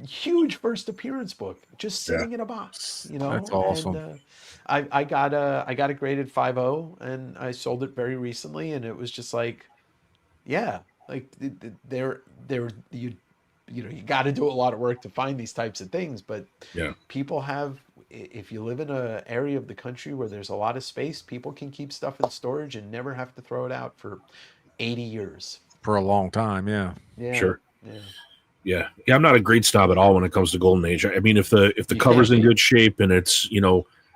huge first appearance book, just sitting in a box, you know. That's awesome. And I got it graded 5.0, and I sold it very recently, and it was just like, yeah, like you got to do a lot of work to find these types of things, but people have if you live in an area of the country where there's a lot of space, people can keep stuff in storage and never have to throw it out for 80 years. For a long time, yeah. Yeah. Sure. Yeah. Yeah. I'm not a great snob at all when it comes to Golden Age. I mean, if the cover's in good shape and it's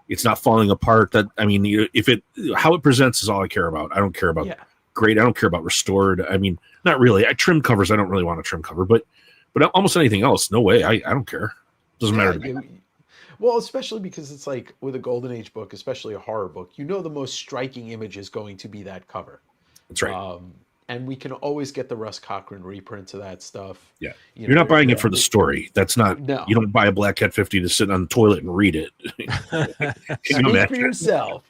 it's not falling apart, that I mean, if it how it presents is all I care about. I don't care about great. I don't care about restored. I mean, not really. I trim covers. I don't really want a trim cover, but almost anything else, no way. I don't care. Doesn't matter to me. Well, especially because it's like with a Golden Age book, especially a horror book, the most striking image is going to be that cover. That's right. And we can always get the Russ Cochran reprints of that stuff. Yeah. You're not buying it for the story. That's not, you don't buy a Black Cat 50 to sit on the toilet and read it. Speak for yourself.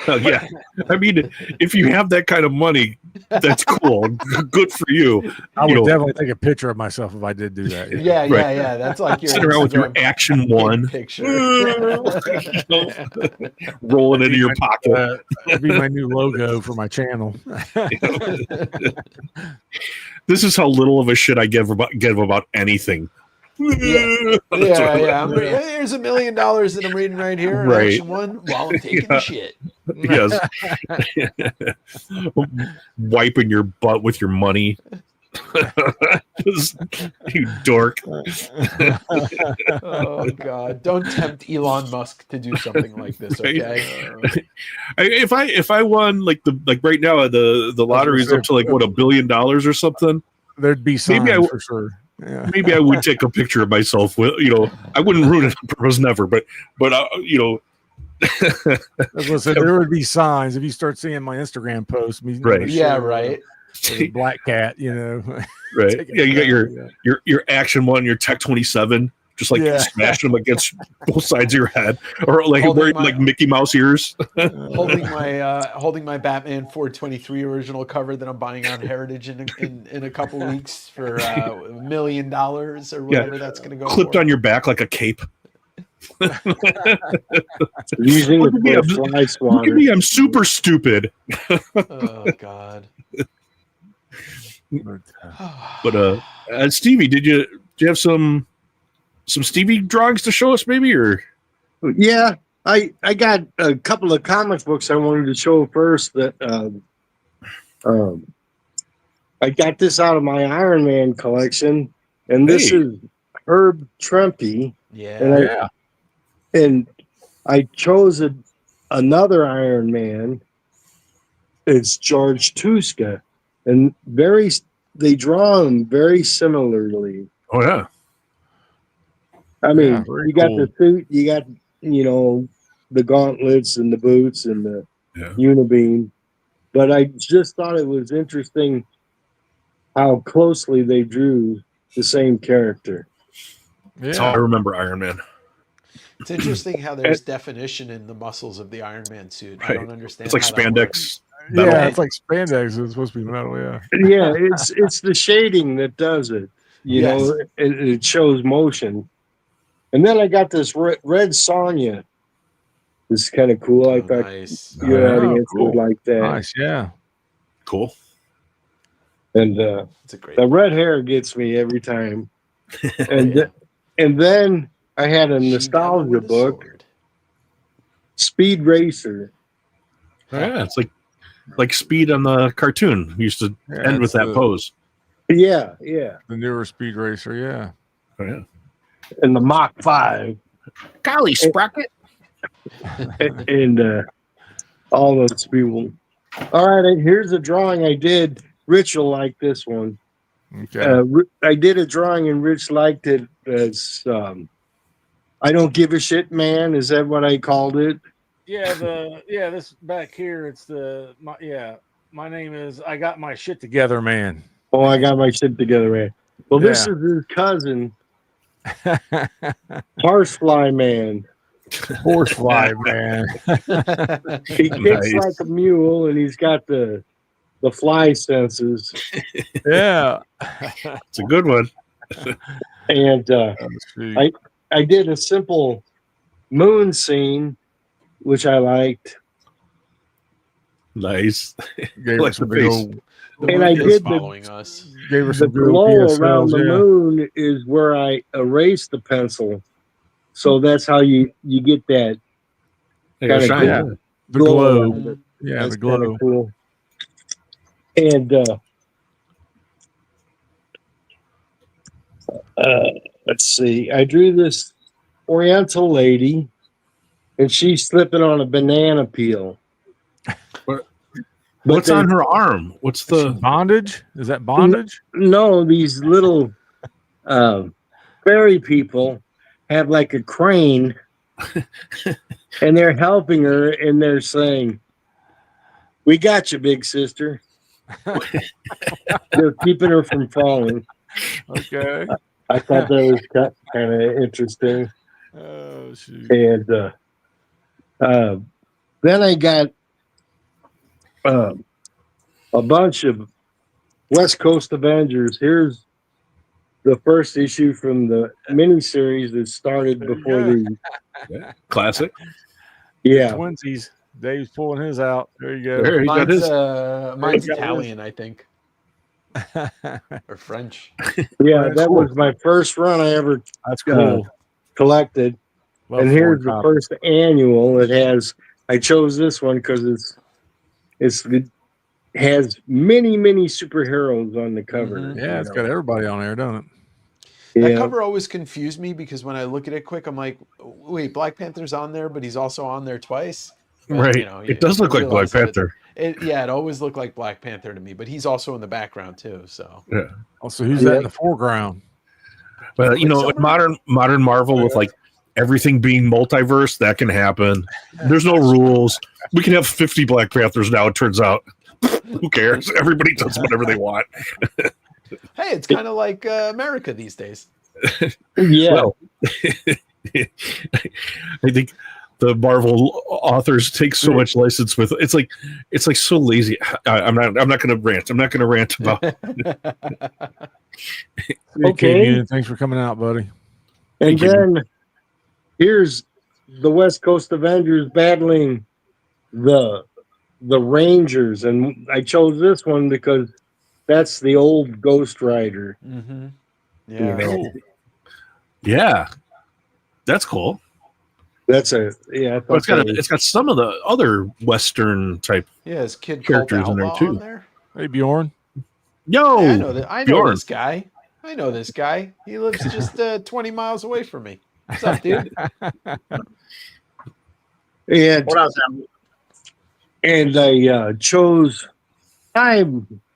Yeah. I mean, if you have that kind of money, that's cool. Good for you. I would definitely take a picture of myself if I did do that. Yeah. That's like your sit around with your Action 1 picture. Rolling into your pocket. That'd be my new logo for my channel. This is how little of a shit I give about anything. Yeah. Here's $1 million that I'm reading right here. Right. Action 1 while I'm taking a shit. Yes. Wiping your butt with your money. You dork. Oh God. Don't tempt Elon Musk to do something like this, okay? If I won like right now the lottery's up to like what $1 billion or something, there'd be signs for sure. Yeah. Maybe I would take a picture of myself with, I wouldn't ruin it on purpose, never, but there would be signs if you start seeing my Instagram posts. Right. Yeah, right. Black Cat, right. Yeah, you got your Action 1, your Tech 27, just like smashing them against both sides of your head, or like wearing like Mickey Mouse ears. holding my Batman 423 original cover that I'm buying on Heritage in a couple weeks for $1 million or whatever that's going to go. Clipped on your back like a cape. Using look at me, I'm super stupid. Oh God. But Stevie, did you have some Stevie drawings to show us, maybe? Or yeah, I got a couple of comic books I wanted to show first. That I got this out of my Iron Man collection, and this is Herb Trimpe. Yeah, and I chose another Iron Man. It's George Tuska. And they draw them very similarly. Oh yeah. I mean, you got the suit, you got the gauntlets and the boots and the unibeam. But I just thought it was interesting how closely they drew the same character. Yeah. That's how I remember Iron Man. It's interesting how there's definition in the muscles of the Iron Man suit. Right. I don't understand. It's like spandex. Metal. Yeah, it's like spandex. It's supposed to be metal. Yeah. Yeah, it's the shading that does it. You know, it shows motion. And then I got this Red Sonja. This is kind of cool. I thought your audience would like that. Nice, yeah. Cool. And the red hair gets me every time. And and then I had a nostalgia book, Speed Racer. Oh, yeah, it's like Speed on the cartoon. We used to end with that pose. Yeah. The newer Speed Racer, yeah. Oh, yeah. And the Mach 5. Golly, Sprocket. and all those people. All right, here's a drawing I did. Rich will like this one. Okay. I did a drawing and Rich liked it as I Don't Give a Shit Man. Is that what I called it? Yeah, this back here, it's my name is I Got My Shit Together Man. Oh, I got my shit together, man. Well, this is his cousin, Horsefly Man. Horsefly Man. He kicks like a mule, and he's got the fly senses. Yeah, it's a good one. And I did a simple moon scene, which I liked. Nice. Like the face. And I did the glow around the moon is where I erased the pencil. So that's how you get that kind of the glow. glow. Yeah, That's the glow. cool. And let's see. I drew this Oriental lady, and she's slipping on a banana peel. What's on her arm? What's the bondage? Is that bondage? No, these little fairy people have like a crane, and they're helping her, and they're saying, "We got you, big sister." They're keeping her from falling. Okay. I thought that was kind of interesting. Oh shoot! And then I got a bunch of West Coast Avengers. Here's the first issue from the miniseries that started before the classic. Yeah, twinsies. Dave's pulling his out. There you go. There, he got his. Mine's Italian, I think, or French. Yeah, that was my first run I ever That's cool. Collected. Love and here's the copies. first annual. It has. I chose this one because it has many superheroes on the cover. Mm-hmm. Yeah, it's got everybody on there, don't it? That cover always confused me because when I look at it quick, I'm like, wait, Black Panther's on there, but he's also on there twice. But, right. It does look like Black Panther. It always looked like Black Panther to me, but he's also in the background too. So yeah. Also, who's that in the foreground? Well, modern Marvel with like everything being multiverse, that can happen. There's no rules. We can have 50 Black Panthers now. It turns out, who cares? Everybody does whatever they want. Hey, it's kind of like America these days. Yeah. Well, I think the Marvel authors take so much license with it's like so lazy. I'm not going to rant. I'm not going to rant about. Okay, thanks for coming out, buddy. And then here's the West Coast Avengers battling the Rangers, and I chose this one because that's the old Ghost Rider. Mm-hmm. Yeah. Cool. Yeah, that's cool. That's it's got some of the other Western type. Yeah, his kid characters in there too. on there. Hey, Bjorn. Yo, yeah, I know this guy. I know this guy. He lives just 20 miles away from me. What's up, dude? And I chose. Hi,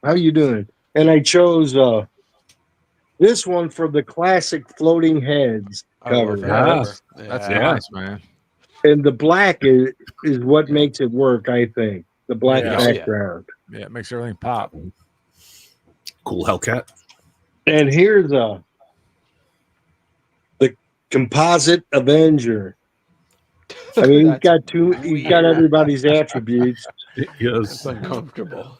how you doing? And I chose this one for the classic Floating Heads cover. That's nice, man. And the black is what makes it work, I think. The black background. Yeah, it makes everything pop. Cool Hellcat. And here's the Composite Avenger. I mean, he's got everybody's attributes. Yes. It's uncomfortable.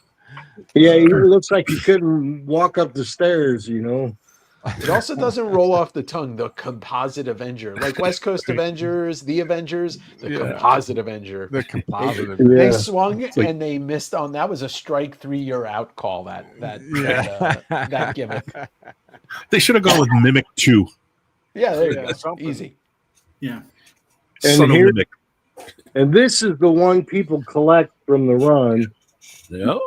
Yeah, he looks like he couldn't walk up the stairs, It also doesn't roll off the tongue, the Composite Avenger. Like West Coast Avengers, the Avengers, the Composite Avenger. The Composite Avenger. They swung and they missed on that was a strike 3 year out call, that gimmick. They should have gone with Mimic 2. Yeah, there you go. Easy. Yeah. And this is the one people collect from the run. Yeah.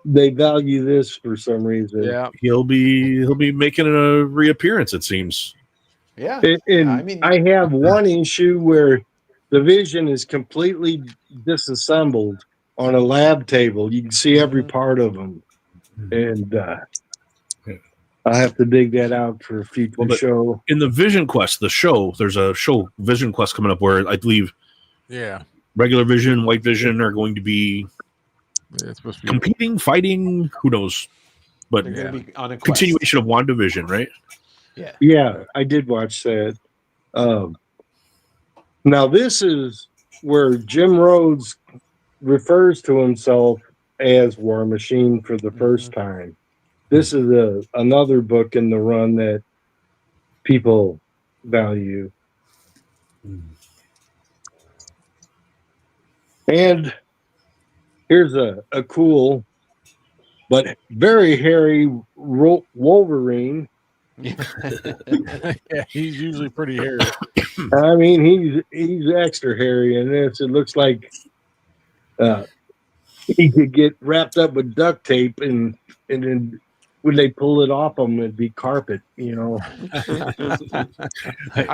They value this for some reason. Yeah. He'll be making a reappearance, it seems. Yeah. And I have one issue where the Vision is completely disassembled on a lab table. You can see every part of them. And I'll have to dig that out for a future show. In the Vision Quest, the show, there's a show Vision Quest coming up where I believe regular Vision, White Vision are going to be it's supposed to be competing, fighting, who knows? But they're going to be on a quest. Continuation of WandaVision, right? Yeah. Yeah, I did watch that. Now, this is where Jim Rhodes refers to himself as War Machine for the first time. This is another book in the run that people value. And here's a cool but very hairy Wolverine. Yeah, he's usually pretty hairy. I mean, he's extra hairy in this. It looks like he could get wrapped up with duct tape, and then when they pull it off him, it'd be carpet. I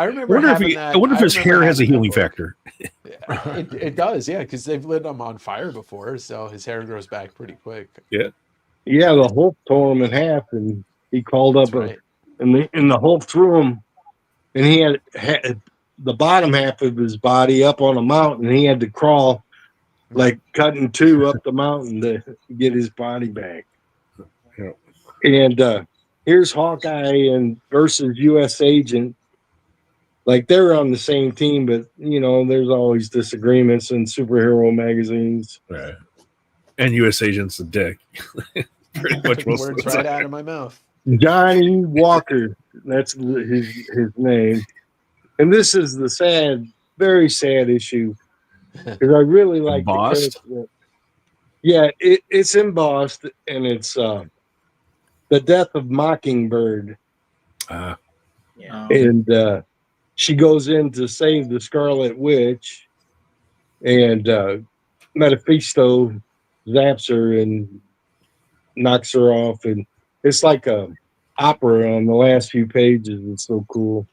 remember having that. I wonder if his hair has a healing factor. It does, yeah, because they've lit him on fire before, so his hair grows back pretty quick. Yeah. Yeah, the Hulk tore him in half, and he called up and the Hulk threw him, and he had the bottom half of his body up on a mountain. And he had to crawl like cutting two up the mountain to get his body back. Yeah. And here's Hawkeye and versus U.S. Agent. Like they're on the same team, but there's always disagreements in superhero magazines. Right. And U.S. Agent's a dick. Pretty much most words of the right time. out of my mouth. Johnny Walker, that's his name. And this is the very sad issue because I really like Embossed? Yeah, it's embossed, and it's the death of Mockingbird. And she goes in to save the Scarlet Witch, and Mephisto zaps her and knocks her off, and it's like a opera on the last few pages. It's so cool.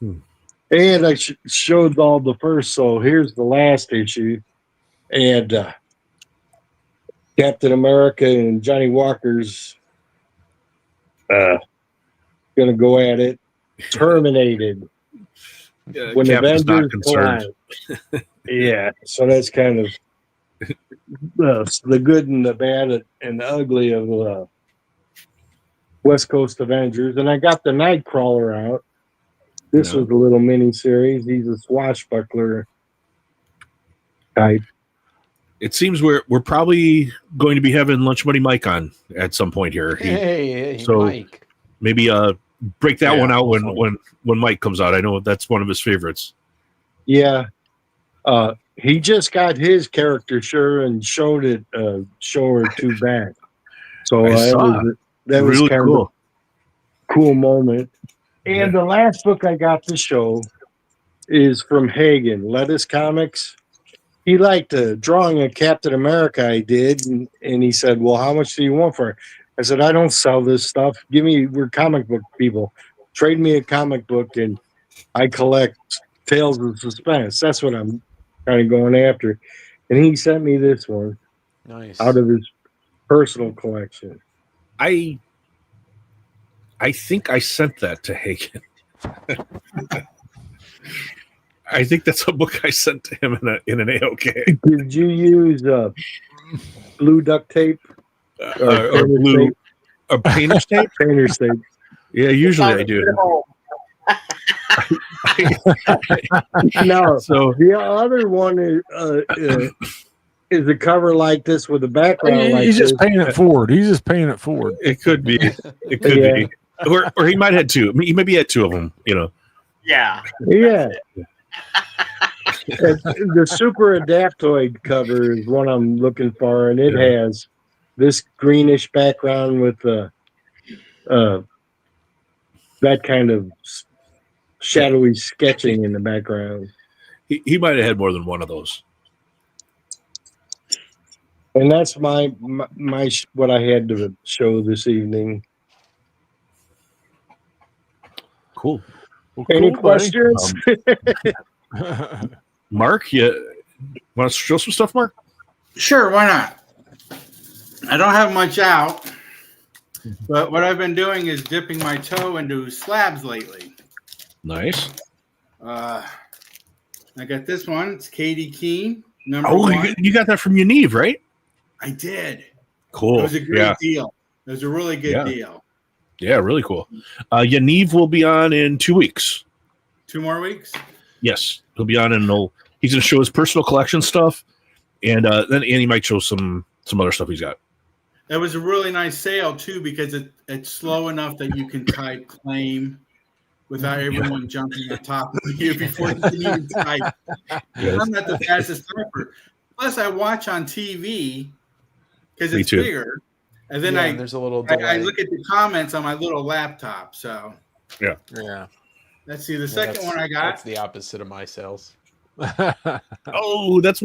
And I showed all the first, so here's the last issue, and Captain America and Johnny Walker's gonna go at it. Terminated. When Captain's not Avengers concerned. collide. Yeah, so that's kind of the good and the bad and the ugly of West Coast Avengers. And I got the Nightcrawler out. This was a little mini series. He's a swashbuckler type. It seems we're probably going to be having Lunch Money Mike on at some point here. Hey, so Mike. Maybe break that one out when Mike comes out. I know that's one of his favorites. Yeah. He just got his caricature and showed it show or two back. So that was really kind cool. of a cool moment. And the last book I got to show is from Hagen, Lettuce Comics. He liked a drawing of Captain America I did, and he said, well, how much do you want for it? I said, I don't sell this stuff. We're comic book people. Trade me a comic book, and I collect Tales of Suspense. That's what I'm kind of going after. And he sent me this one. Nice. Out of his personal collection. I think I sent that to Hagen. I think that's a book I sent to him in an AOK. Did you use blue duct tape? Or blue painter's tape? Painter's tape. Yeah, usually I do. No, so the other one is a cover like this with a background like he's this. just paying it forward. He's just paying it forward. It could be. It could be. Or he might have two. He maybe had two of them, Yeah. Yeah. The Super Adaptoid cover is what I'm looking for, and it has this greenish background with that kind of shadowy sketching in the background. He might have had more than one of those. And that's my what I had to show this evening. Cool. Well, Any questions? Mark, you want to show some stuff, Mark? Sure, why not? I don't have much out, but what I've been doing is dipping my toe into slabs lately. Nice. I got this one. It's Katie Keene, number 1. You got that from Yaniv, right? I did. Cool. It was a great deal. It was a really good deal. Yeah, really cool. Yaniv will be on in 2 weeks. 2 more weeks? Yes, he'll be on, and he's going to show his personal collection stuff, and then Andy might show some other stuff he's got. It was a really nice sale too because it's slow enough that you can type claim without everyone jumping on top of you before you can even type. Yes. I'm not the fastest typer. Plus, I watch on TV because it's bigger. And then there's a little delay. I look at the comments on my little laptop. So yeah. Let's see. The second one I got. That's the opposite of my sales. Oh, that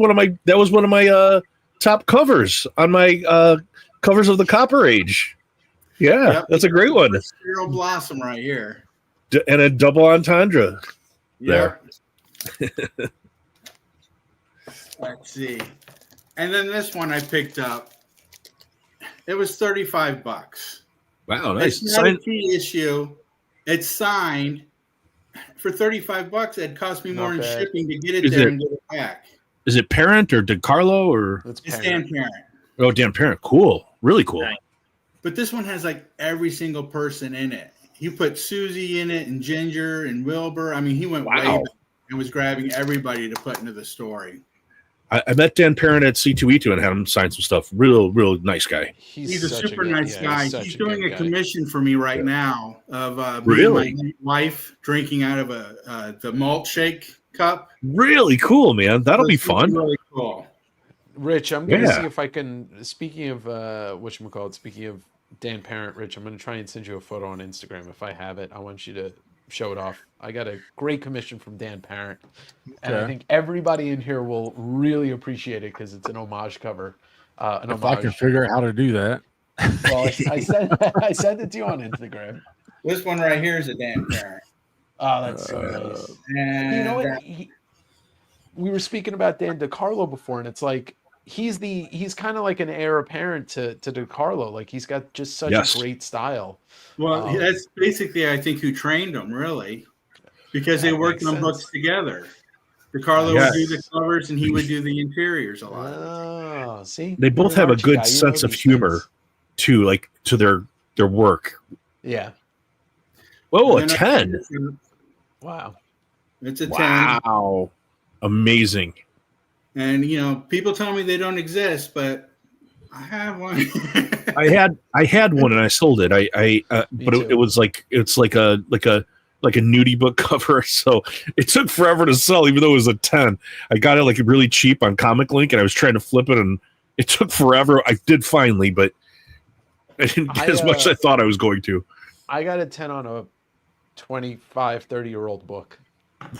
was one of my top covers on my covers of the Copper Age. Yeah, that's a great one. Spiro Blossom right here. And a double entendre there. Let's see. And then this one I picked up. It was $35. Wow, nice. It's not a key issue. It's signed for $35. It cost me more in shipping to get it there and get it back. Is it Parent or DeCarlo or? It's Dan Parent. Oh, Dan Parent. Cool. Really cool. Right. But this one has like every single person in it. He put Susie in it and Ginger and Wilbur. I mean, he went way back and was grabbing everybody to put into the story. I met Dan Parent at C2E2 and had him sign some stuff. Real nice guy. He's a super nice guy. He's doing a commission for me right now of really my wife drinking out of the malt shake cup. Really cool, man. That'll be fun. Really cool. Rich, I'm going to see if I can, speaking of whatchamacallit, speaking of Dan Parent, Rich, I'm going to try and send you a photo on Instagram. If I have it, I want you to show it off. I got a great commission from Dan Parent, and I think everybody in here will really appreciate it because it's an homage cover. If I can figure out how to do that. Well, I sent it to you on Instagram. This one right here is a Dan Parent. Oh, that's so nice. And you know what? We were speaking about Dan DeCarlo before, and it's like he's kind of like an heir apparent to DeCarlo. Like he's got just such a great style. Well, that's basically, I think, who trained him, really, because they worked on books together. DeCarlo would do the covers, and he would do the interiors a lot. Oh, see, they both have a good sense of humor, too, like to their work. Yeah. Oh, a 10. Wow. It's a 10. Wow. Amazing. And people tell me they don't exist, but I have one. I had one and I sold it. But it was like it's like a nudie book cover, so it took forever to sell, even though it was a 10. I got it like really cheap on Comic Link, and I was trying to flip it, and it took forever. I did finally, but I didn't get as much as I thought I was going to. I got a 10 on a 25, 30-year-old book.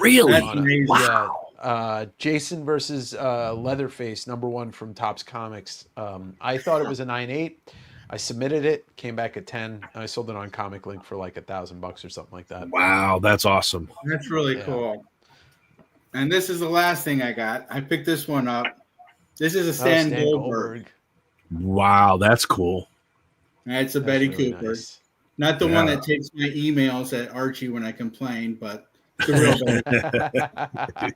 Really? That's amazing. Wow. Yeah. Jason versus Leatherface, #1 from Topps Comics. I thought it was a 9.8. I submitted it, came back at 10, and I sold it on Comic Link for like $1,000 or something like that. Wow, that's awesome. That's really cool. And this is the last thing I got. I picked this one up. This is a Stan Goldberg. Wow, that's cool. It's a Betty Cooper. Nice. Not the one that takes my emails at Archie when I complain, but the real Betty.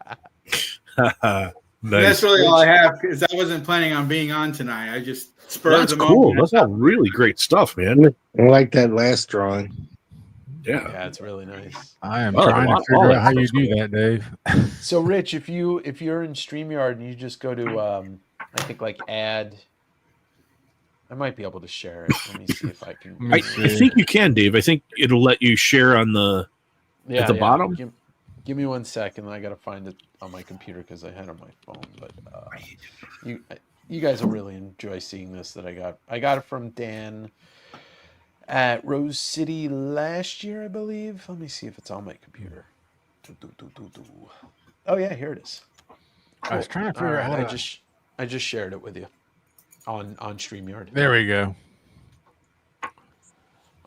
Nice. That's really all I have, because I wasn't planning on being on tonight. I just spurred them on. That's cool. That's all really great stuff, man. I like that last drawing. Yeah, it's really nice. I am trying to figure out how you do that, Dave. So, Rich, if you're in StreamYard and you just go to I think like add, I might be able to share it. Let me see if I can. I think you can, Dave. I think it'll let you share on the at the bottom. Give me 1 second. I got to find it on my computer because I had it on my phone. But you guys will really enjoy seeing this. That I got it from Dan at Rose City last year, I believe. Let me see if it's on my computer. Oh yeah, here it is. Cool. I was trying to figure out how I just shared it with you on StreamYard. There we go.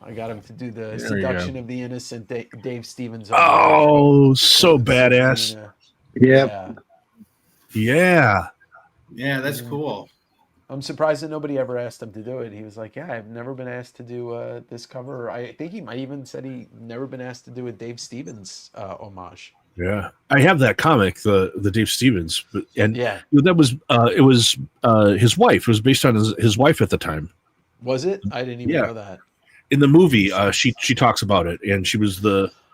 I got him to do the Seduction of the Innocent, Dave Stevens. Oh, so badass. Yeah, that's cool. I'm surprised that nobody ever asked him to do it. He was like, yeah, I've never been asked to do this cover. I think he might even said he never been asked to do a Dave Stevens homage. Yeah, I have that comic, the Dave Stevens, and that was it was his wife. It was based on his wife at the time. Was it? I didn't even know that. In the movie, she talks about it, and she was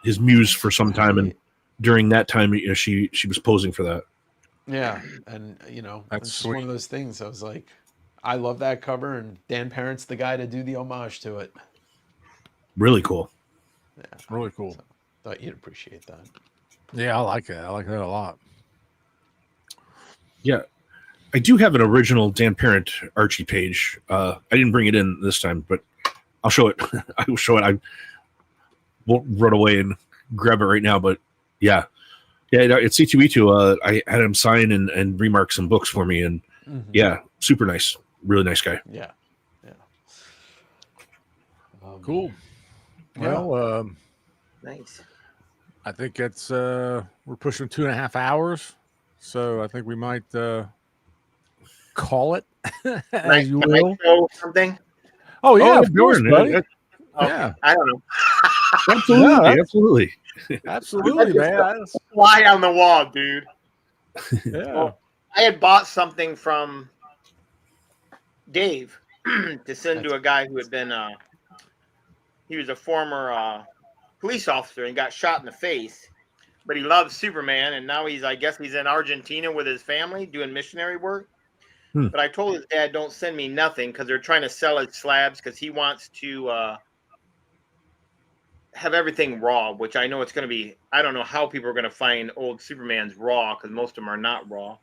his muse for some time, and during that time, she was posing for that. Yeah, and it's just one of those things. I was like, I love that cover, and Dan Parent's the guy to do the homage to it. Really cool. Yeah, really cool. So, thought you'd appreciate that. Yeah, I like that. I like that a lot. Yeah. I do have an original Dan Parent Archie page. I didn't bring it in this time, but I'll show it. I will show it. I won't run away and grab it right now, but yeah, it's C2E2. I had him sign and remark some books for me, and yeah, super nice, really nice guy. Yeah. Cool. Well, nice. I think it's we're pushing 2.5 hours, so I think we might call it as you will. Show something. Oh yeah, Oh, of course, buddy. Yeah, I don't know. Absolutely. absolutely, man. Fly on the wall, dude. Yeah. Well, I had bought something from Dave to send to a guy who had been he was a former police officer and got shot in the face, but he loves Superman, and now I guess he's in Argentina with his family doing missionary work. But I told his dad, don't send me nothing, because they're trying to sell his slabs, because he wants to have everything raw, which I know it's going to be, I don't know how people are going to find old Superman's raw, because most of them are not raw.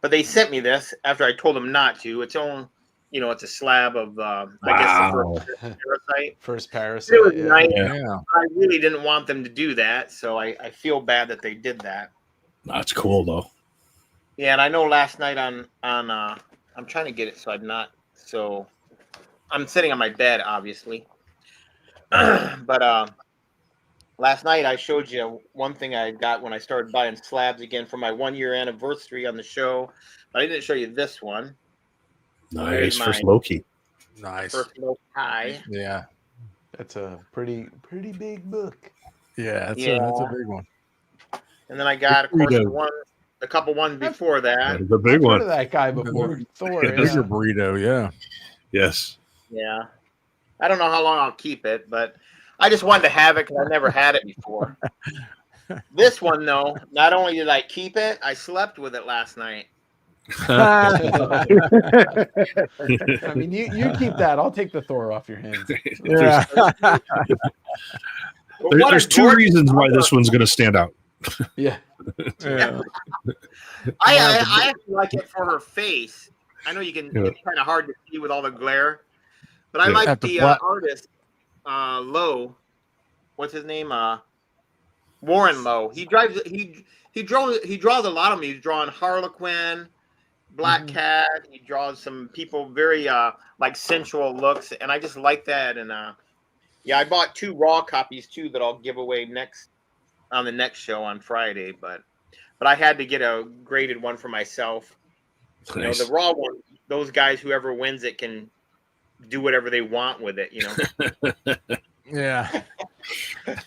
But they sent me this after I told them not to. It's on, it's a slab of, I guess, the first Parasite. It was nice. Yeah. I really didn't want them to do that, so I feel bad that they did that. That's cool, though. Yeah, and I know last night on I'm trying to get it so I'm sitting on my bed, obviously. But last night I showed you one thing I got when I started buying slabs again for my 1-year anniversary on the show. But I didn't show you this one. Nice. First Loki. Nice. First Loki. Yeah. That's a pretty big book. Yeah, that's a big one. And then I got, of course, a couple ones before that. The big one. I've heard of that guy before. Thor. Bigger burrito, yeah. Yes. Yeah. I don't know how long I'll keep it, but I just wanted to have it because I never had it before. This one, though, not only did I keep it, I slept with it last night. I mean, you keep that. I'll take the Thor off your hands. Yeah. There's two reasons why this one's going to stand out. Yeah. I actually like it for her face. I know it's kind of hard to see with all the glare, but I like the artist, Lowe. What's his name? Warren Lowe. He draws a lot of them. He's drawing Harlequin, Black Cat. He draws some people very like sensual looks, and I just like that. And I bought 2 raw copies too that I'll give away on the next show on Friday. But I had to get a graded one for myself. Nice. The raw one, those guys, whoever wins it, can do whatever they want with it. Yeah.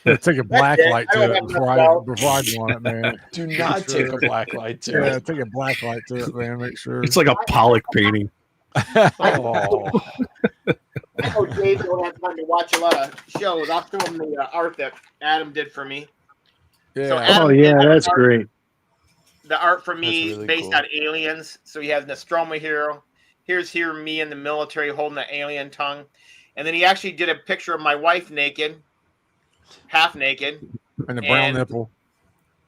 Take a black light to it before I want it, man. Do not take a black light to it. Yeah, take a black light to it, man. Make sure. It's like a Pollock painting. Oh. I know Dave don't have time to watch a lot of shows. I'll show him the art that Adam did for me. Yeah. So Adam that's great. The art for me really based cool. on aliens. So he has Nostromo hero. Here's me in the military holding the alien tongue. And then he actually did a picture of my wife naked, half naked. And the brown nipple.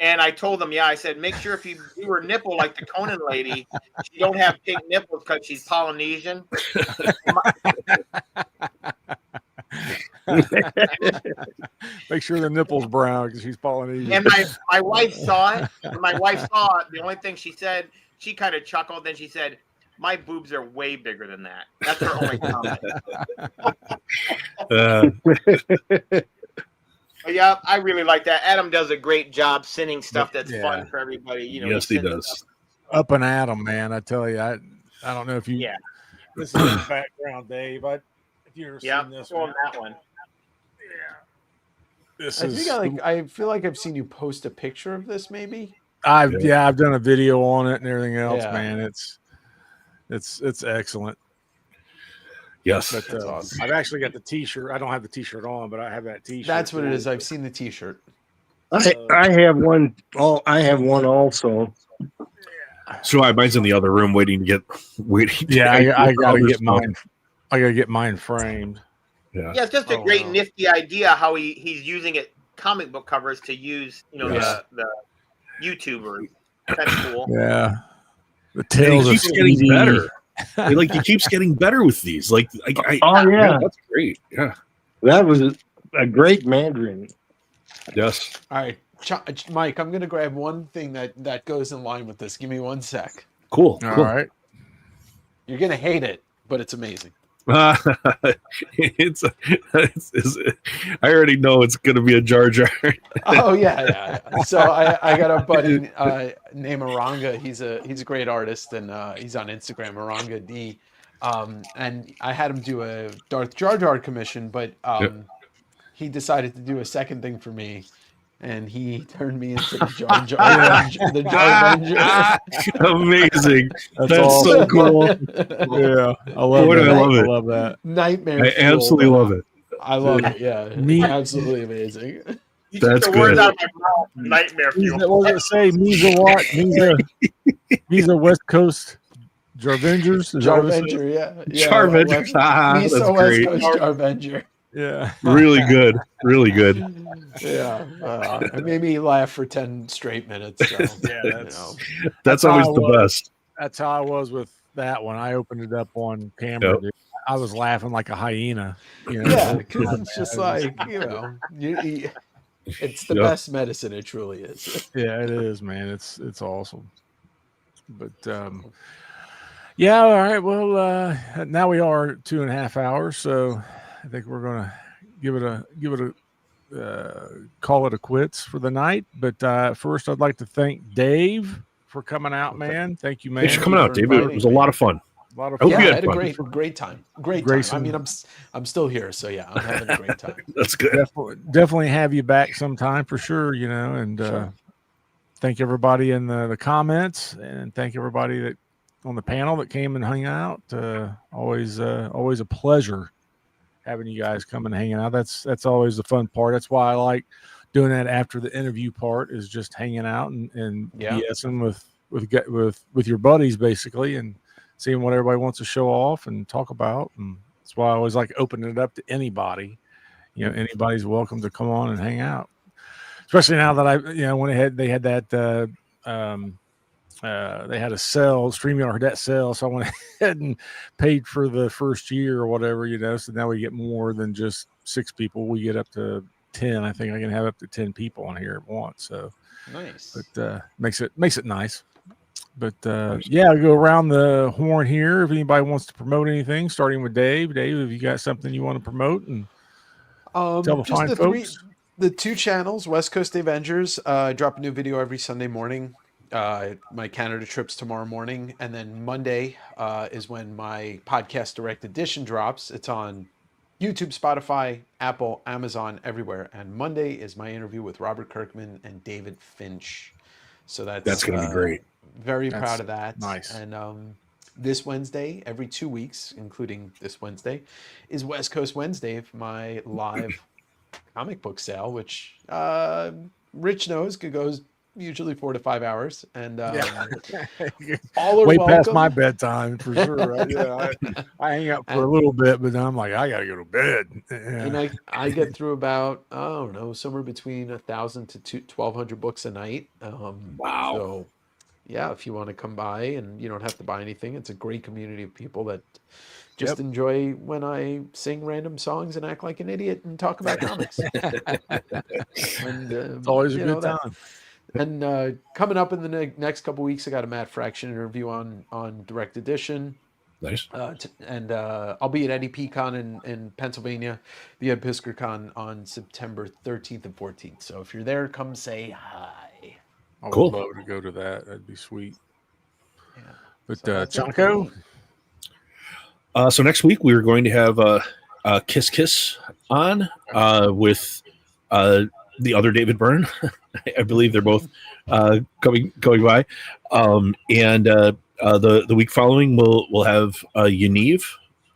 And I told them, I said, make sure if you do her nipple like the Conan lady, she don't have pink nipples because she's Polynesian. Make sure the nipple's brown because she's Polynesian. And my wife saw it. When my wife saw it, the only thing she said, she kind of chuckled. Then she said, my boobs are way bigger than that. That's her only comment. Yeah, I really like that. Adam does a great job sending stuff that's fun for everybody. Yes, he does. Up and Adam, man. I tell you, I don't know if you. Yeah. This is the background, Dave. If you ever seen this one. That one. Yeah. I feel like I've seen you post a picture of this, maybe. I've done a video on it and everything else, man. It's excellent. Yes. But, that's awesome. I've actually got the T-shirt. I don't have the T-shirt on, but I have that T-shirt. That's what it is. I've seen the T-shirt. I have one. I have one also. So mine's in the other room, waiting. Yeah, I gotta get mine. I gotta get mine framed. Yeah, it's just a great nifty idea how he's using it comic book covers to use the YouTubers. That's cool. Yeah. The tales keeps getting better. Like he keeps getting better with these. That's great. Yeah, that was a great Mandarin. Yes. All right, Mike, I'm gonna grab one thing that goes in line with this. Give me 1 sec. Cool. All right. You're gonna hate it, but it's amazing. I already know it's gonna be a Jar Jar. Oh yeah. So I got a buddy named Aranga. He's a great artist, and he's on Instagram, Aranga D. And I had him do a Darth Jar Jar commission, but he decided to do a second thing for me, and he turned me into the Jar Avenger. Amazing. That's awesome. so cool. Yeah, I love it. I love that. Nightmare. I absolutely love it. I love it. Yeah, absolutely amazing. You That's took the words good. out of my mouth. Nightmare fuel. What does it say? Means a what? Means a West Coast Jarvengers. Jarvenger, yeah. Jarvenger. That's West great. Coast Jarvenger. Yeah. Really good. Really good. Yeah. It made me laugh for 10 straight minutes. So, yeah, that's always the best. That's how I was with that one. I opened it up on camera. Yep. Dude. I was laughing like a hyena. Yeah, because it's just like, it's the best medicine. It truly is. Yeah, it is, man. It's awesome. But yeah, all right. Well, now we are 2.5 hours, so I think we're gonna give it a call it a quits for the night. But first, I'd like to thank Dave for coming out, man. Thank you, man. Thanks for coming out, Dave. It was a lot of fun. A lot of Yeah, fun. I had a great time. Great time. I mean, I'm still here, so yeah, I'm having a great time. That's good. Definitely have you back sometime for sure. And Sure. Thank everybody in the comments, and thank everybody that on the panel that came and hung out. Always a pleasure having you guys come and hanging out. That's always the fun part. That's why I like doing that after the interview part, is just hanging out and BSing with your buddies basically, and seeing what everybody wants to show off and talk about. And that's why I always like opening it up to anybody. Anybody's welcome to come on and hang out. Especially now that I went they had that they had a sale, StreamYard, that sale. So I went ahead and paid for the first year or whatever, so now we get more than just 6 people. We get up to 10. I think I can have up to 10 people on here at once. So nice. But makes it nice. But yeah, I'll go around the horn here. If anybody wants to promote anything, starting with Dave. Dave, have you got something you want to promote and tell the fine folks? The 2 channels, West Coast Avengers, drop a new video every Sunday morning. My Canada trip's tomorrow morning, and then Monday is when my podcast Direct Edition drops. It's on YouTube, Spotify, Apple, Amazon, everywhere. And Monday is my interview with Robert Kirkman and David Finch. So that's going to be great. Very proud of that. Nice. And this Wednesday, every 2 weeks, including this Wednesday, is West Coast Wednesday, my live comic book sale, which Rich knows goes usually 4 to 5 hours, and all are way welcome. past my bedtime for sure. Right? I hang out for a little bit, but then I'm like, I gotta go to bed. Yeah. And I get through about, I don't know, somewhere between 1,000 to 1,200 books a night. Wow. So yeah, if you want to come by, and you don't have to buy anything, it's a great community of people that just enjoy when I sing random songs and act like an idiot and talk about comics. And it's always a good time. And coming up in the next couple weeks, I got a Matt Fraction interview on Direct Edition. Nice. And I'll be at Eddie P-Con in Pennsylvania, the Ed Pisker Con on September 13th and 14th. So if you're there, come say hi. I would love to go to that. That'd be sweet. Yeah. But Chaco? So next week we're going to have Kiss Kiss on with the other David Byrne. I believe they're both going by. And the week following we'll have Yaniv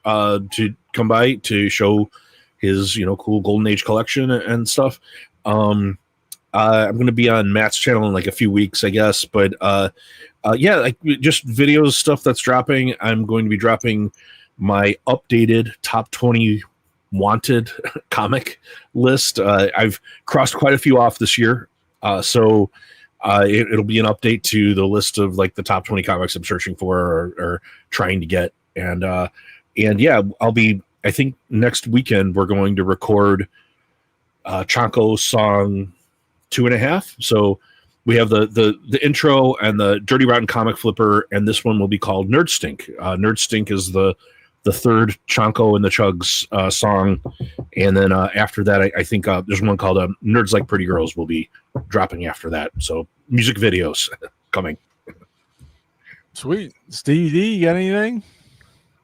to come by to show his cool Golden Age collection and stuff. I'm going to be on Matt's channel in like a few weeks, I guess. But yeah, like just videos, stuff that's dropping. I'm going to be dropping my updated top 20 wanted comic list. I've crossed quite a few off this year. So It'll be an update to the list of like the top 20 comics I'm searching for or trying to get. And yeah, I think next weekend we're going to record Chanko's song 2.5. So we have the intro and the Dirty Rotten Comic Flipper, and this one will be called Nerd Stink. Nerd Stink is the third Chanko and the Chugs song, and then after that, I think there's one called Nerds Like Pretty Girls will be dropping after that. So music videos coming. Sweet. Stevie D, you got anything?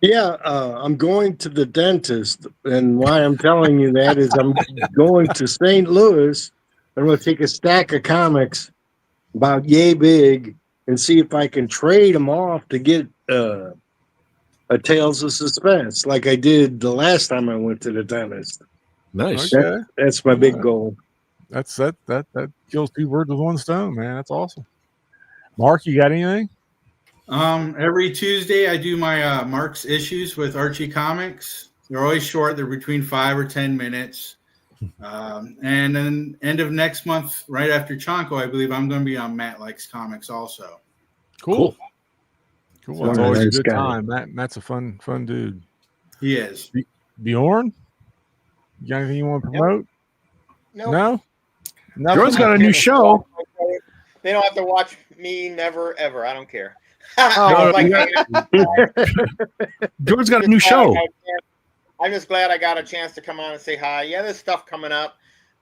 Yeah, I'm going to the dentist, and why I'm telling you that is I'm going to St. Louis. I'm going to take a stack of comics about yay big and see if I can trade them off to get a Tales of Suspense, like I did the last time I went to the dentist. Nice. Okay. That's my big goal. That kills two birds with one stone, man. That's awesome. Mark, you got anything? Every Tuesday I do my Mark's issues with Archie Comics. They're always short. They're between 5 or 10 minutes. And then end of next month, right after Chanko, I believe I'm going to be on Matt Likes Comics also. Cool. It's always a good guy. time. Matt's a fun dude. He is. Bjorn, you got anything you want to promote? No. Bjorn's got a new show. They don't have to watch me never ever. I don't care. Bjorn's got a new show. I'm just glad I got a chance to come on and say hi. Yeah, there's stuff coming up,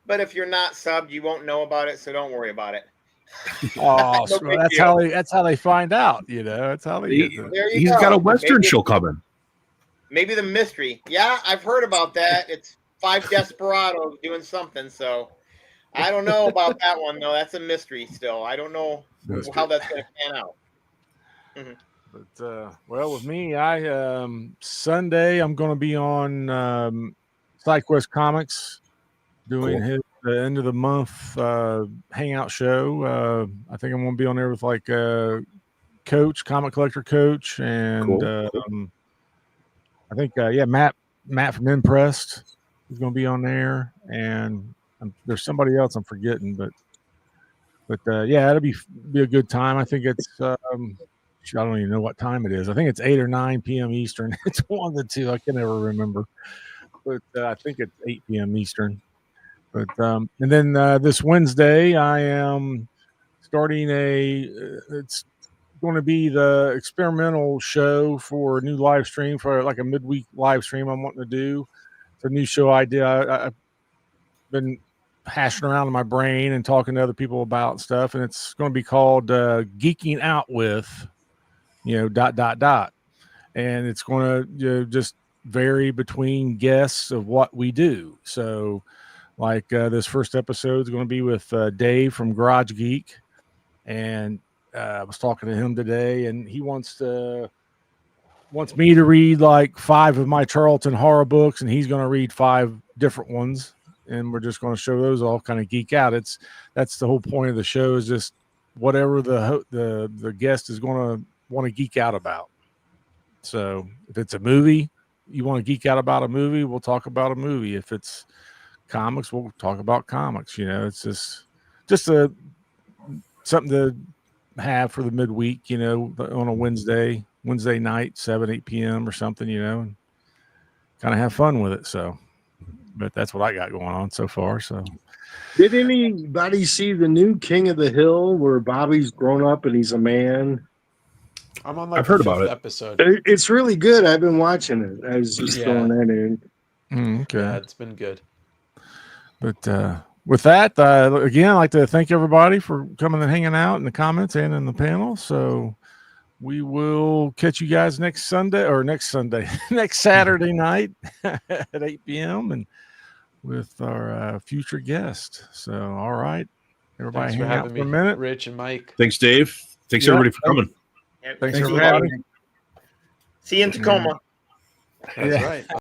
but if you're not subbed, you won't know about it, so don't worry about it. Oh, so that's how they find out. That's how they get it. He's got a Western show coming. Maybe the mystery. Yeah, I've heard about that. It's 5 desperados doing something. So I don't know about that one though. That's a mystery still. I don't know how that's going to pan out. Mm-hmm. But well, with me, I Sunday I'm going to be on SideQuest Comics doing his end of the month hangout show. I think I'm going to be on there with like Coach, Comic Collector Coach, and I think Matt from Impressed is going to be on there, and there's somebody else I'm forgetting, but yeah, it'll be a good time. I think it's I don't even know what time it is. I think it's 8 or 9 p.m. Eastern. It's one of the two. I can never remember, but I think it's 8 p.m. Eastern. But and then this Wednesday, I am starting it's going to be the experimental show for a new live stream, for like a midweek live stream I'm wanting to do. It's a new show idea. I've been hashing around in my brain and talking to other people about stuff, and it's going to be called Geeking Out With, and it's going to just vary between guests of what we do. So like this first episode is going to be with Dave from Garage Geek, and I was talking to him today, and he wants me to read like 5 of my Charlton horror books, and he's going to read 5 different ones, and we're just going to show those all kind of geek out. That's the whole point of the show, is just whatever the guest is going to want to geek out about. So if it's a movie, you want to geek out about a movie, we'll talk about a movie. If it's comics, we'll talk about comics. It's just something to have for the midweek, on a Wednesday night, 7-8 p.m. or something, and kind of have fun with it. So, but that's what I got going on so far. So, did anybody see the new King of the Hill where Bobby's grown up and he's a man? I've heard about it. Episode. It's really good. I've been watching it. I was just throwing that in. Okay, yeah, it's been good. But with that, again, I'd like to thank everybody for coming and hanging out in the comments and in the panel. So we will catch you guys next Saturday night at 8 p.m. and with our future guest. So, all right, everybody, hang out for a minute. Rich and Mike. Thanks, Dave. Thanks everybody for coming. Yeah, thanks everybody. See you in Tacoma. That's right.